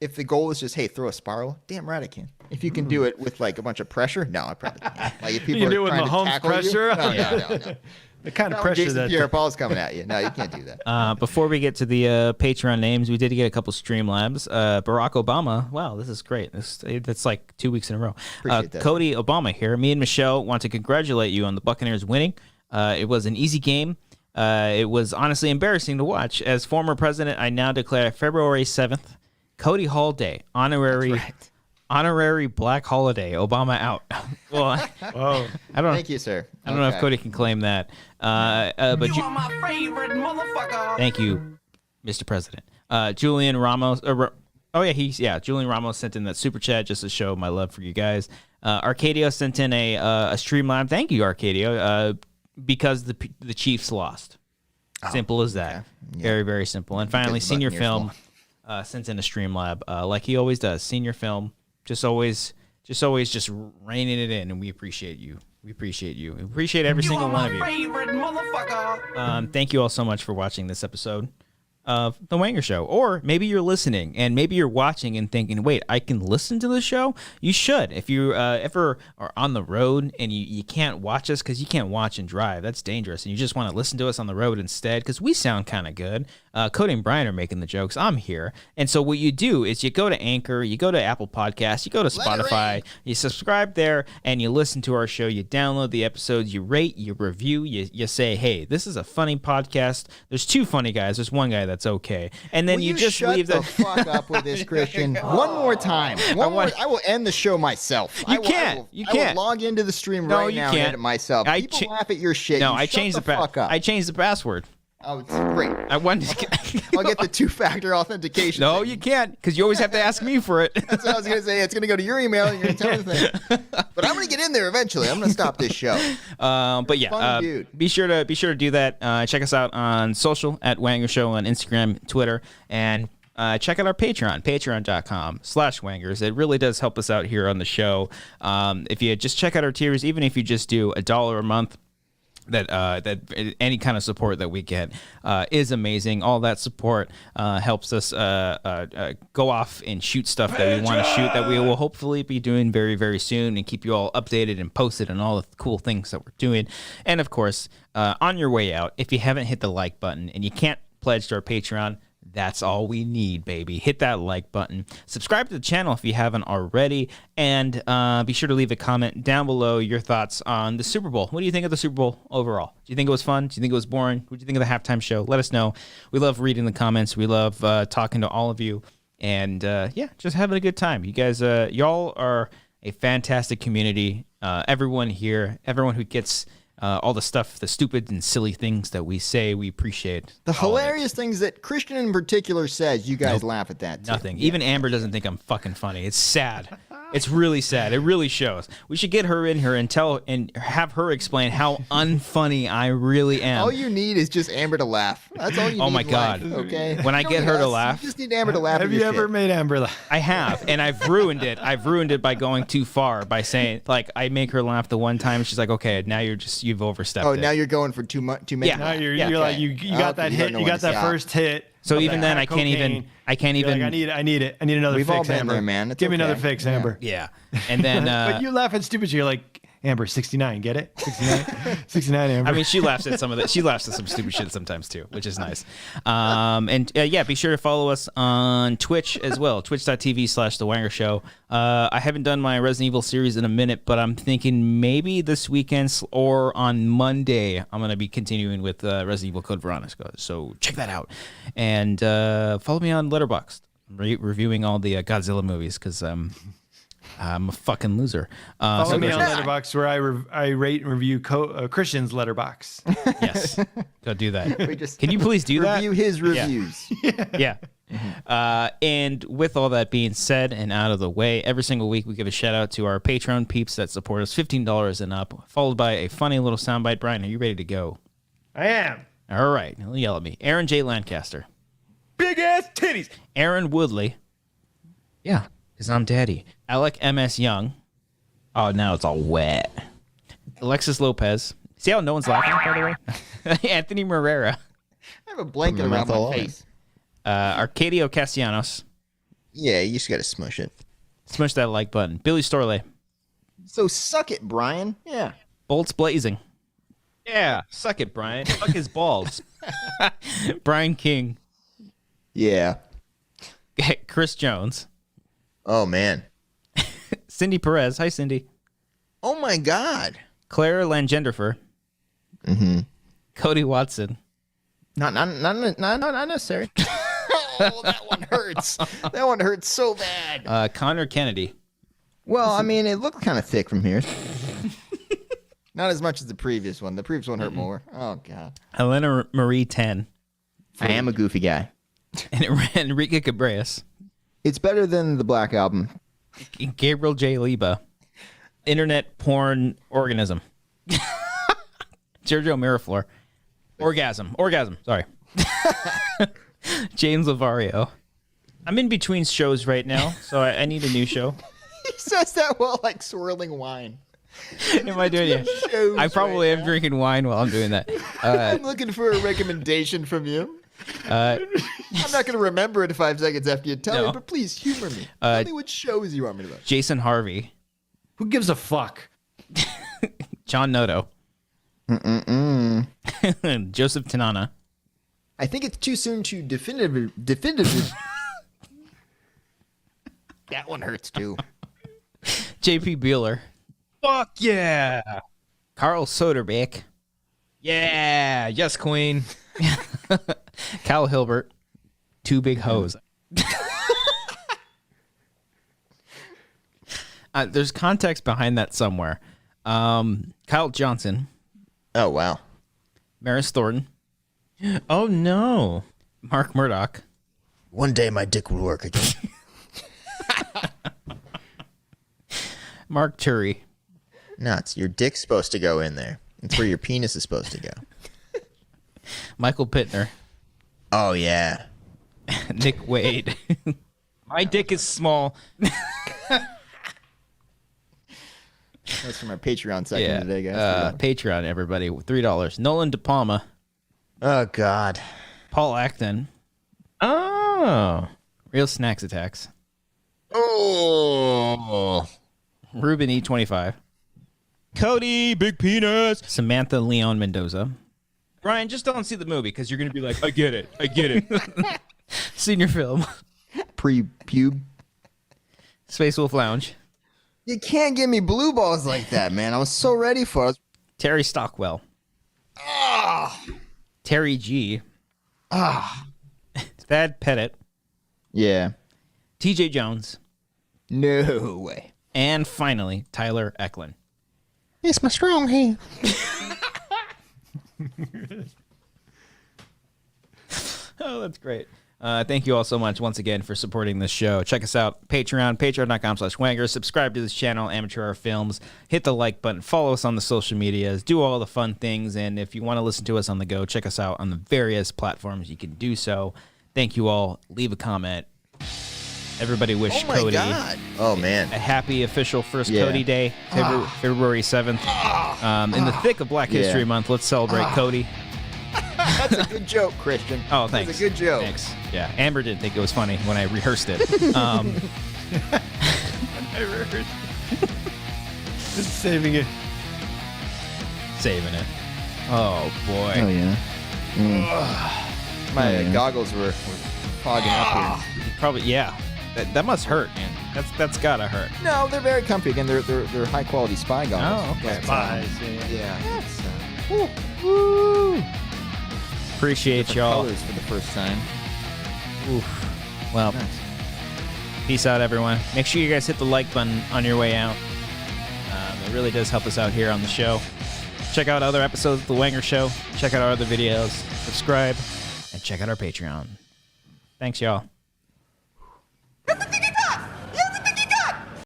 if the goal is just, hey, throw a spiral, damn right I can. If you can do it with like a bunch of pressure, no, I probably can't. Like if people can are do it with trying to Mahomes tackle pressure? you, no. The kind of Not when pressure Jason that. Pierre-Paul's coming at you. No, you can't do that. Before we get to the Patreon names, we did get a couple Streamlabs. Barack Obama. Wow, this is great. That's like 2 weeks in a row. Appreciate that. Cody Obama here. Me and Michelle want to congratulate you on the Buccaneers winning. It was an easy game. It was honestly embarrassing to watch. As former president, I now declare February 7th, Cody Hall Day, honorary Black holiday. Obama out. Well, Whoa. I don't. Thank you, sir. I don't know if Cody can claim that. But you are my favorite motherfucker. Thank you, Mr. President. Julian Ramos. Julian Ramos sent in that super chat just to show my love for you guys. Arcadio sent in a Streamlab. Thank you, Arcadio. Because the Chiefs lost. Simple as that. okay. Yeah. Very, very simple. And finally, the Senior Buccaneers Film sent in a Streamlab, like he always does. Senior Film, just always reining it in, and we appreciate you. We appreciate you. We appreciate every single one of you. Favorite motherfucker. Thank you all so much for watching this episode of The Wanger Show. Or maybe you're listening and maybe you're watching and thinking, wait, I can listen to the show? You should. If you ever are on the road and you can't watch us because you can't watch and drive, that's dangerous, and you just want to listen to us on the road instead because we sound kind of good. Cody and Brian are making the jokes. I'm here. And so what you do is you go to Anchor, you go to Apple Podcasts, you go to Spotify, you subscribe there, and you listen to our show. You download the episodes, you rate, you review, you say, hey, this is a funny podcast. There's 2 funny guys. There's one guy that's okay. And then Will you just shut leave the fuck up with this, Christian. One more time. I will end the show myself. You can't. You can't. I will log into the stream No, right you now can't. and edit myself. People laugh at your shit. No, You I shut changed the fuck up. I changed the password. Oh, it's great. I wanted to I'll get the 2-factor authentication. No, thing. you can't, because you always have to ask me for it. That's what I was going to say. It's going to go to your email and you're going to tell me the thing. But I'm going to get in there eventually. I'm going to stop this show. But yeah, Funny dude. be sure to do that. Check us out on social at Wanger Show on Instagram, Twitter, and check out our Patreon, patreon.com/Wangers. It really does help us out here on the show. If you just check out our tiers, even if you just do $1 a month, that any kind of support that we get is amazing. All that support helps us go off and shoot stuff that we want to shoot, that we will hopefully be doing very, very soon, and keep you all updated and posted on all the cool things that we're doing. And of course, on your way out, if you haven't hit the like button and you can't pledge to our Patreon, That's all we need, baby. Hit that like button. Subscribe to the channel if you haven't already. And be sure to leave a comment down below your thoughts on the Super Bowl. What do you think of the Super Bowl overall? Do you think it was fun? Do you think it was boring? What do you think of the halftime show? Let us know. We love reading the comments. We love talking to all of you. And, yeah, just having a good time. You guys, y'all are a fantastic community. Everyone here, everyone who gets... all the stuff, the stupid and silly things that we say, we appreciate. The hilarious things that Christian in particular says, you guys laugh at that too. Nothing. Even Amber doesn't think I'm fucking funny. It's sad. It's really sad. It really shows. We should get her in here and have her explain how unfunny I really am. All you need is just Amber to laugh. That's all you need. Oh my in God. life, okay. When I get her to laugh, you just need Amber to laugh. Have at you your ever shit. made Amber laugh? I have, and I've ruined it. I've ruined it by going too far, by saying, like, I make her laugh the one time, she's like, okay, now you've overstepped it. Now you're going for too many. Yeah. Now you're Yeah. like you got that you hit. don't know You when got to that stop. first hit. So of even that then, I crack can't cocaine. even. I can't You're even. like, I need it. I need another We've all fix, been Amber. there, man. It's Give me another okay. fix, Amber. Yeah, and then. But you laugh at stupid shit. You're like, Amber, 69, get it? 69, 69, Amber. I mean, she laughs at some of that. She laughs at some stupid shit sometimes too, which is nice. And yeah, be sure to follow us on Twitch as well. Twitch.tv/The Wanger Show. I haven't done my Resident Evil series in a minute, but I'm thinking maybe this weekend or on Monday I'm going to be continuing with Resident Evil Code Veronica. So check that out. And follow me on Letterboxd. I'm reviewing all the Godzilla movies because I'm a fucking loser. Follow me on Letterboxd where I rate and review Christian's Letterbox. Yes, go do that. We just Can you please do that? review his reviews. Yeah. And with all that being said and out of the way, every single week we give a shout out to our Patreon peeps that support us $15 and up, followed by a funny little soundbite. Brian, are you ready to go? I am. All right. He'll yell at me. Aaron J. Lancaster. Big ass titties. Aaron Woodley. Yeah, because I'm daddy. Alec M.S. Young. Oh, now it's all wet. Alexis Lopez. See how no one's laughing, by the way? Anthony Morera. I have a blanket Put my around mouth all my on face. Arcadio Castellanos. Yeah, you just got to smush it. Smush that like button. Billy Storley. So suck it, Brian. Yeah. Bolts Blazing. Yeah, suck it, Brian. Suck his balls. Brian King. Yeah. Chris Jones. Oh, man. Cindy Perez. Hi, Cindy. Oh, my God. Claire Langenderfer. Mm-hmm. Cody Watson. Not necessary. Oh, that one hurts. That one hurts so bad. Connor Kennedy. Well, I mean, it looked kind of thick from here. Not as much as the previous one. The previous one hurt more. Oh, God. Elena Marie 10. I am a goofy guy. And Enrique Cabreas. It's better than the Black Album. Gabriel J. Liba. Internet porn organism. Sergio Miraflor. Orgasm. Sorry. James Lavario. I'm in between shows right now, so I need a new show. He says that while like swirling wine. Am I doing it? Shows I probably right am now. drinking wine while I'm doing that. I'm looking for a recommendation from you. I'm not going to remember it 5 seconds after you tell No. me, but please humor me. Tell me what shows you want me to watch. Jason Harvey. Who gives a fuck? John Noto. Joseph Tanana. I think it's too soon to definitively. That one hurts too. JP Bueller. Fuck yeah. Carl Soderbeck. Yeah. Yes, queen. Cal Hilbert. Two big hoes. There's context behind that somewhere. Kyle Johnson. Oh wow. Maris Thornton. Oh, no. Mark Murdoch. One day my dick will work again. Mark Turi. Nuts. Your dick's supposed to go in there. It's where your penis is supposed to go. Michael Pittner. Oh yeah. Nick Wade. My dick is small. That's from our Patreon section Yeah. today, guys. Patreon, everybody. $3. Nolan De Palma. Oh God. Paul Acton. Oh. Real Snacks Attacks. Oh. Ruben E25. Cody, big penis. Samantha Leon Mendoza. Brian, just don't see the movie because you're going to be like, I get it. Senior film. Pre-pube. Space Wolf Lounge. You can't give me blue balls like that, man. I was so ready for it. Terry Stockwell. Terry G. Thad Pettit. Yeah. TJ Jones. No way. And finally, Tyler Eklund. It's my strong hand. Oh, that's great. Thank you all so much once again for supporting this show. Check us out, Patreon, patreon.com/Wanger. Subscribe to this channel, Amateur Hour Films. Hit the like button. Follow us on the social medias. Do all the fun things. And if you want to listen to us on the go, check us out on the various platforms you can do so. Thank you all. Leave a comment. Everybody wish Cody God. Oh, man. a happy official first Cody Day, February 7th. In the thick of Black History Month, let's celebrate Cody. That's a good joke, Christian. Oh, thanks. That's a good joke. Thanks. Yeah, Amber didn't think it was funny when I rehearsed it. Just saving it. Saving it. Oh, boy. Oh, yeah. My goggles were fogging up here. Probably, yeah. That must hurt, man. That's gotta hurt. No, they're very comfy. Again, they're high-quality spy goggles. Oh, okay. Spies. Yeah. Woo! Appreciate y'all. Colors for the first time. Oof. Well, peace out, everyone. Make sure you guys hit the like button on your way out. It really does help us out here on the show. Check out other episodes of The Wanger Show. Check out our other videos. Subscribe. And check out our Patreon. Thanks, y'all.